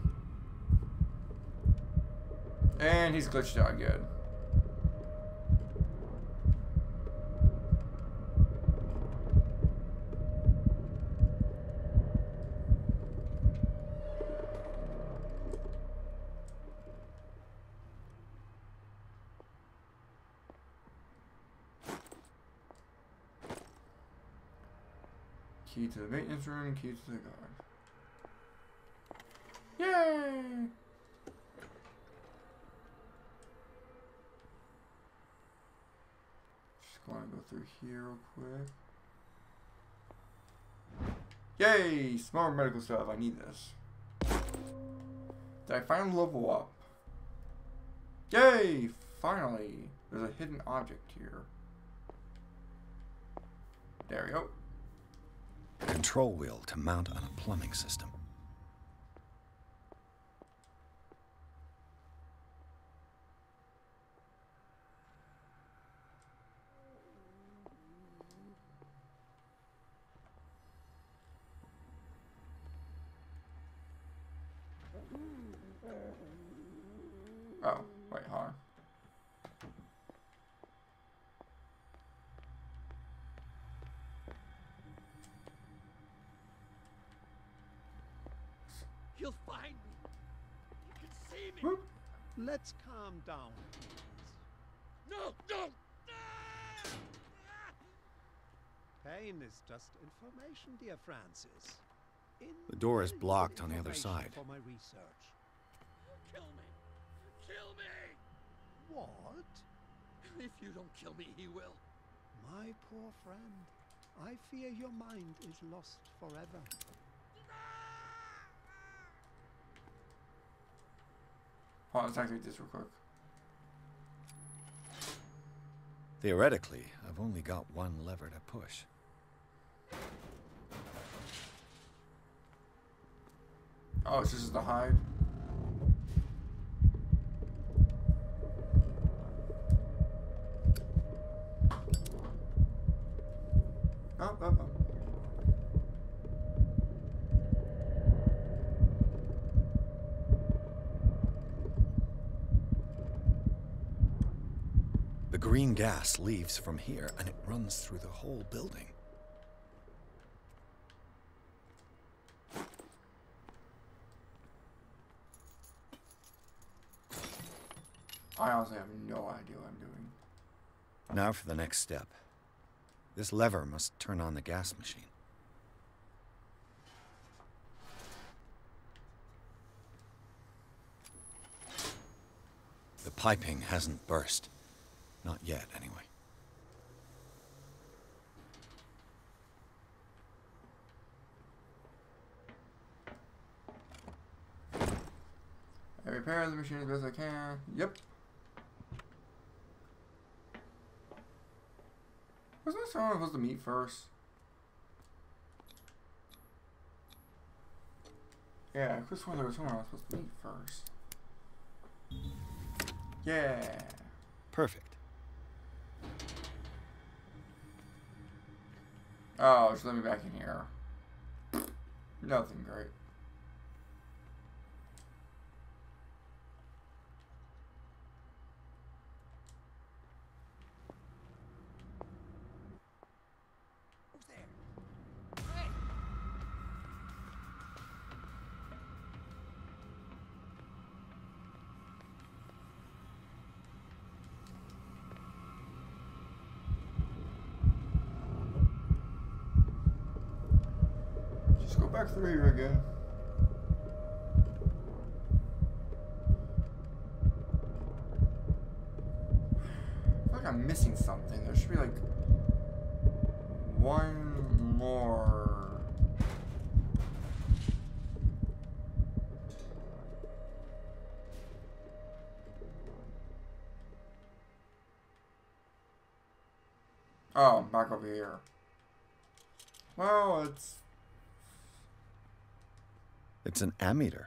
And he's glitched out good. Key to the maintenance room, key to the guard. Yay! Just going to go through here real quick. Yay! Some more medical stuff. I need this. Did I finally level up? Yay! Finally! There's a hidden object here. There we go. Control wheel to mount on a plumbing system. Oh, wait, hold on. You'll find me. You can see me. Whoop. Let's calm down, please. No, no. Pain is just information, dear Francis. The door is blocked on the other side. For my research. Kill me. Kill me. What? If you don't kill me, he will. My poor friend, I fear your mind is lost forever. Hold on, let's activate this real quick. Theoretically, I've only got one lever to push. Oh, it's just the hide. Oh. The green gas leaves from here and it runs through the whole building. I honestly have no idea what I'm doing. Now for the next step. This lever must turn on the gas machine. The piping hasn't burst. Not yet, anyway. I repair the machine as best I can. Yep. Wasn't this someone supposed to meet first? Yeah, I could have sworn there was someone I was supposed to meet first. Yeah. Perfect. Oh, just let me back in here. Nothing great. Who's there? Hey! Just go back through here again. I feel like I'm missing something. There should be like one more. Oh, I'm back over here. Well, It's an ammeter.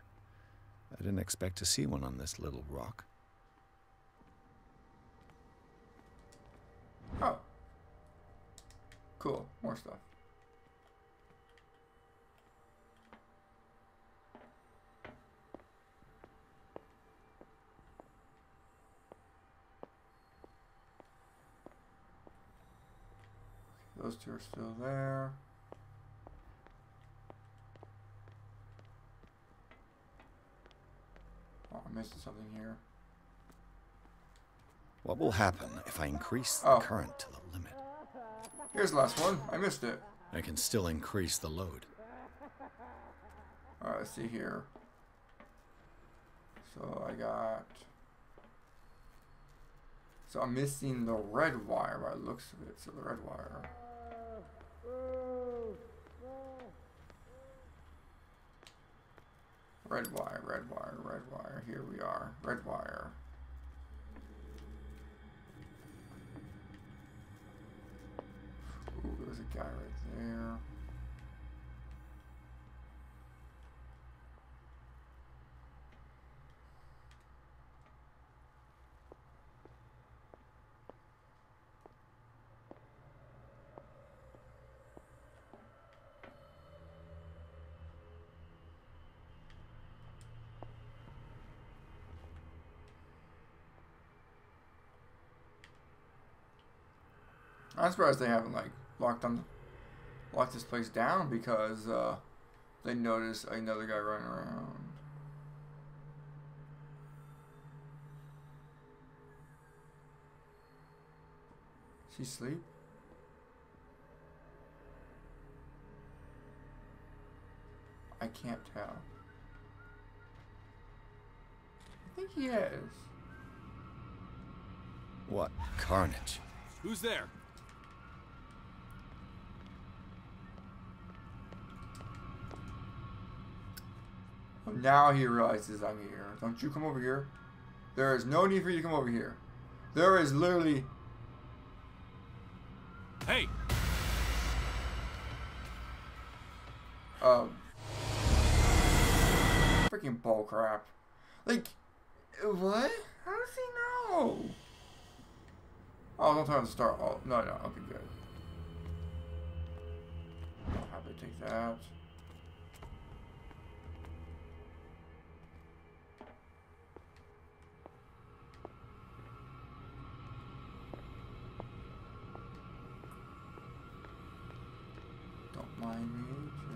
I didn't expect to see one on this little rock. Oh. Cool. More stuff. Those two are still there. Oh, I missed something here. What will happen if I increase the current to the limit? Here's the last one. I missed it. I can still increase the load. Alright, let's see here. So I got... So I'm missing the red wire by the looks of it. So the red wire. Red wire, red wire, red wire. Here we are. Red wire. Ooh, there's a guy right there. I'm surprised they haven't like locked this place down because they noticed another guy running around. Is he asleep? I can't tell. I think he is. What carnage? Who's there? Now he realizes I'm here. Don't you come over here. There is no need for you to come over here. There is literally... Hey! Freaking bull crap. Like, what? How does he know? Oh, don't tell him to start. Oh, no, no. Okay, good. I'll have to take that. Don't mind me. Just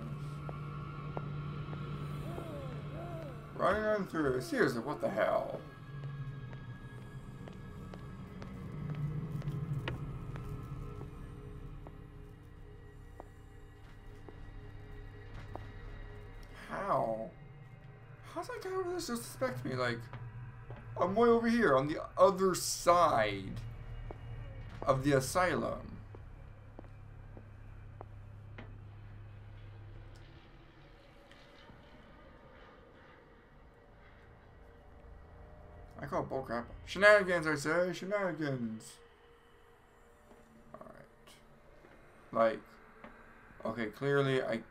running on through. Seriously, what the hell? How? How's that guy over there suspect me? Like, I'm way over here on the other side of the asylum. I call it bullcrap. Shenanigans, I say. Shenanigans. Alright. Like, okay, clearly I...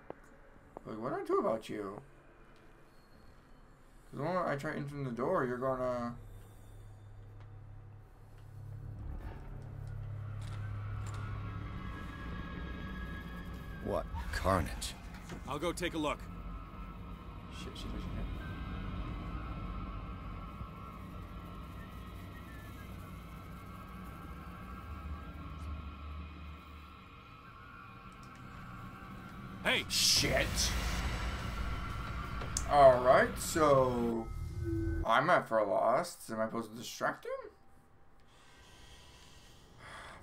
Like, what do I do about you? Because the moment I try entering the door, you're gonna... What carnage? I'll go take a look. Shit, she doesn't hit. Hey! Shit! Alright, so... I'm at for a loss. Am I supposed to distract him?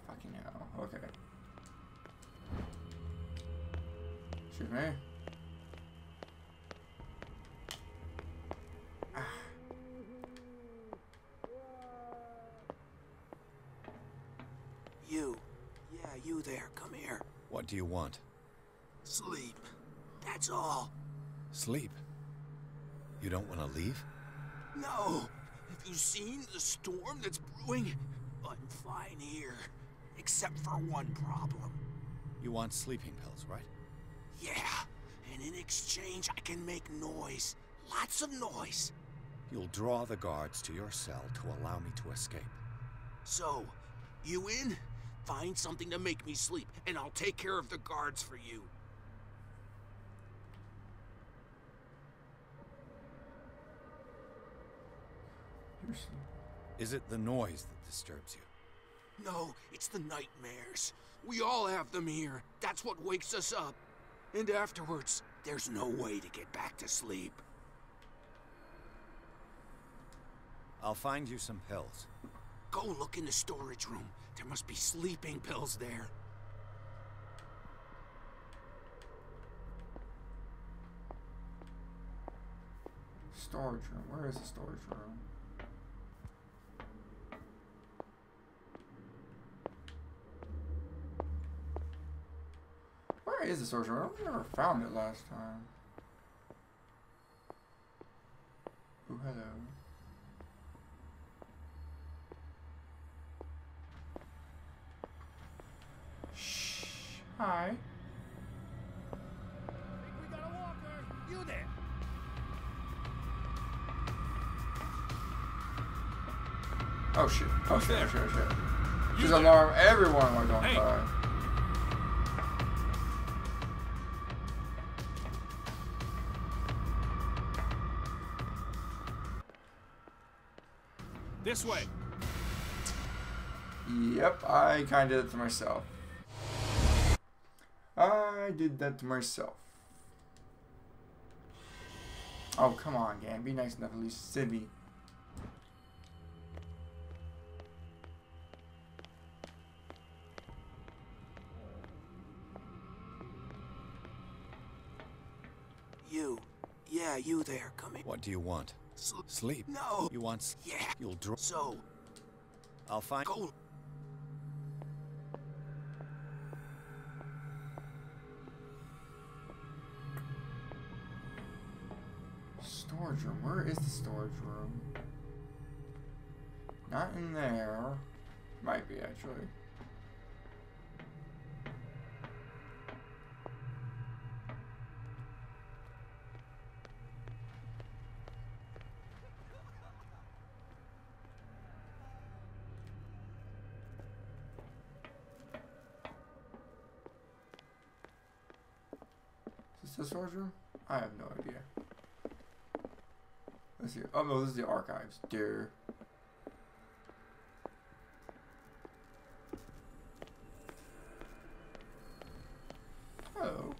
Fucking hell. Okay. Shoot me. You. Yeah, you there. Come here. What do you want? Sleep. That's all. Sleep? You don't want to leave? No. Have you seen the storm that's brewing? I'm fine here. Except for one problem. You want sleeping pills, right? Yeah. And in exchange, I can make noise. Lots of noise. You'll draw the guards to your cell to allow me to escape. So, you in? Find something to make me sleep, and I'll take care of the guards for you. Is it the noise that disturbs you? No, it's the nightmares. We all have them here. That's what wakes us up. And afterwards, there's no way to get back to sleep. I'll find you some pills. Go look in the storage room. There must be sleeping pills there. Storage room. Where is the storage room? Where is the storage room? I never found it last time. Oh, hello. Shh. Hi. We got a walker. You there? Oh shit. Oh shit. Oh shit. Oh shit. Just alarm everyone while don't die. This way. Yep, I kind of did it to myself. I did that to myself. Oh, come on, game. Be nice enough, at least Sibby. You. Yeah, you there. Come in. What do you want? Sleep? No. You want? Yeah. You'll draw. So. I'll find. Go. Storage room. Where is the storage room? Not in there. Might be, actually. Is this the storage room? I have no idea. Let's see. Oh no, this is the archives. Dear. Oh.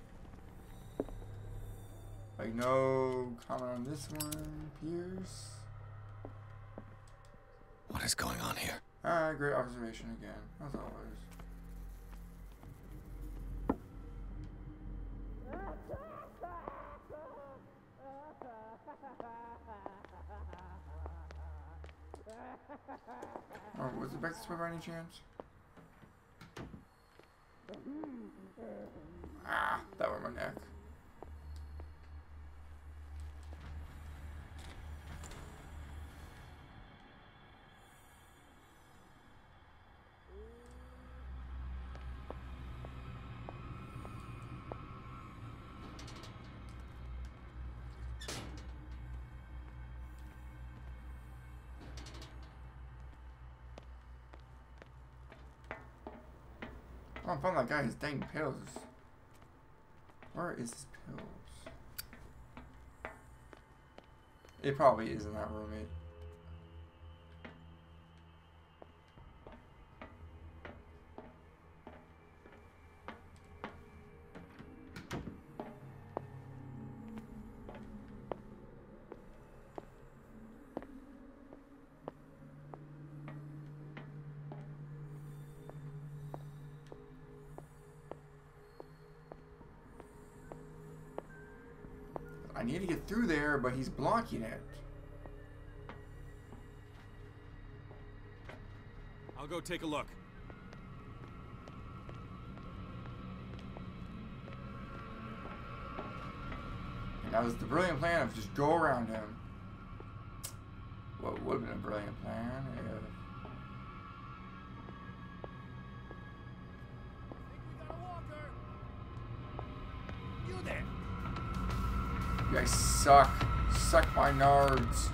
Like no comment on this one, Pierce. What is going on here? Alright, great observation again, as always. Oh, was it back this way by any chance? Ah, that were my neck. Oh, I found that guy his dang pills. Where is his pills? It probably is in that room. I need to get through there, but he's blocking it. I'll go take a look. That was the brilliant plan of just go around him. What would have been a brilliant plan if... You there? You guys suck. Suck my nards.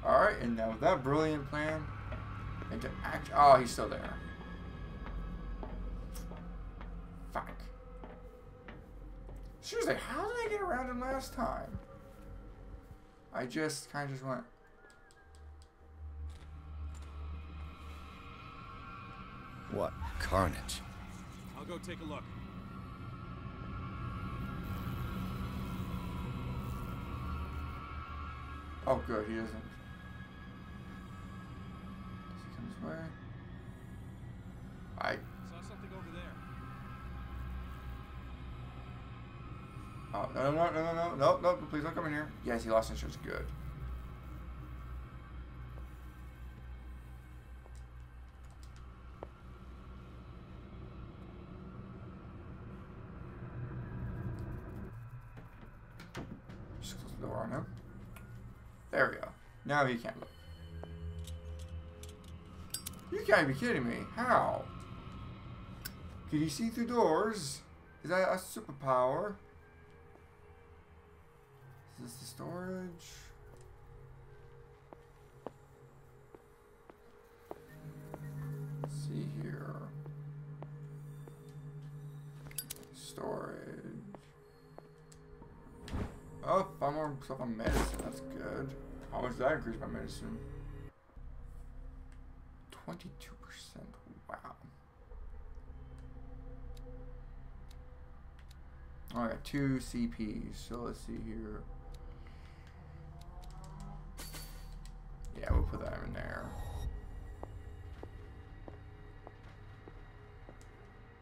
Alright, and now with that brilliant plan, into action. Oh, he's still there. Fuck. Seriously, how did I get around him last time? I just kind of just went. What carnage? I'll go take a look. Oh, good, he isn't. Does he come this way? I. Saw something over there. Oh, no, please don't come in here. Yes, he lost insurance. Good. Just close the door on him. There we go. Now he can't look. You can't be kidding me. How? Can he see through doors? Is that a superpower? Is this the storage? Let's see here. Storage. Oh, 5 more stuff on medicine. That's good. How much did that increase my medicine? 22%. Wow. Oh, I got 2 CPs. So let's see here. Yeah, we'll put that in there.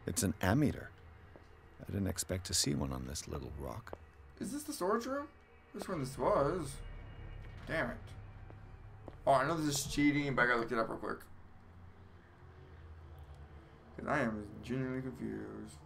It's an ammeter. I didn't expect to see one on this little rock. Is this the storage room? This one this was. Damn it. Oh, I know this is cheating, but I gotta look it up real quick. Because I am genuinely confused.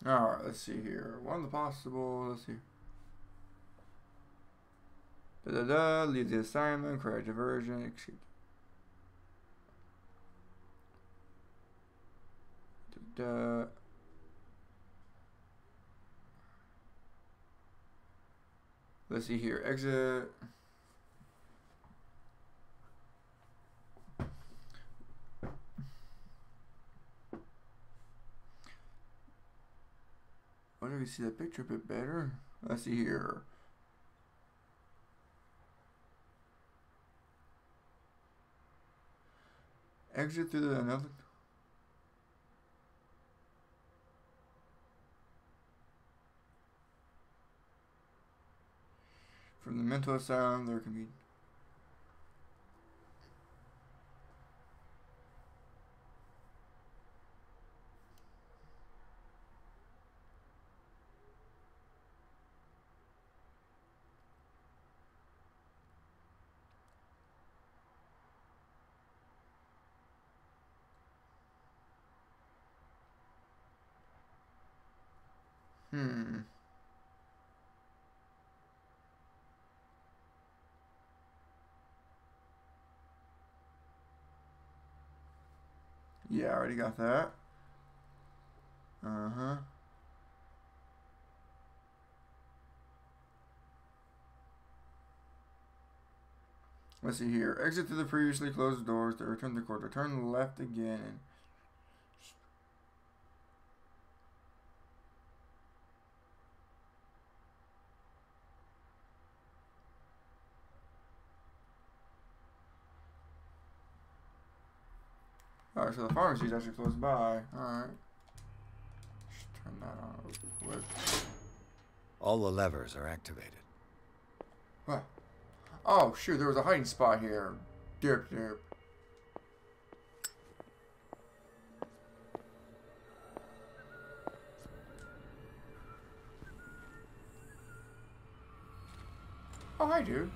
Alright, let's see here. One of the possible, let's see. Leave the assignment, correct diversion, exceed. Let's see here. Exit. Why do we see that picture a bit better? Let's see here. Exit through the another. From the mental asylum, there can be. Yeah, I already got that. Uh-huh. Let's see here. Exit through the previously closed doors to return to the corridor. Turn left again. Alright, so the pharmacy is actually close by. Alright. Just turn that on real quick. All the levers are activated. What? Oh, shoot, there was a hiding spot here. Derp, derp. Oh, hi, dude.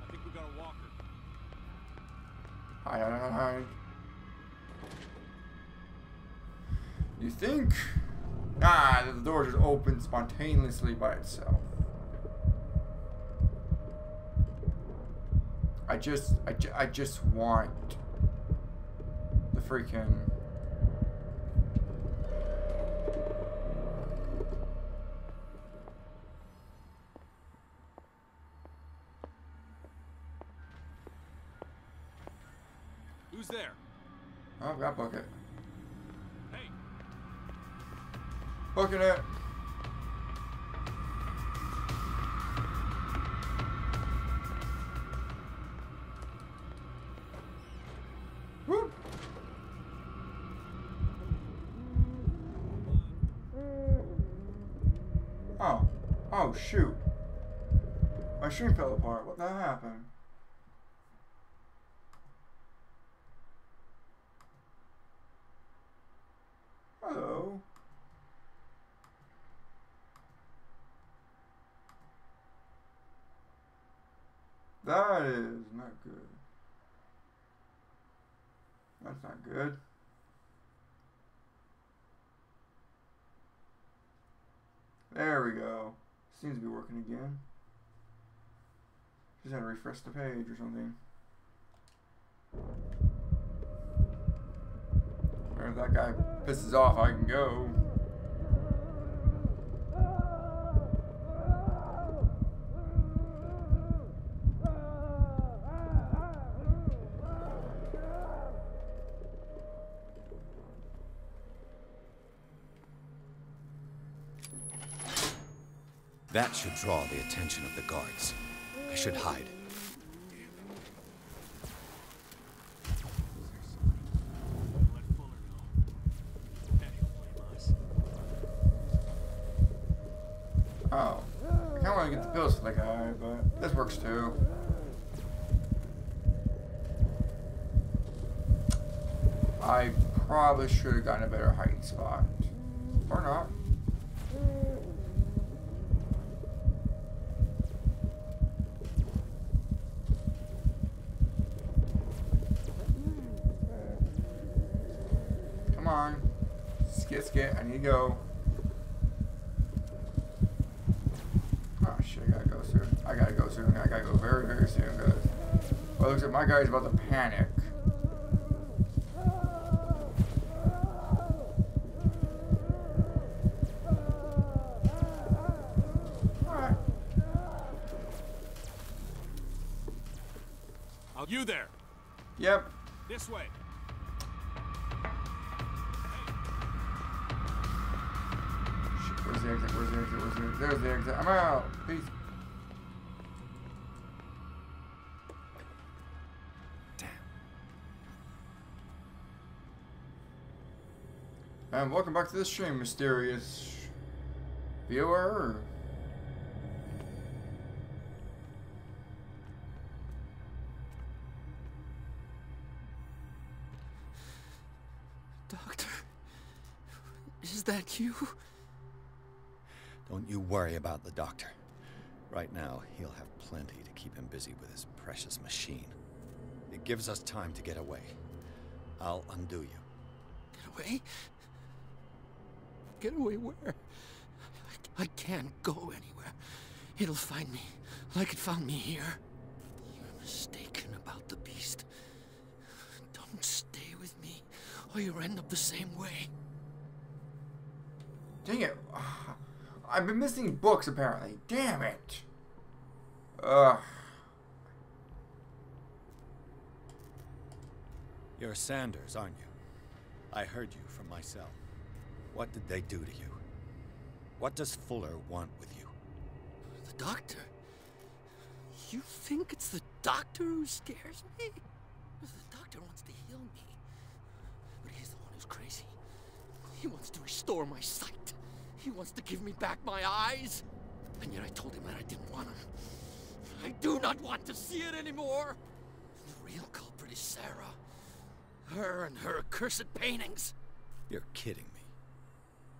I think we got a walker. Hi. You think? Ah, the door just opened spontaneously by itself. I just want the freaking... Who's there? Oh, got bucket. Hey. Booking it. Woo. Oh shoot. My stream fell apart. What the hell happened? Hello. That is not good. That's not good. There we go. Seems to be working again. Just had to refresh the page or something. Or if that guy pisses off, I can go. That should draw the attention of the guards. I should hide. Oh. I kinda wanna get the pills for the guy, but this works too. I probably should have gotten a better hiding spot. Or not. Come on. Skit. I need to go. Oh shit, I gotta go soon. I gotta go very, very soon, guys. Well, it looks like my guy's about to panic. Alright. You there? Yep. This way. Where's the exit? There's the exit. I'm out. Peace. Damn. And welcome back to the stream, mysterious viewer. Doctor, is that you? Don't you worry about the doctor. Right now, he'll have plenty to keep him busy with his precious machine. It gives us time to get away. I'll undo you. Get away? Get away where? I can't go anywhere. It'll find me, like it found me here. You're mistaken about the beast. Don't stay with me, or you'll end up the same way. Dang it. I've been missing books, apparently. Damn it. Ugh. You're Sanders, aren't you? I heard you from my cell. What did they do to you? What does Fuller want with you? The doctor? You think it's the doctor who scares me? The doctor wants to heal me. But he's the one who's crazy. He wants to restore my sight. He wants to give me back my eyes. And yet I told him that I didn't want him. I do not want to see it anymore. The real culprit is Sarah. Her and her accursed paintings. You're kidding me.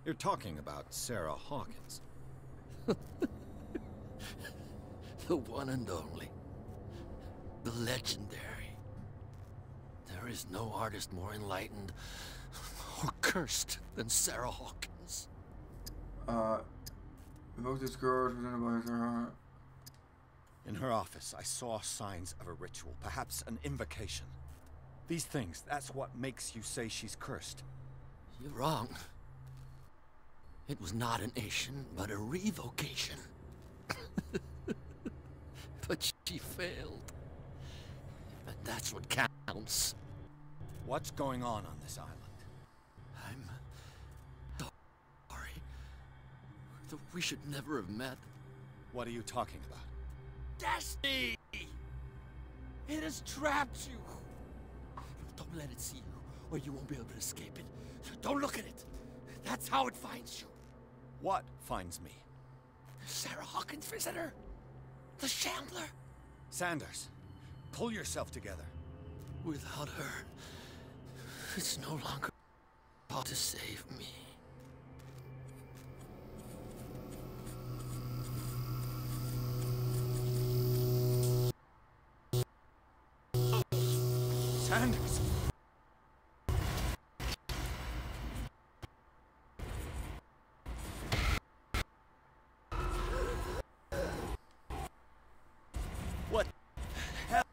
You're talking about Sarah Hawkins. The one and only. The legendary. There is no artist more enlightened or cursed than Sarah Hawkins. Evoke this girl presented by Sarah. In her office, I saw signs of a ritual, perhaps an invocation. These things, that's what makes you say she's cursed. You're wrong. It was not an ation, but a revocation. But she failed. And that's what counts. What's going on this island? I'm sorry. We should never have met. What are you talking about? Destiny! It has trapped you. Don't let it see you, or you won't be able to escape it. Don't look at it. That's how it finds you. What finds me? Sarah Hawkins' visitor. The Shambler. Sanders, pull yourself together. Without her, it's no longer possible to save me. Sanders! What the hell?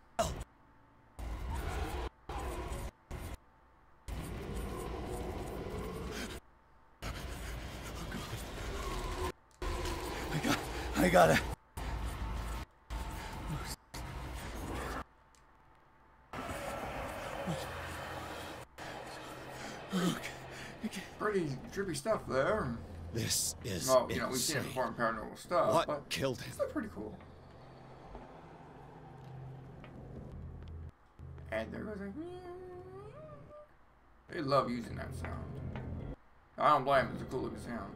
I gotta... Pretty trippy stuff there. This is well, you know, we've seen it insane. before in paranormal stuff. What but killed him? It's pretty cool. And there goes a... They love using that sound. I don't blame them. It's a cool looking sound.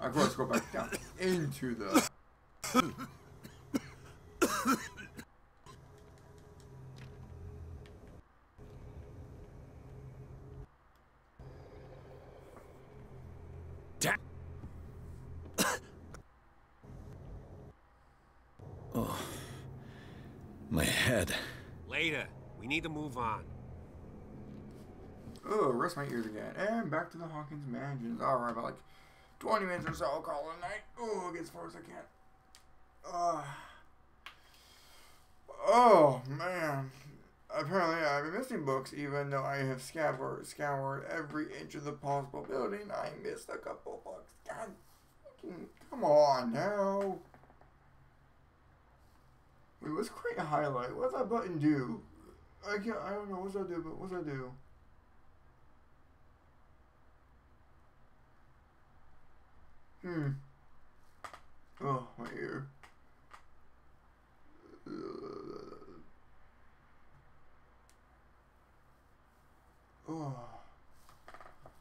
Of course, go back down into the... Oh, my head. Later. We need to move on. Oh, rest my ears again. And back to the Hawkins mansions. Alright, about like 20 minutes or so, I'll call it a night. Oh, I'll get as far as I can. Oh, man. Apparently, I've been missing books, even though I have scoured every inch of the possible building. I missed a couple books. God, come on now. Wait, what's create a highlight? What's that button do? I don't know. What's that do? But what's that do? Oh, my ear.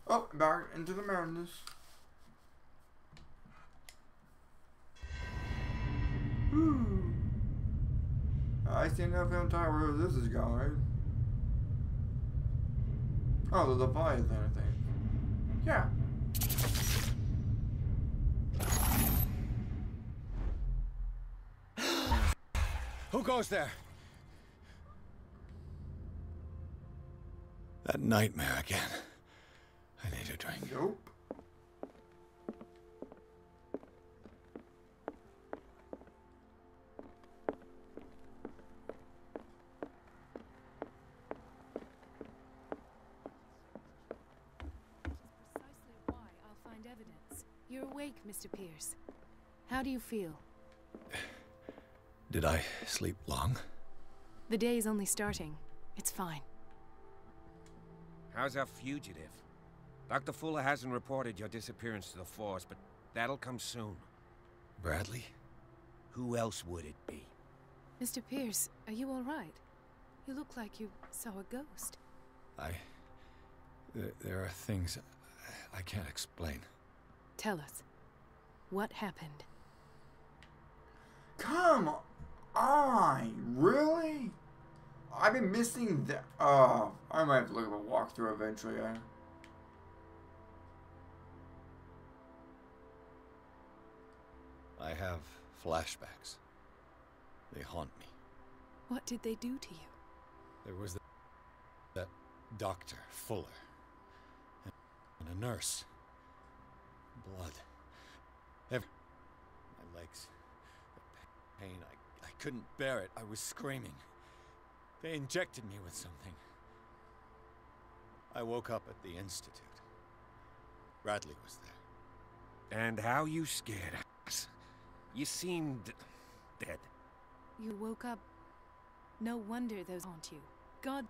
Oh, back into the madness. I see enough entire where this is going. Oh, the Leviathan, I think. Yeah. Who goes there? That nightmare again. I need a drink. Nope. Precisely why I'll find evidence. You're awake, Mr. Pierce. How do you feel? Did I sleep long? The day is only starting. It's fine. How's our fugitive? Dr. Fuller hasn't reported your disappearance to the force, but that'll come soon. Bradley? Who else would it be? Mr. Pierce, are you all right? You look like you saw a ghost. There are things I can't explain. Tell us. What happened? Come on, really? I've been missing the. I might have to look at a walkthrough eventually. I have flashbacks. They haunt me. What did they do to you? There was that Dr. Fuller. And a nurse. Blood. My legs. The pain. I couldn't bear it. I was screaming. They injected me with something. I woke up at the institute. Bradley was there. And how you scared us. You seemed dead. You woke up. No wonder those haunt you. God's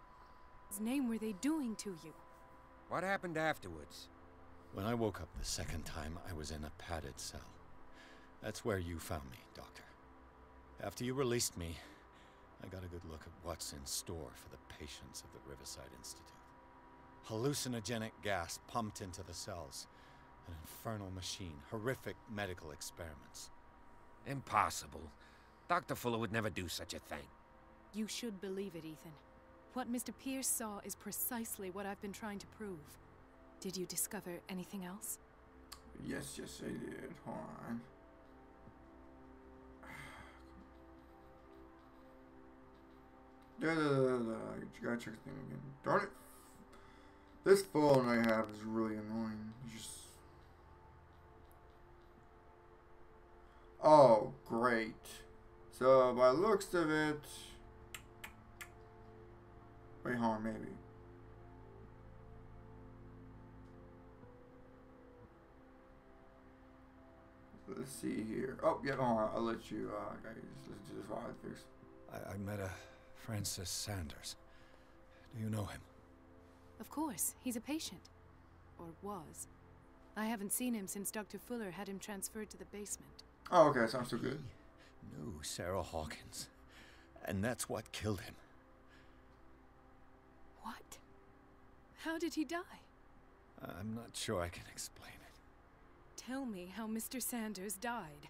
name were they doing to you? What happened afterwards? When I woke up the second time, I was in a padded cell. That's where you found me, Doctor. After you released me, I got a good look at what's in store for the patients of the Riverside Institute. Hallucinogenic gas pumped into the cells. An infernal machine. Horrific medical experiments. Impossible. Dr. Fuller would never do such a thing. You should believe it, Ethan. What Mr. Pierce saw is precisely what I've been trying to prove. Did you discover anything else? Yes, I did. Hold on. You gotta check the thing again. Darn it. This phone I have is really annoying. Oh, great. So, by the looks of it... Wait, hold on, maybe. Let's see here. Oh, yeah, hold on. I'll let you, guys, listen to this while I fix. I met a Francis Sanders. Do you know him? Of course. He's a patient. Or was. I haven't seen him since Dr. Fuller had him transferred to the basement. Oh, okay. Sounds so good. He knew Sarah Hawkins. And that's what killed him. What? How did he die? I'm not sure I can explain it. Tell me how Mr. Sanders died.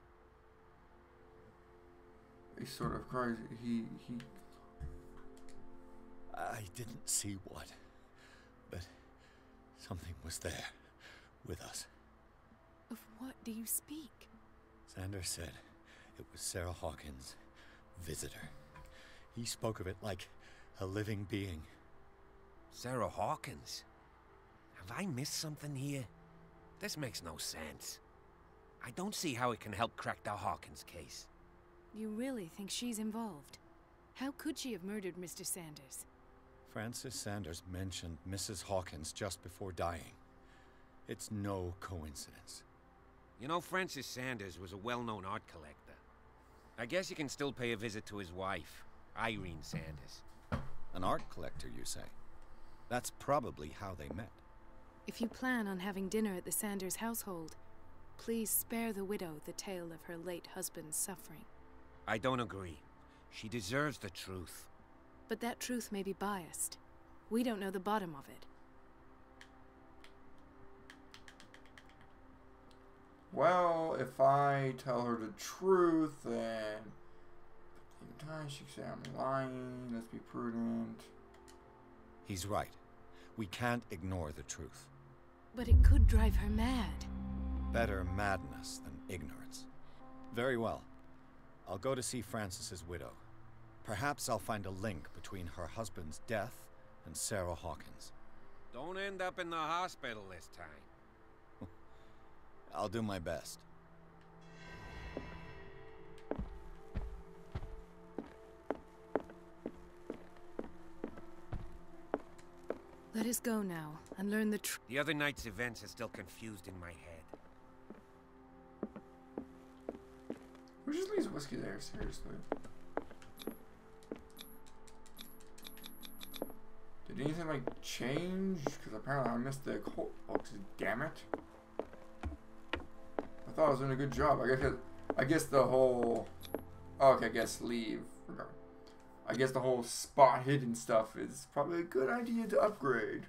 He's sort of crazy. I didn't see what, but something was there with us. Of what do you speak? Sanders said it was Sarah Hawkins' visitor. He spoke of it like a living being. Sarah Hawkins? Have I missed something here? This makes no sense. I don't see how it can help crack the Hawkins case. You really think she's involved? How could she have murdered Mr. Sanders? Francis Sanders mentioned Mrs. Hawkins just before dying. It's no coincidence. You know, Francis Sanders was a well-known art collector. I guess you can still pay a visit to his wife, Irene Sanders. An art collector, you say? That's probably how they met. If you plan on having dinner at the Sanders household, please spare the widow the tale of her late husband's suffering. I don't agree. She deserves the truth. But that truth may be biased. We don't know the bottom of it. Well, if I tell her the truth, then sometimes she could say I'm lying. Let's be prudent. He's right. We can't ignore the truth. But it could drive her mad. Better madness than ignorance. Very well. I'll go to see Francis's widow. Perhaps I'll find a link between her husband's death and Sarah Hawkins. Don't end up in the hospital this time. I'll do my best. Let us go now and learn the truth. The other night's events are still confused in my head. Who just leaves whiskey there? Seriously. Did anything like change? Because apparently I missed the quote box. Damn it! I thought I was doing a good job. I guess the whole. Oh, okay, I guess leave. I guess the whole spot hidden stuff is probably a good idea to upgrade.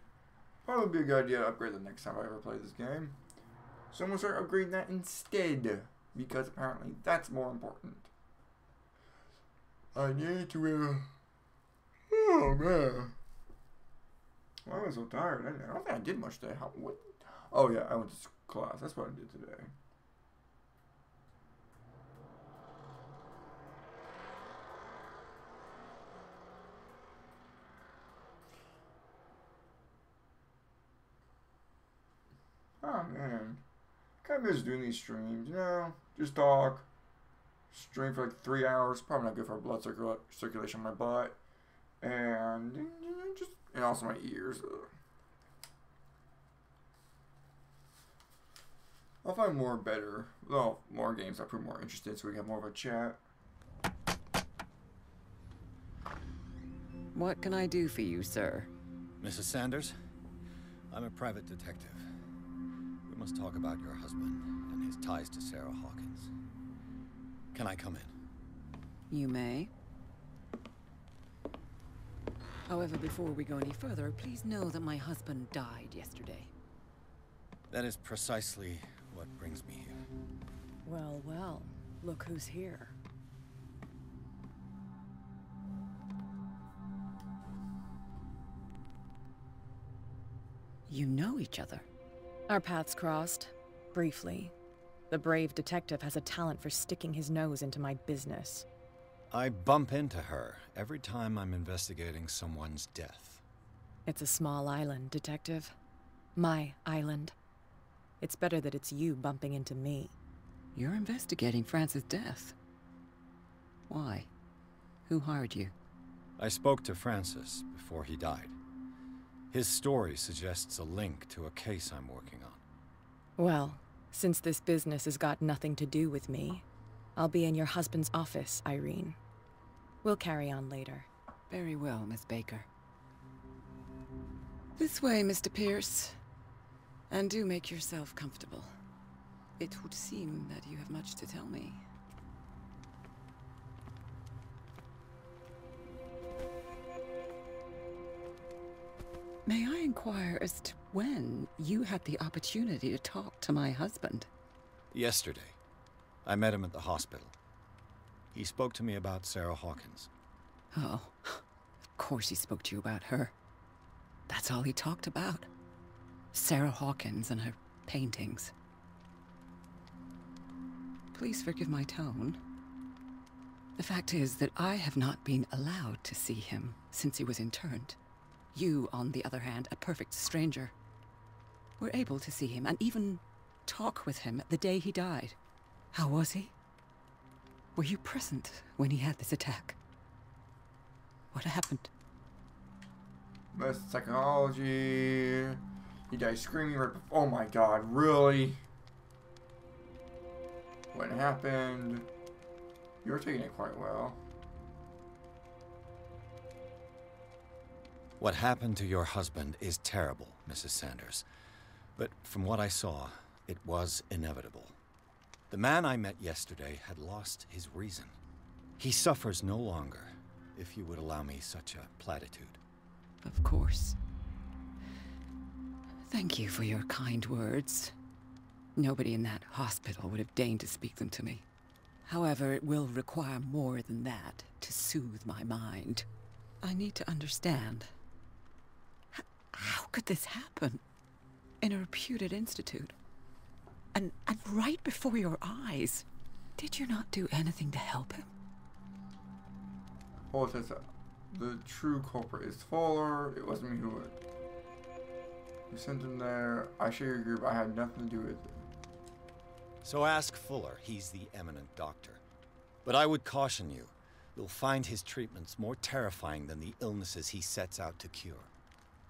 Probably be a good idea to upgrade the next time I ever play this game. So I'm going to start upgrading that instead, because apparently that's more important. I need to, oh man. Why am I so tired? I don't think I did much today. What? Oh yeah, I went to class. That's what I did today. Oh man, kind of miss doing these streams, you know, just talk, stream for like 3 hours, probably not good for blood circulation in my butt, and, you know, and also my ears. I'll find more games I'll prove more interested so we can have more of a chat. What can I do for you, sir? Mrs. Sanders, I'm a private detective. We must talk about your husband and his ties to Sarah Hawkins. Can I come in? You may. However, before we go any further, please know that my husband died yesterday. That is precisely what brings me here. Well, well, look who's here. You know each other. Our paths crossed, briefly. The brave detective has a talent for sticking his nose into my business. I bump into her every time I'm investigating someone's death. It's a small island, Detective. My island. It's better that it's you bumping into me. You're investigating Francis' death. Why? Who hired you? I spoke to Francis before he died. His story suggests a link to a case I'm working on. Well, since this business has got nothing to do with me, I'll be in your husband's office, Irene. We'll carry on later. Very well, Miss Baker. This way, Mr. Pierce. And do make yourself comfortable. It would seem that you have much to tell me. May I inquire as to when you had the opportunity to talk to my husband? Yesterday. I met him at the hospital. He spoke to me about Sarah Hawkins. Oh, of course he spoke to you about her. That's all he talked about. Sarah Hawkins and her paintings. Please forgive my tone. The fact is that I have not been allowed to see him since he was interned. You, on the other hand, a perfect stranger, were able to see him and even talk with him the day he died. How was he? Were you present when he had this attack? What happened? Best psychology. He died screaming right before. Oh my god, really? What happened? You were taking it quite well. What happened to your husband is terrible, Mrs. Sanders. But from what I saw, it was inevitable. The man I met yesterday had lost his reason. He suffers no longer, if you would allow me such a platitude. Of course. Thank you for your kind words. Nobody in that hospital would have deigned to speak them to me. However, it will require more than that to soothe my mind. I need to understand. How could this happen? In a reputed institute? And right before your eyes? Did you not do anything to help him? Oh, it says the true culprit is Fuller. It wasn't me who sent him there. I share your group. I had nothing to do with it. So ask Fuller. He's the eminent doctor. But I would caution you. You'll find his treatments more terrifying than the illnesses he sets out to cure.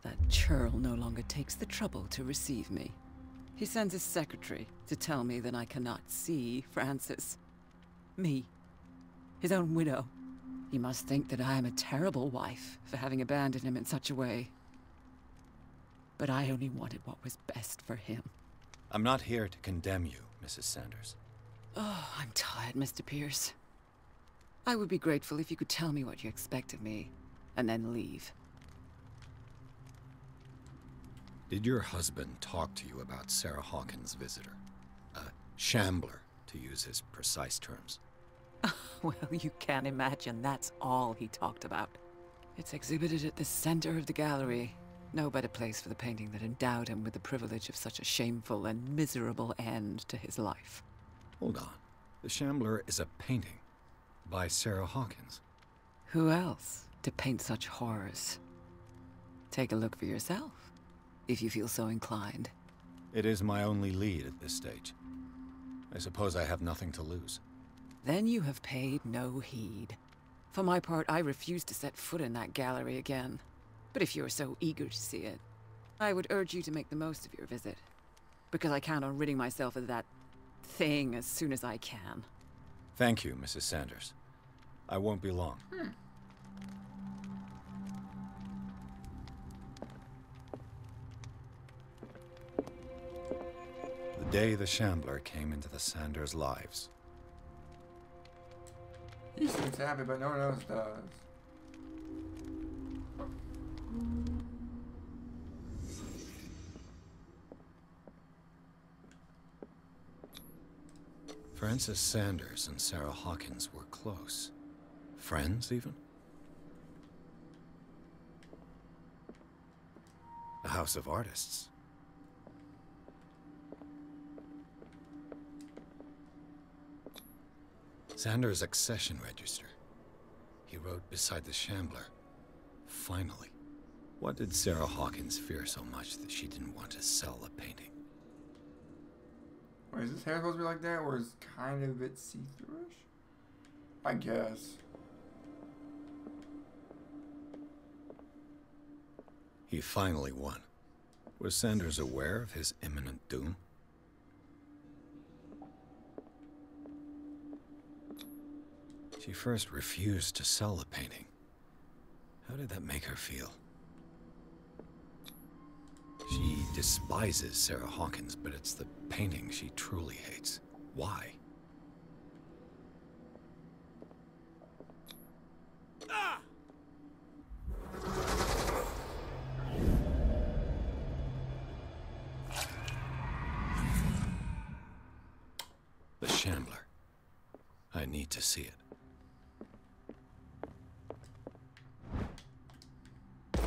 That churl no longer takes the trouble to receive me. He sends his secretary to tell me that I cannot see Francis. Me. His own widow. He must think that I am a terrible wife for having abandoned him in such a way. But I only wanted what was best for him. I'm not here to condemn you, Mrs. Sanders. Oh, I'm tired, Mr. Pierce. I would be grateful if you could tell me what you expect of me, and then leave. Did your husband talk to you about Sarah Hawkins' visitor? A shambler, to use his precise terms. Well, you can't imagine that's all he talked about. It's exhibited at the center of the gallery. No better place for the painting that endowed him with the privilege of such a shameful and miserable end to his life. Hold on. The Shambler is a painting by Sarah Hawkins. Who else to paint such horrors? Take a look for yourself, if you feel so inclined. It is my only lead at this stage. I suppose I have nothing to lose. Then you have paid no heed. For my part, I refuse to set foot in that gallery again. But if you're so eager to see it, I would urge you to make the most of your visit. Because I count on ridding myself of that thing as soon as I can. Thank you, Mrs. Sanders. I won't be long. The day the Shambler came into the Sanders' lives. He seems happy, but no one else does. Frances Sanders and Sarah Hawkins were close. Friends, even? A house of artists. Sanders' accession register. He wrote beside the Shambler, "Finally." What did Sarah Hawkins fear so much that she didn't want to sell the painting? Wait, is this hair supposed to be like that, or is it kind of a bit see-through-ish? I guess. He finally won. Was Sanders aware of his imminent doom? She first refused to sell the painting. How did that make her feel? She despises Sarah Hawkins, but it's the painting she truly hates. Why? The Shambler. I need to see it.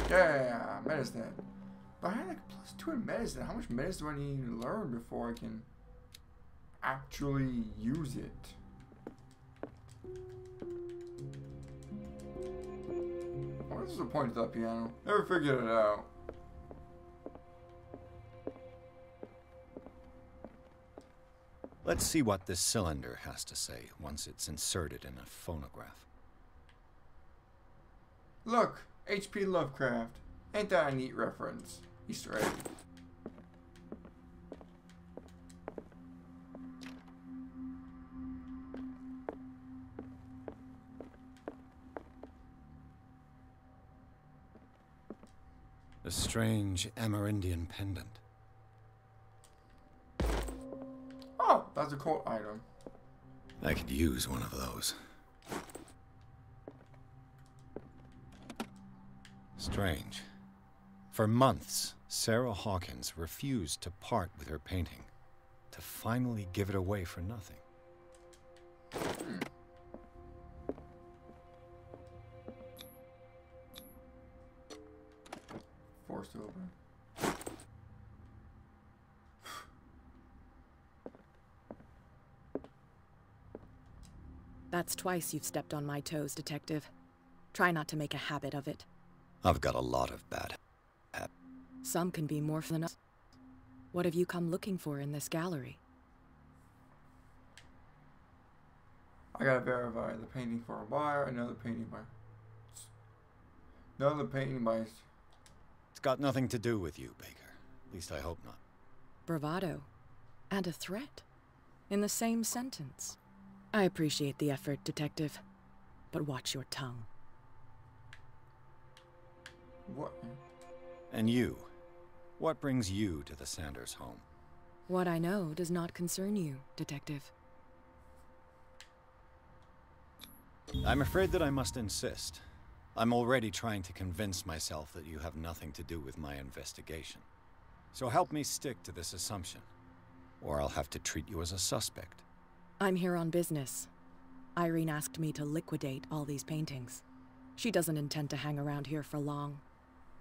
Yeah, medicine. But I had like +2 in medicine. How much medicine do I need to learn before I can actually use it? What is the point of that piano? Never figured it out. Let's see what this cylinder has to say once it's inserted in a phonograph. Look, H.P. Lovecraft. Ain't that a neat reference? Easter egg. A strange Amerindian pendant. Oh, that's a cult item. I could use one of those. Strange. For months, Sarah Hawkins refused to part with her painting, to finally give it away for nothing. Forced open. That's twice you've stepped on my toes, Detective. Try not to make a habit of it. I've got a lot of bad habits. Some can be more than others. What have you come looking for in this gallery? I gotta verify the painting for a buyer, another painting by... Another painting by... It's got nothing to do with you, Baker. At least I hope not. Bravado. And a threat. In the same sentence. I appreciate the effort, Detective. But watch your tongue. What? And you? What brings you to the Sanders home? What I know does not concern you, Detective. I'm afraid that I must insist. I'm already trying to convince myself that you have nothing to do with my investigation. So help me stick to this assumption, or I'll have to treat you as a suspect. I'm here on business. Irene asked me to liquidate all these paintings. She doesn't intend to hang around here for long.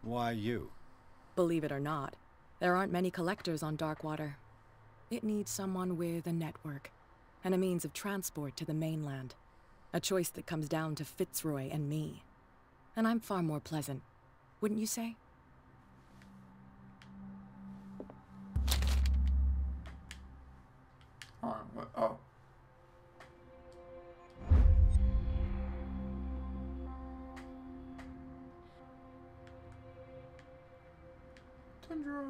Why you? Believe it or not, there aren't many collectors on Darkwater. It needs someone with a network, and a means of transport to the mainland. A choice that comes down to Fitzroy and me. And I'm far more pleasant, wouldn't you say? Oh. Tundra.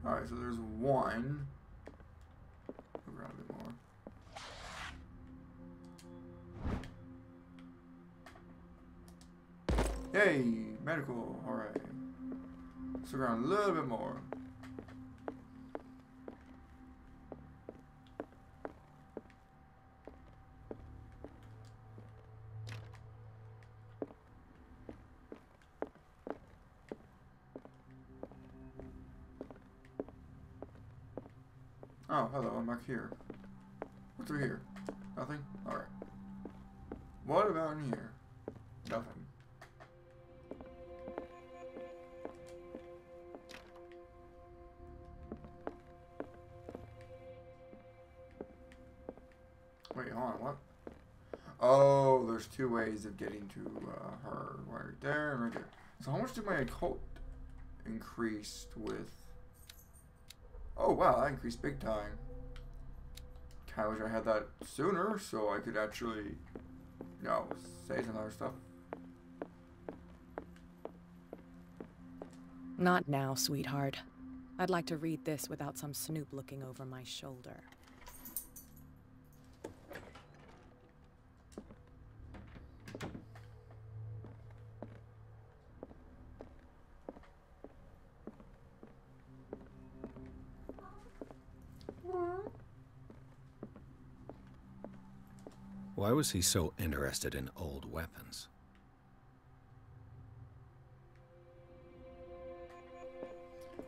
Alright, so there's one. Move around a bit more. Yay! Medical. Alright. Let's look around a little bit more. Oh, hello, I'm back here. What's over here? Nothing? Alright. What about in here? Nothing. Wait, hold on, what? Oh, there's two ways of getting to her. Right there and right there. So how much did my occult increase with? Oh wow, that increased big time. Kinda wish I had that sooner so I could actually, you know, say some other stuff. Not now, sweetheart. I'd like to read this without some snoop looking over my shoulder. Why was he so interested in old weapons?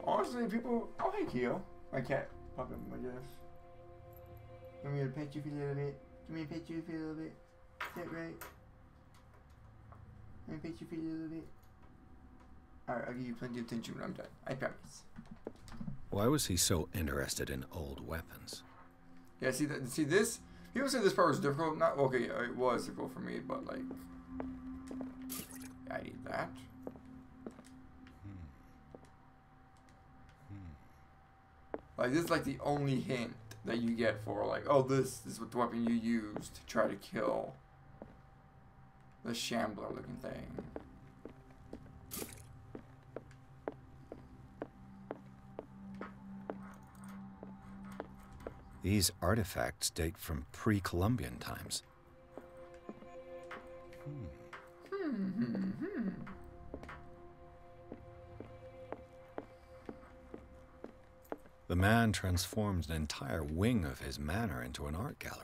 Honestly, people. Oh, hey, Keo. My cat. Pop up, I guess. Want me to pet you for a little bit? Give me to pet you for a little bit? Is that right? Let me pet you for a little bit. Alright, I'll give you plenty of attention when I'm done. I promise. Why was he so interested in old weapons? Yeah, see that? See this? People say this part was difficult. Not okay. It was difficult for me, but like, I need that. Like this is like the only hint that you get for like, oh, this is what the weapon you use to try to kill the shambler looking thing. These artifacts date from pre-Columbian times. The man transformed an entire wing of his manor into an art gallery.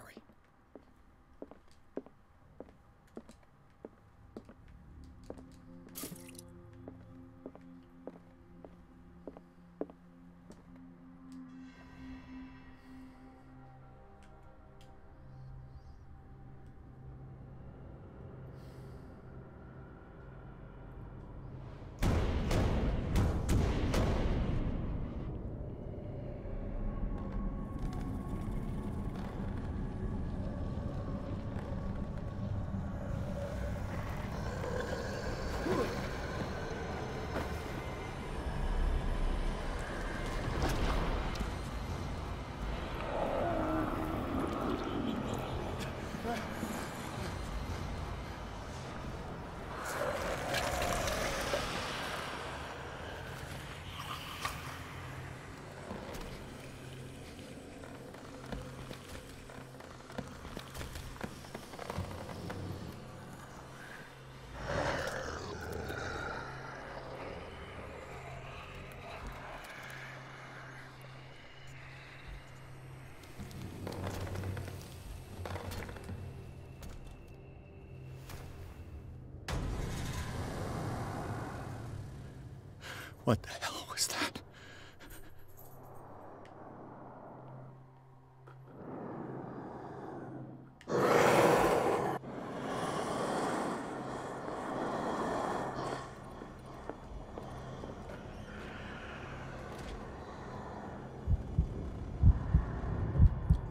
What the hell was that?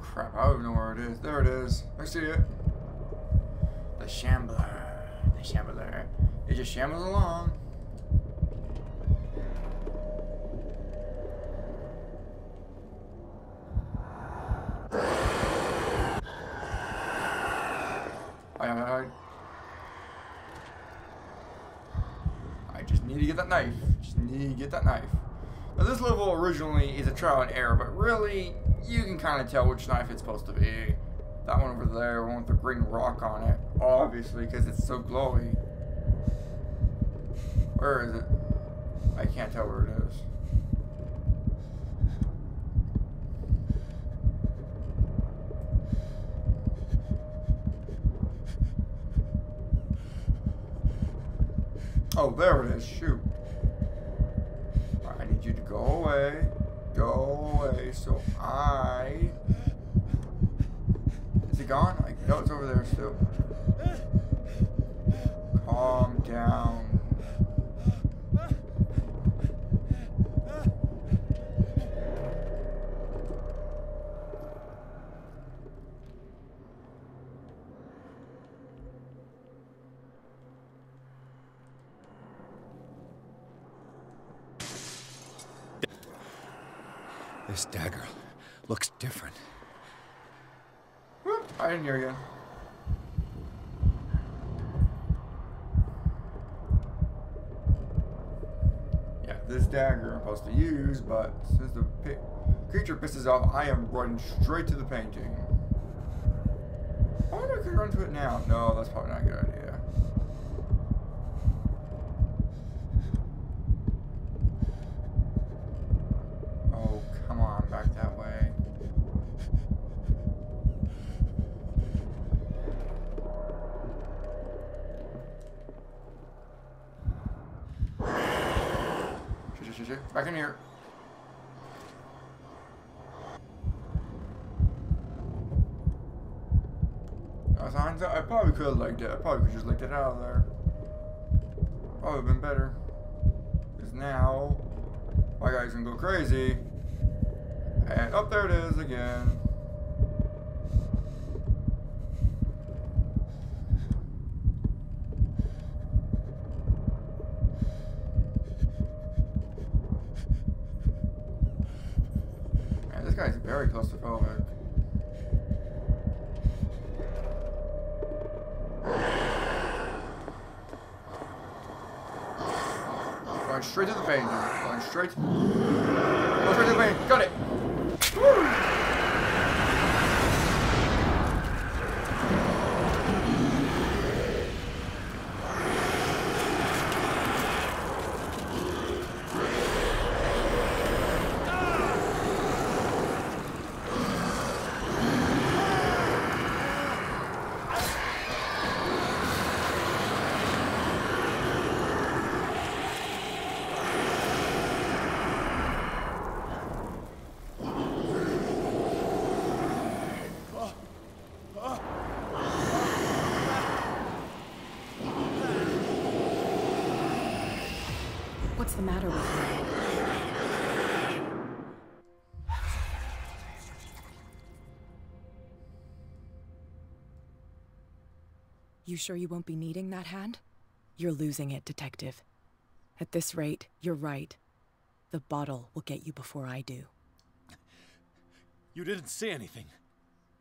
Crap, I don't even know where it is. There it is. I see it. The Shambler. The Shambler. It just shambles along. I just need to get that knife. Just need to get that knife. Now this level originally is a trial and error, but really you can kind of tell which knife it's supposed to be. That one over there, one with the green rock on it, obviously, because it's so glowy. Where is it? I can't tell where it is. Oh, there it is. Shoot. I need you to go away. Go away. So I... Is it gone? I know it's over there still. Calm down. This dagger looks different. Whoop, I didn't hear you. Yeah, this dagger I'm supposed to use, but since the creature pisses off, I am running straight to the painting. I wonder if I could run to it now. No, that's probably not a good idea. Oh, come on, back that way. Shit. Back in here. I probably could have legged it. I probably could just legged it out of there. Probably would have been better. Because now, my guy's gonna go crazy. And up there it is again. Man, this guy's very claustrophobic. Going straight to the vein. Going straight. Go straight to the vein. Got it. Woo! What's the matter with you? You sure you won't be needing that hand? You're losing it, Detective. At this rate, you're right. The bottle will get you before I do. You didn't see anything.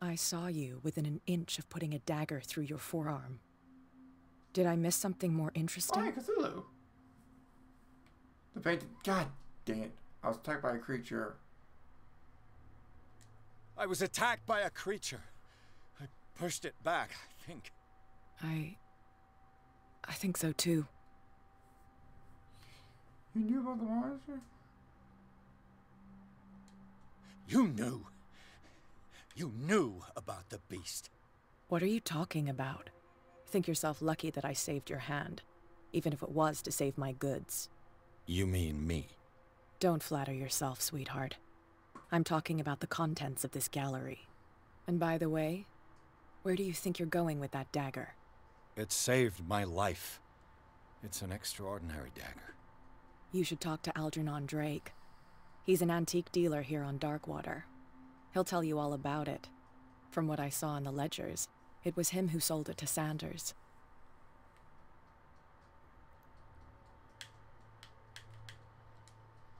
I saw you within an inch of putting a dagger through your forearm. Did I miss something more interesting? Oh, yeah, Cthulhu. The painting. God dang it. I was attacked by a creature. I was attacked by a creature. I pushed it back, I think. I think so too. You knew about the monster? You knew. You knew about the beast. What are you talking about? Think yourself lucky that I saved your hand, even if it was to save my goods. You mean me? Don't flatter yourself, sweetheart. I'm talking about the contents of this gallery. And by the way, where do you think you're going with that dagger? It saved my life. It's an extraordinary dagger. You should talk to Algernon Drake. He's an antique dealer here on Darkwater. He'll tell you all about it. From what I saw in the ledgers, it was him who sold it to Sanders.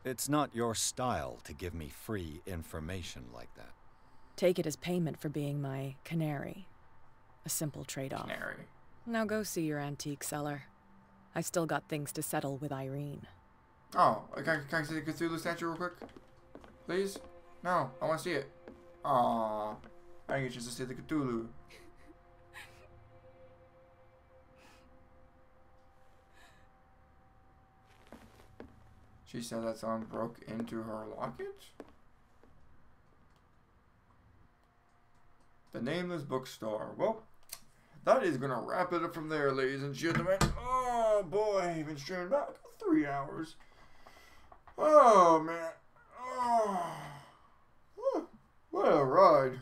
It's not your style to give me free information like that. Take it as payment for being my canary. A simple trade-off. Canary. Now go see your antique seller. I still got things to settle with Irene. Oh, can I see the Cthulhu statue real quick? Please? No, I want to see it. Aww. I didn't get a chance to see the Cthulhu. She said that someone broke into her locket? The Nameless Bookstore. Well, that is going to wrap it up from there, ladies and gentlemen. Oh, boy. Been streaming back 3 hours. Oh, man. Oh. What a ride.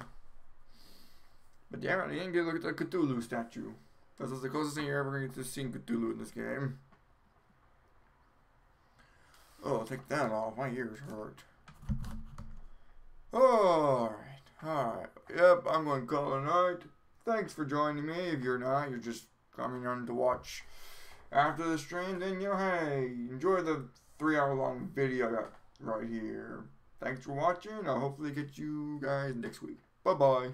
But damn it, I didn't get a look at the Cthulhu statue. That's the closest thing you're ever going to get to seeing Cthulhu in this game. Oh, I'll take that off. My ears hurt. Alright. Alright. Yep, I'm going to call it a night. Thanks for joining me. If you're not, you're just coming on to watch after the stream, then, you know, hey, enjoy the 3-hour-long video I got right here. Thanks for watching. I'll hopefully get you guys next week. Bye-bye.